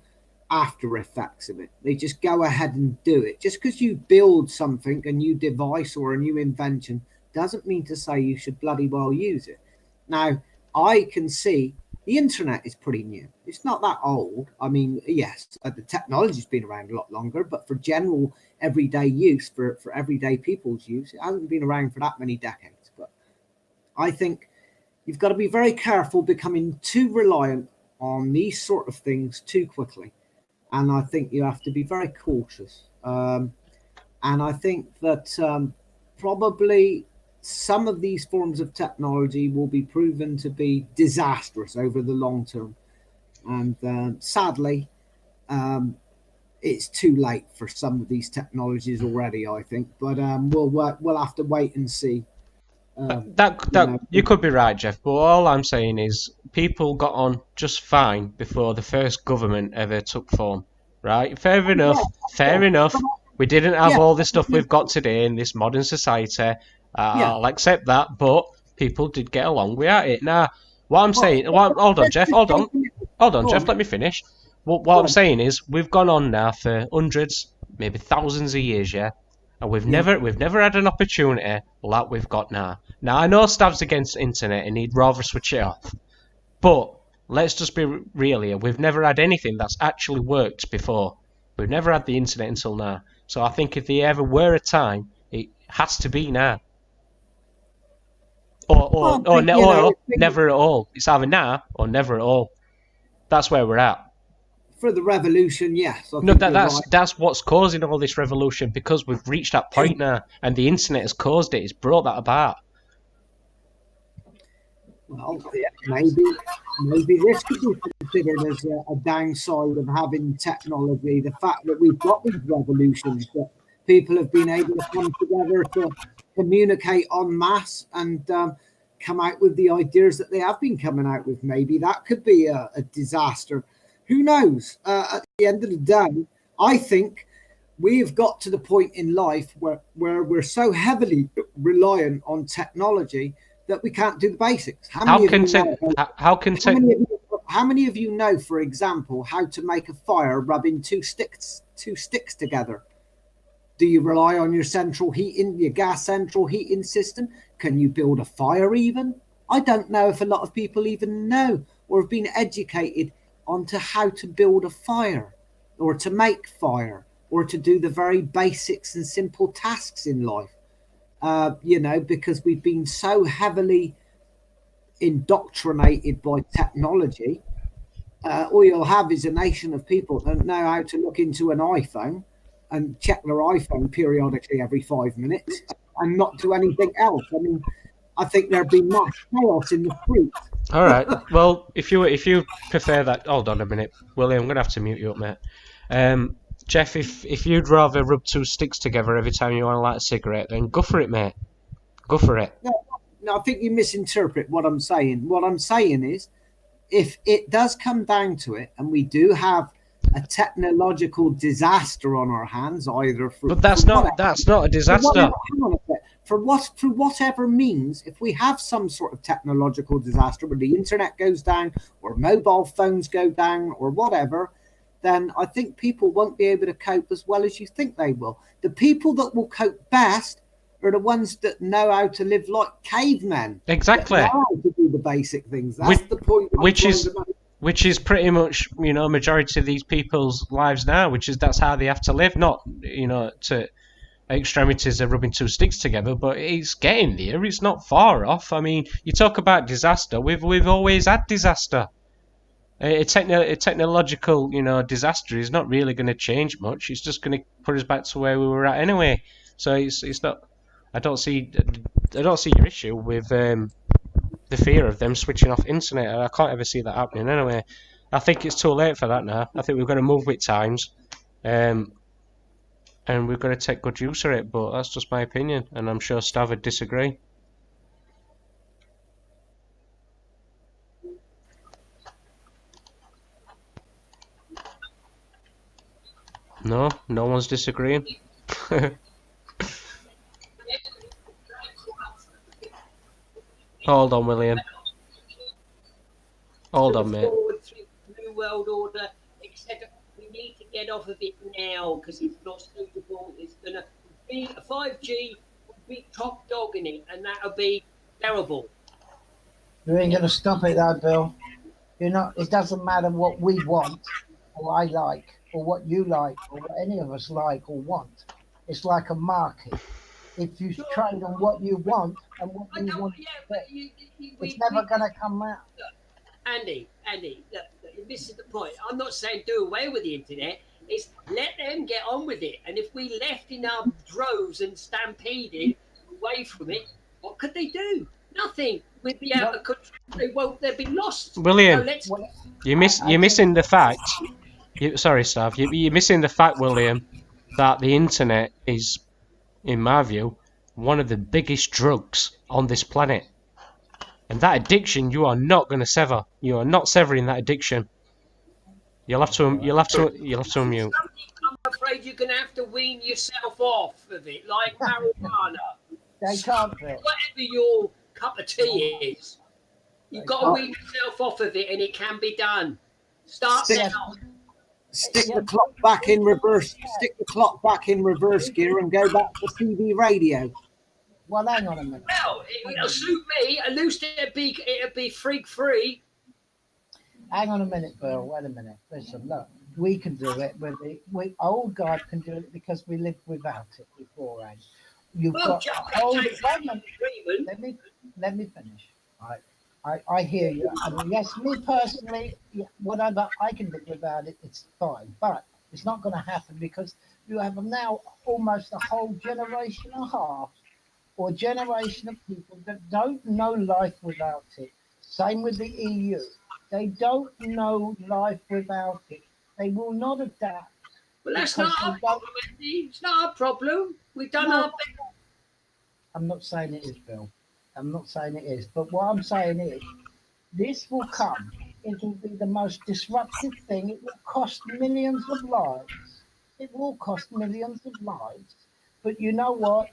after effects of it. They just go ahead and do it. Just because you build something, a new device or a new invention, doesn't mean to say you should bloody well use it. Now, I can see the internet is pretty new. It's not that old. I mean, yes, the technology's been around a lot longer, but for general everyday use, for everyday people's use, it hasn't been around for that many decades. But I think you've got to be very careful becoming too reliant on these sort of things too quickly. And I think you have to be very cautious. And I think that probably some of these forms of technology will be proven to be disastrous over the long term. And sadly, it's too late for some of these technologies already, I think. But we'll have to wait and see. You could be right, Jeff, but all I'm saying is people got on just fine before the first government ever took form, right? Fair enough. We didn't have all the stuff we've got today in this modern society. I'll accept that, but people did get along without it. Now, what I'm saying... hold on, Jeff, Jeff, let me finish. What I'm saying is we've gone on now for hundreds, maybe thousands of years, yeah? And we've never had an opportunity like we've got now. Now, I know Stav's against the internet and he'd rather switch it off. But let's just be real here. We've never had anything that's actually worked before. We've never had the internet until now. So I think if there ever were a time, it has to be now. Or never at all. It's either now or never at all. That's where we're at. For the revolution, yes. That's what's causing all this revolution, because we've reached that point now, and the internet has caused it. It's brought that about. Well, maybe this could be considered as a downside of having technology. The fact that we've got these revolutions, that people have been able to come together to communicate en masse and come out with the ideas that they have been coming out with. Maybe that could be a disaster. Who knows? At the end of the day, I think we have got to the point in life where we're so heavily reliant on technology that we can't do the basics. How many of you know, for example, how to make a fire rubbing two sticks together? Do you rely on your gas central heating system? Can you build a fire even? I don't know if a lot of people even know or have been educated onto how to build a fire or to make fire or to do the very basics and simple tasks in life. Because we've been so heavily indoctrinated by technology all you'll have is a nation of people that know how to look into an iPhone and check their iPhone periodically every 5 minutes and not do anything else. I mean, I think there'd be mass chaos in the streets. All right. Well, if you prefer that, hold on a minute, William. I'm gonna have to mute you up, mate. Jeff, if you'd rather rub two sticks together every time you want to light a cigarette, then go for it, mate. Go for it. No, I think you misinterpret what I'm saying. What I'm saying is, if it does come down to it, and we do have a technological disaster on our hands, either for But that's not a disaster. For whatever means, if we have some sort of technological disaster where the internet goes down or mobile phones go down or whatever, then I think people won't be able to cope as well as you think they will. The people that will cope best are the ones that know how to live like cavemen. Exactly. That know how to do the basic things. That's the point. Which is pretty much, majority of these people's lives now, that's how they have to live, not, to extremities of rubbing two sticks together, but it's getting there. It's not far off. I mean, you talk about disaster. We've always had disaster. A technological, disaster is not really going to change much. It's just going to put us back to where we were at anyway. So it's not. I don't see your issue with the fear of them switching off internet. I can't ever see that happening anyway. I think it's too late for that now. I think we've got to move with times, and we've got to take good use of it. But that's just my opinion, and I'm sure Stav would disagree. No one's disagreeing. Hold on, William. Hold on, mate. New world order, etc. We need to get off of it now because it's not suitable. It's gonna be 5G will be top dog in it, and that'll be terrible. You ain't gonna stop it, though, Bill. It doesn't matter what we want, or I like, or what you like, or what any of us like or want. It's like a market. If you trade on what you want and what you want, it's never going to come out. Andy, look, this is the point. I'm not saying do away with the internet. It's let them get on with it. And if we left in our droves and stampeded away from it, what could they do? Nothing. We'd be out of control. They'd be lost. William, you're missing the fact. Sorry, Stav. You're missing the fact, William, that the internet is, in my view, one of the biggest drugs on this planet. And that addiction, you are not going to sever. You are not severing that addiction. You'll have to unmute. I'm afraid you're going to have to wean yourself off of it, like marijuana. They can't. Whatever your cup of tea is, you've got to wean yourself off of it, and it can be done. Start now. Stick the clock back in reverse. Stick the clock back in reverse gear and go back to CB radio. Well, hang on a minute. Well, it'll suit me. At least it'll be freak free. Hang on a minute, Bill. Wait a minute. Listen, look, we can do it. Old God can do it because we lived without it beforehand. You've got a whole government. Let me finish. All right. I hear you. I mean, yes, me personally, whatever, I can live without it, it's fine. But it's not going to happen because you have now almost a whole generation and a half or generation of people that don't know life without it. Same with the EU. They don't know life without it. They will not adapt. Well, that's not our problem, Andy. It's not our problem. We've done our best. I'm not saying it is, Bill. I'm not saying it is, but what I'm saying is this will come. It will be the most disruptive thing. It will cost millions of lives. It will cost millions of lives. But you know what?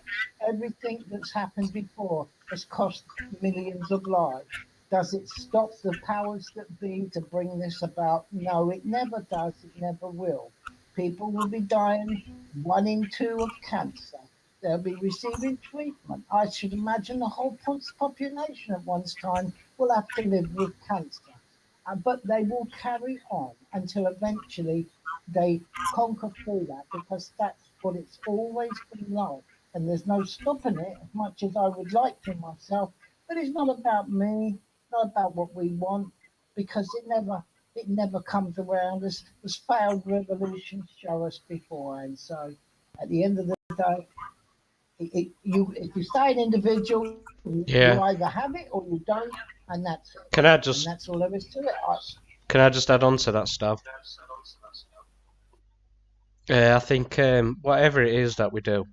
Everything that's happened before has cost millions of lives. Does it stop the powers that be to bring this about? No, it never does. It never will. People will be dying 1 in 2 of cancer. They'll be receiving treatment. I should imagine the whole population at one time will have to live with cancer. But they will carry on until eventually they conquer through that, because that's what it's always been like. And there's no stopping it, as much as I would like to myself. But it's not about me, not about what we want, because it never comes around. As failed revolutions show us beforehand. So at the end of the day, if you stay an individual, you either have it or you don't, and that's it. Can I And just that's all there is to it. can I just add on to that, Stav? I think whatever it is that we do,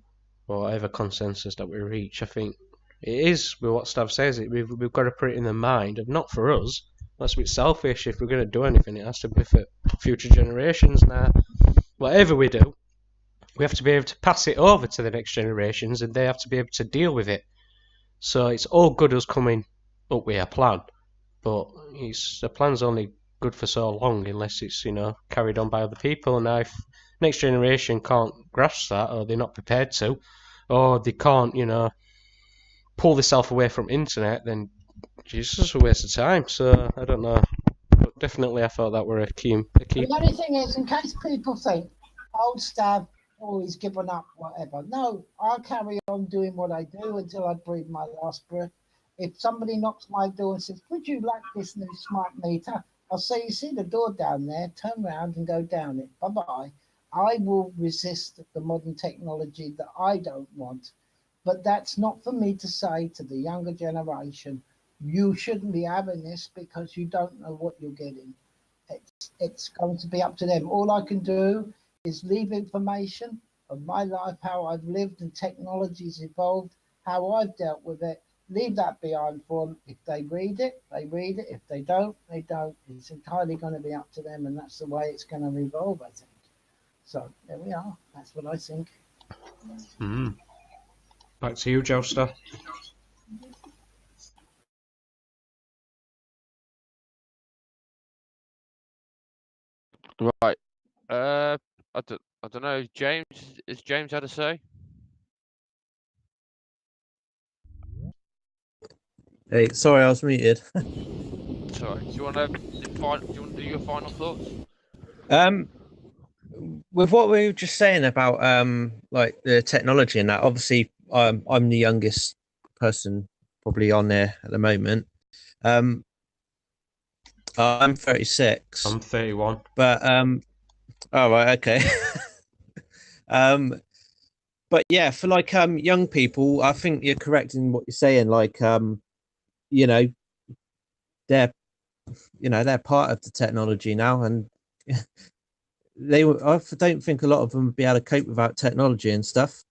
or whatever consensus that we reach, I think it is with what Stav says. We've got to put it in the mind of not for us. That's a bit selfish. If we're going to do anything, it has to be for future generations. Now, whatever we do, we have to be able to pass it over to the next generations, and they have to be able to deal with it. So it's all good us coming up with a plan, but the plan's only good for so long unless it's carried on by other people. And now if next generation can't grasp that, or they're not prepared to, or they can't pull themselves away from internet, then it's just a waste of time. So I don't know, but definitely I thought that were a key. The only thing is, in case people think old Stav always given up, whatever. No, I'll carry on doing what I do until I breathe my last breath. If somebody knocks my door and says, "Would you like this new smart meter?" I'll say, "You see the door down there? Turn around and go down it. Bye bye." I will resist the modern technology that I don't want. But that's not for me to say to the younger generation, you shouldn't be having this because you don't know what you're getting. It's going to be up to them. All I can do is leave information of my life, how I've lived and technology's evolved, how I've dealt with it. Leave that behind for them. If they read it, they read it. If they don't, they don't. It's entirely going to be up to them, and that's the way it's going to evolve, I think. So there we are. That's what I think. Back to you, Joester. Right. I don't know. James, is James had a say? Hey, sorry, I was muted. Sorry. Do you want to do your final thoughts? With what we were just saying about like the technology and that, obviously I'm the youngest person probably on there at the moment. I'm 36. I'm 31. But oh right, okay. But yeah, for like young people, I think you're correct in what you're saying. Like they're they're part of the technology now, and I don't think a lot of them would be able to cope without technology and stuff.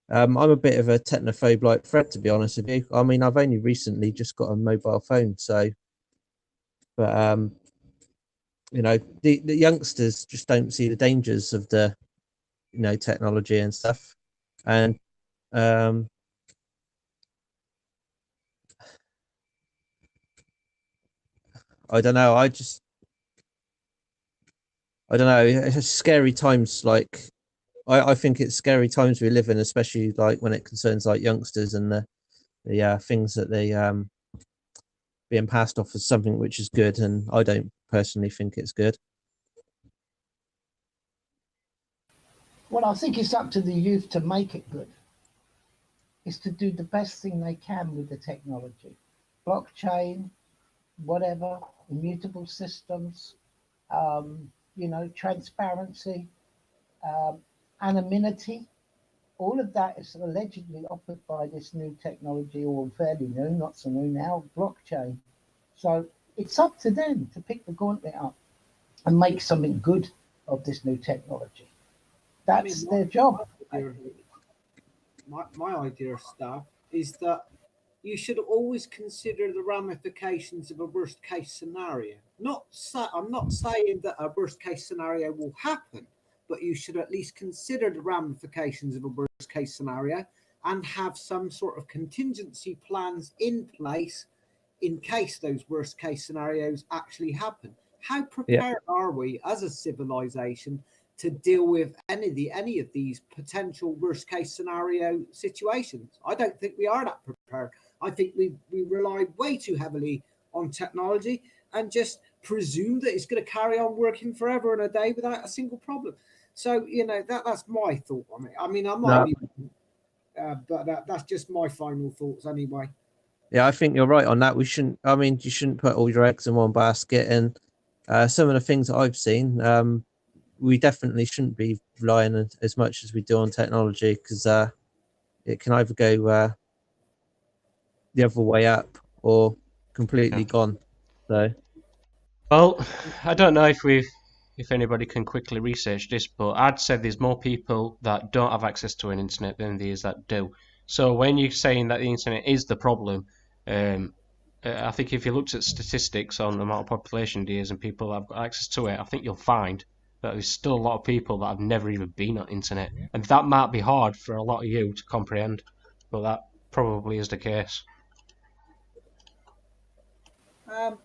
I'm a bit of a technophobe like Fred, to be honest with you. I mean, I've only recently just got a mobile phone, so but the youngsters just don't see the dangers of the technology and stuff. And I don't know, I don't know, it's scary times. Like I think it's scary times we live in, especially like when it concerns like youngsters and the things that they being passed off as something which is good, and I don't personally think it's good. Well, I think it's up to the youth to make it good. It's to do the best thing they can with the technology. Blockchain, whatever, immutable systems, transparency, anonymity. All of that is allegedly offered by this new technology, or fairly new, not so new now, blockchain. So it's up to them to pick the gauntlet up and make something good of this new technology. That's their job. My idea of stuff is that you should always consider the ramifications of a worst case scenario. I'm not saying that a worst case scenario will happen, but you should at least consider the ramifications of a worst case scenario and have some sort of contingency plans in place in case those worst case scenarios actually happen. How prepared are we as a civilization to deal with any of these potential worst case scenario situations? I don't think we are that prepared. I think we rely way too heavily on technology and just presume that it's going to carry on working forever and a day without a single problem. So that's my thought on it. I mean, I'm not, but that's just my final thoughts anyway. Yeah, I think you're right on that. You shouldn't put all your eggs in one basket, and some of the things that I've seen, we definitely shouldn't be relying as much as we do on technology, because it can either go the other way up or completely gone. So, well, I don't know if anybody can quickly research this, but I'd say there's more people that don't have access to an internet than there is that do. So when you're saying that the internet is the problem, I think if you looked at statistics on the amount of population there is and people that have got access to it, I think you'll find that there's still a lot of people that have never even been on internet, and that might be hard for a lot of you to comprehend, but that probably is the case.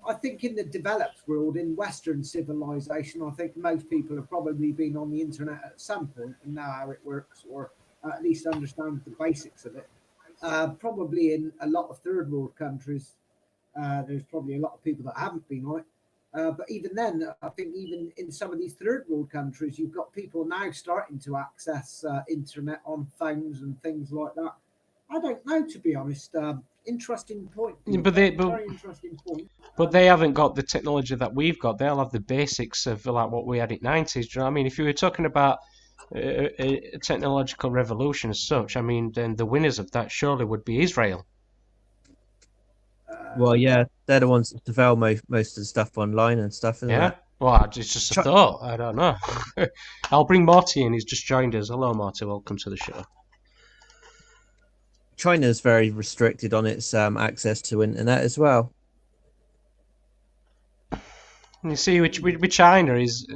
I think in the developed world, in Western civilization, I think most people have probably been on the internet at some point and know how it works, or at least understand the basics of it. Probably in a lot of third world countries, there's probably a lot of people that haven't been on it. But even then, I think even in some of these third world countries, you've got people now starting to access internet on phones and things like that. I don't know, to be honest. Interesting point. Very interesting point. But they haven't got the technology that we've got. They'll have the basics of like what we had in '90s. Do you know what I mean? If you were talking about a technological revolution as such, I mean, then the winners of that surely would be Israel. well, yeah, they're the ones that develop most of the stuff online and stuff, isn't Yeah. it? Well, it's just a thought. I don't know. I'll bring Marty in. He's just joined us. Hello, Marty. Welcome to the show. China's very restricted on its access to internet as well. And you see, with China is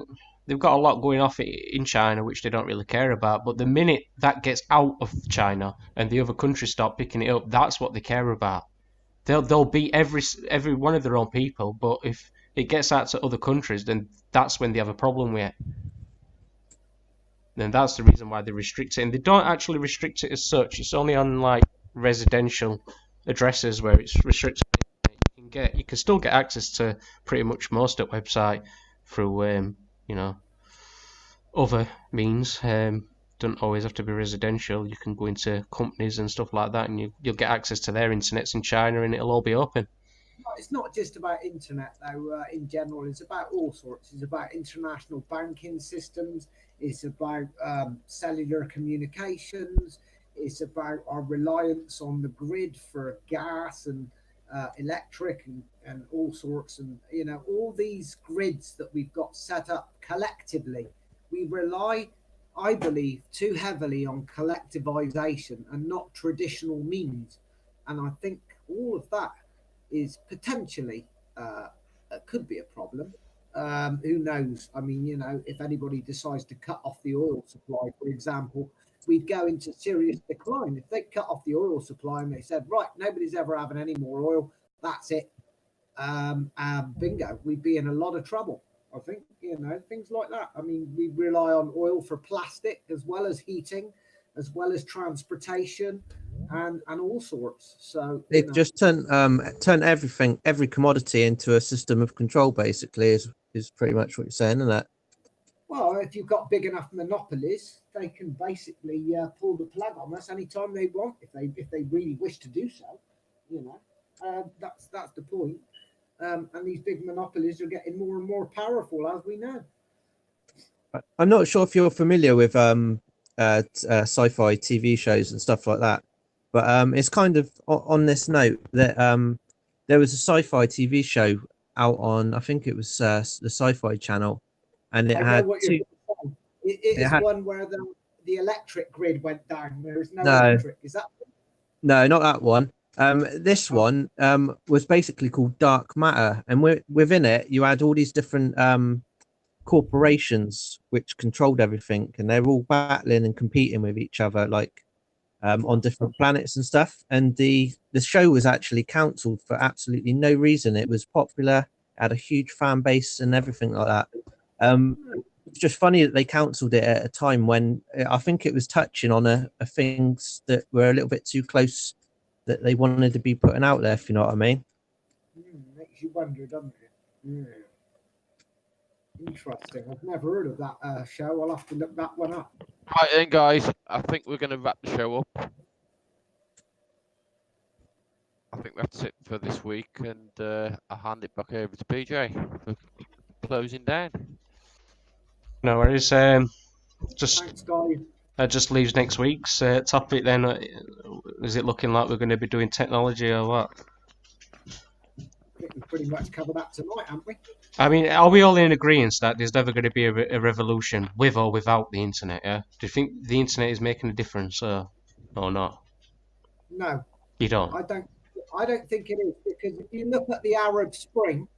they've got a lot going off in China which they don't really care about. But the minute that gets out of China and the other countries start picking it up, that's what they care about. They'll beat every one of their own people, but if it gets out to other countries, then that's when they have a problem with it. Then that's the reason why they restrict it. And they don't actually restrict it as such. It's only on like residential addresses where it's restricted. You can still get access to pretty much most of the website through other means. Don't always have to be residential. You can go into companies and stuff like that, and you'll get access to their internets in China, and it'll all be open. It's not just about internet, though. In general, it's about all sorts. It's about international banking systems. It's about cellular communications. It's about our reliance on the grid for gas and electric and all sorts. And all these grids that we've got set up collectively, we rely, I believe, too heavily on collectivization and not traditional means. And I think all of that is potentially could be a problem. Who knows? I mean, if anybody decides to cut off the oil supply, for example, we'd go into serious decline. If they cut off the oil supply and they said, right, nobody's ever having any more oil, that's it. Bingo, we'd be in a lot of trouble. I think, things like that. I mean, we rely on oil for plastic as well as heating, as well as transportation and all sorts. So they've just turned everything, every commodity into a system of control, basically, is pretty much what you're saying, isn't it? Well, if you've got big enough monopolies, they can basically pull the plug on us anytime they want, if they really wish to do so. That's the point. And these big monopolies are getting more and more powerful, as we know. I'm not sure if you're familiar with sci-fi TV shows and stuff like that, but it's kind of on this note that there was a sci-fi TV show out on, I think it was the Sci-Fi Channel, and it had two. It is one where the electric grid went down. There is no electric. Is that? No, not that one. This one was basically called Dark Matter, and within it you had all these different corporations which controlled everything, and they're all battling and competing with each other, like on different planets and stuff. And the show was actually cancelled for absolutely no reason. It was popular, had a huge fan base and everything like that. It's just funny that they cancelled it at a time when I think it was touching on a things that were a little bit too close that they wanted to be putting out there, if you know what I mean. Makes you wonder, doesn't it? Yeah. Interesting. I've never heard of that show. I'll have to look that one up. Right then, guys. I think we're going to wrap the show up. I think that's it for this week, and I'll hand it back over to PJ for closing down. No worries. Just Thanks, guys. that just leaves next week's topic. Then, is it looking like we're going to be doing technology or what? I think we've pretty much covered that tonight, haven't we? I mean, are we all in agreement that there's never going to be a revolution with or without the internet? Yeah. Do you think the internet is making a difference, or not? No, You don't. I don't think it is, because if you look at the Arab Spring,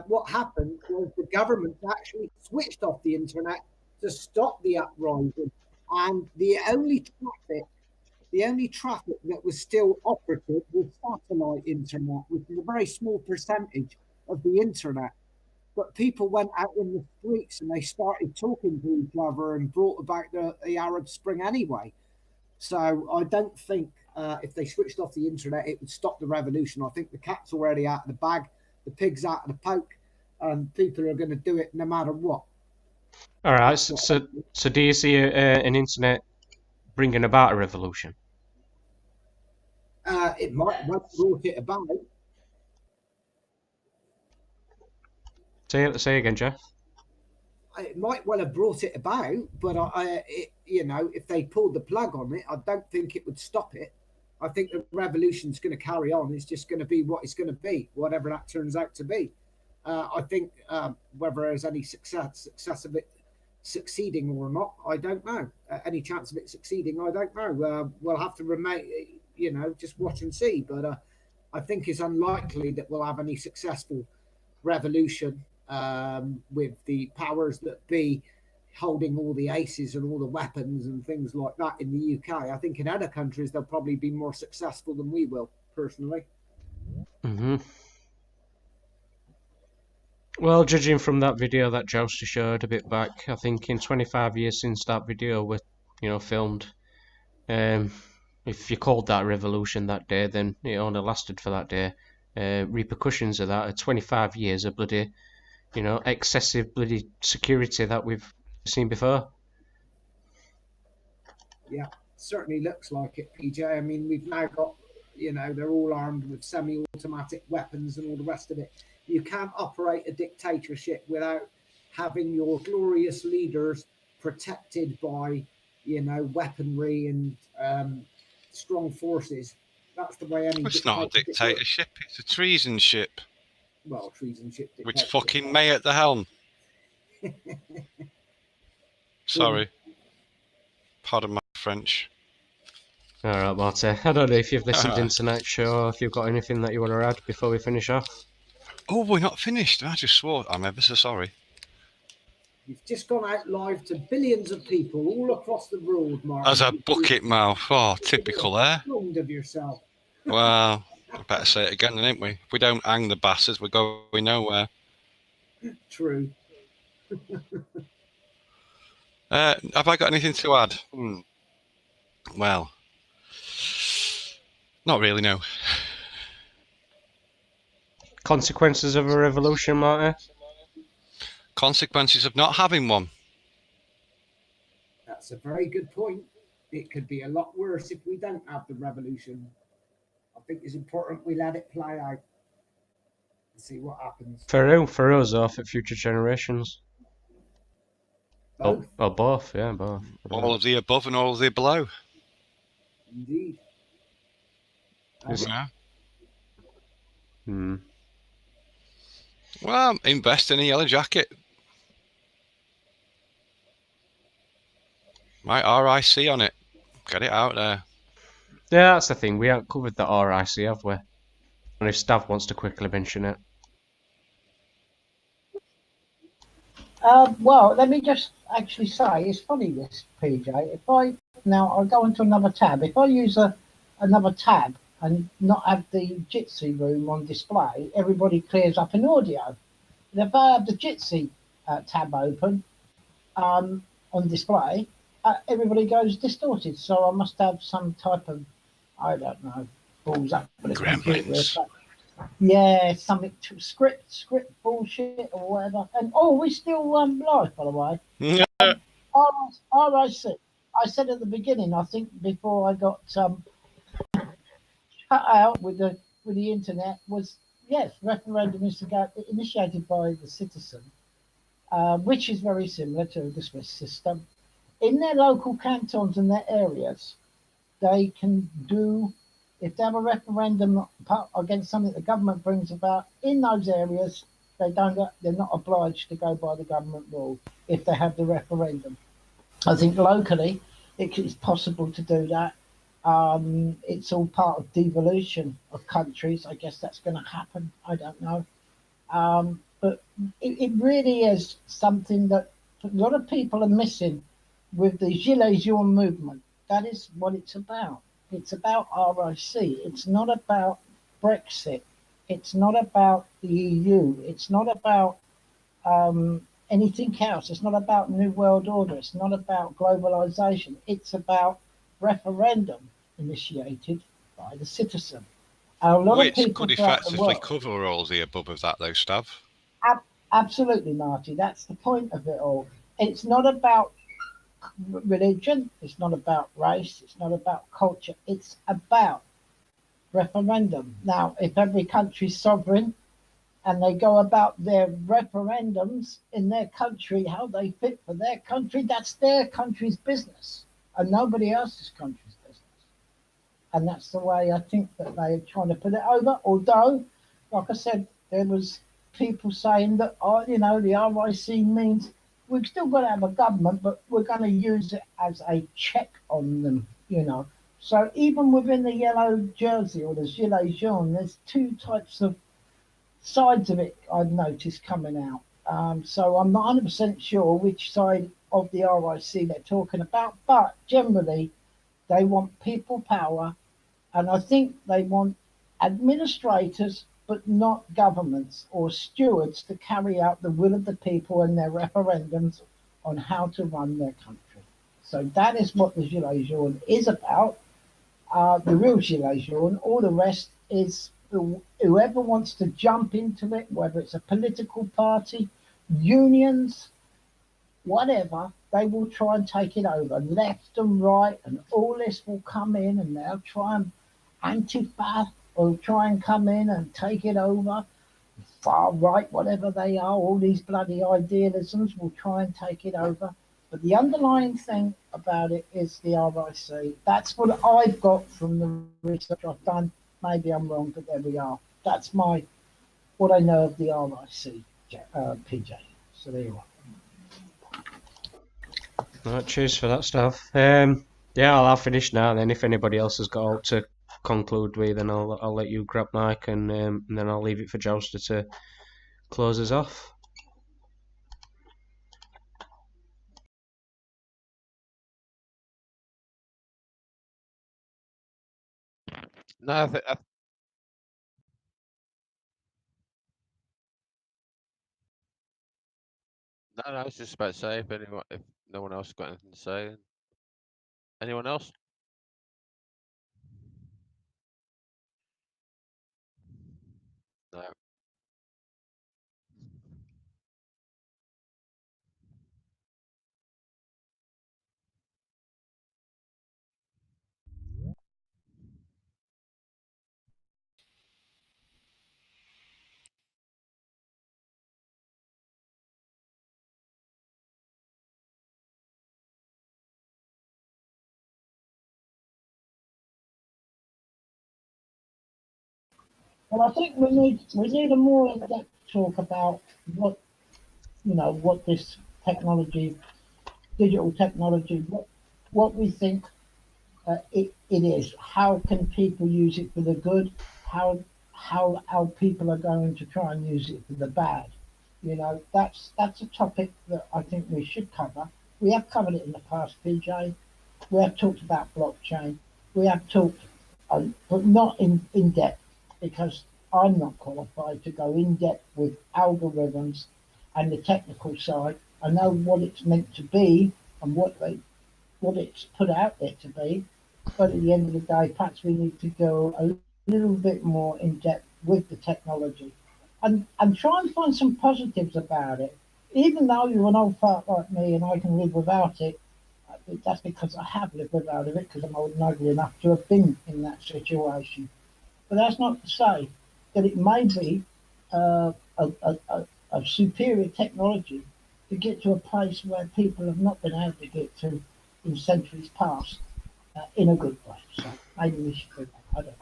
what happened was the government actually switched off the internet to stop the uprising, and the only traffic that was still operative was satellite internet, which is a very small percentage of the internet. But people went out in the streets and they started talking to each other and brought about the Arab Spring anyway. So I don't think if they switched off the internet, it would stop the revolution. I think the cat's already out of the bag, the pig's out of the poke, and people are going to do it no matter what. All right. So do you see an internet bringing about a revolution? It might have brought it about. Say again, Jeff. It might well have brought it about, but if they pulled the plug on it, I don't think it would stop it. I think the revolution's going to carry on. It's just going to be what it's going to be, whatever that turns out to be. I think whether there's any success of it succeeding or not, I don't know. Any chance of it succeeding, I don't know. We'll have to remain, just watch and see. But I think it's unlikely that we'll have any successful revolution with the powers that be holding all the aces and all the weapons and things like that in the UK. I think in other countries they'll probably be more successful than we will, personally. Mm-hmm. Well, judging from that video that Jouster showed a bit back, I think in 25 years since that video was, filmed, if you called that a revolution that day, then it only lasted for that day. Repercussions of that are 25 years of bloody, excessive bloody security that we've seen before. Yeah, certainly looks like it, PJ. I mean, we've now got, they're all armed with semi-automatic weapons and all the rest of it. You can't operate a dictatorship without having your glorious leaders protected by, weaponry and strong forces. That's the way any. It's not a dictatorship; it's a treason ship. Well, treason ship. With fucking May at the helm. Sorry. Pardon my French. All right, Marty. I don't know if you've listened into tonight's show, or if you've got anything that you want to add before we finish off. Oh, we're not finished. I just swore. I'm ever so sorry. You've just gone out live to billions of people all across the world, Mark. As a bucket mouth. Oh, typical there. Of yourself. Well, I better say it again, ain't we? If we don't hang the bastards, we're going nowhere. True. Have I got anything to add? Well, not really, no. Consequences of a revolution, Marty? Consequences of not having one. That's a very good point. It could be a lot worse if we don't have the revolution. I think it's important we let it play out and see what happens. For us, or for future generations? Both. Oh, both, yeah, both. All of the above and all of the below. Indeed. Yeah. Hmm. Well, invest in a yellow jacket. Right, RIC on it. Get it out there. Yeah, that's the thing. We haven't covered the RIC, have we? And if Stav wants to quickly mention it. Well, let me just actually say, it's funny this, PJ. I'll go into another tab. If I use another tab and not have the Jitsi room on display, everybody clears up in audio. And if I have the Jitsi tab open on display, everybody goes distorted. So I must have some type of, I don't know, balls up for the computer. Yeah, something script bullshit or whatever. And we're still live, by the way. Yeah. RIC. I said at the beginning, I think before I got shut out with the internet, was Yes, referendum is initiated by the citizen, which is very similar to the Swiss system. In their local cantons and their areas, they can do, if they have a referendum against something the government brings about in those areas, they're not obliged to go by the government rule if they have the referendum. I think locally it's possible to do that. It's all part of devolution of countries. I guess that's going to happen. I don't know. But it really is something that a lot of people are missing with the Gilets Jaunes movement. That is what it's about. It's about RIC. It's not about Brexit. It's not about the EU. It's not about anything else. It's not about New World Order. It's not about globalization. It's about referendum initiated by the citizen. A lot Which of people could effectively cover all the above of that, though, Stav. Absolutely, Marty. That's the point of it all. It's not about religion. It's not about race. It's not about culture. It's about referendum. Now, if every country's sovereign and they go about their referendums in their country, how they fit for their country, that's their country's business and nobody else's country's business. And that's the way I think that they're trying to put it over. Although, like I said, there was people saying that, the RIC means we've still got to have a government, but we're going to use it as a check on them. So even within the yellow jersey or the gilet jaune, there's two types of sides of it I've noticed coming out. So I'm not 100% sure which side of the RIC they're talking about, but generally they want people power, and I think they want administrators, but not governments or stewards to carry out the will of the people in their referendums on how to run their country. So that is what the Gilet jaune is about. The real Gilet jaune, all the rest is whoever wants to jump into it, whether it's a political party, unions, whatever, they will try and take it over, left and right, and all this will come in and they'll try and Antifa will try and come in and take it over. Far right, whatever they are, all these bloody idealisms will try and take it over. But the underlying thing about it is the RIC. That's what I've got from the research I've done. Maybe I'm wrong, but there we are. That's what I know of the RIC, PJ. So there you are. Right, cheers for that stuff. I'll finish now. Then, if anybody else has got out to conclude with, then I'll let you grab Mike, and then I'll leave it for Jouster to close us off. No, I was just about to say if no one else got anything to say. Anyone else? No. Well, I think we need a more in-depth talk about what this technology, digital technology, what we think it is. How can people use it for the good? How people are going to try and use it for the bad? That's a topic that I think we should cover. We have covered it in the past, PJ. We have talked about blockchain. We have talked, but not in depth, because I'm not qualified to go in depth with algorithms and the technical side. I know what it's meant to be and what it's put out there to be, but at the end of the day, perhaps we need to go a little bit more in depth with the technology and try and find some positives about it. Even though you're an old fart like me and I can live without it, that's because I have lived without it, because I'm old and ugly enough to have been in that situation. But that's not to say that it may be a superior technology to get to a place where people have not been able to get to in centuries past in a good way. So maybe we should do that. I don't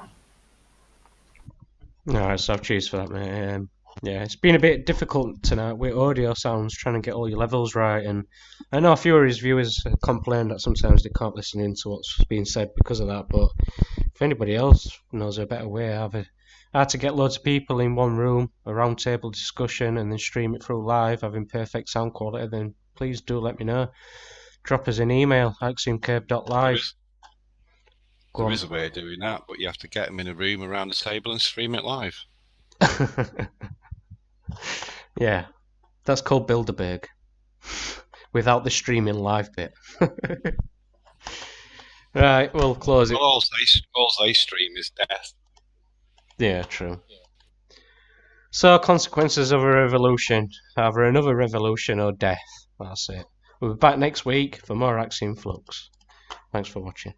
know. Alright, so cheers for that, mate. Yeah, it's been a bit difficult tonight with audio sounds, trying to get all your levels right, and I know a few of his viewers complain that sometimes they can't listen into what's being said because of that, but if anybody else knows a better way, how to get loads of people in one room, a round table discussion, and then stream it through live, having perfect sound quality, then please do let me know. Drop us an email, axiomcurve.live. There is a way of doing that, but you have to get them in a room around the table and stream it live. Yeah, that's called Bilderberg. Without the streaming live bit. Right, we'll close it. Well, all they stream is death. Yeah, true. So, consequences of a revolution. Either another revolution or death. That's it. We'll be back next week for more Axiom Flux. Thanks for watching.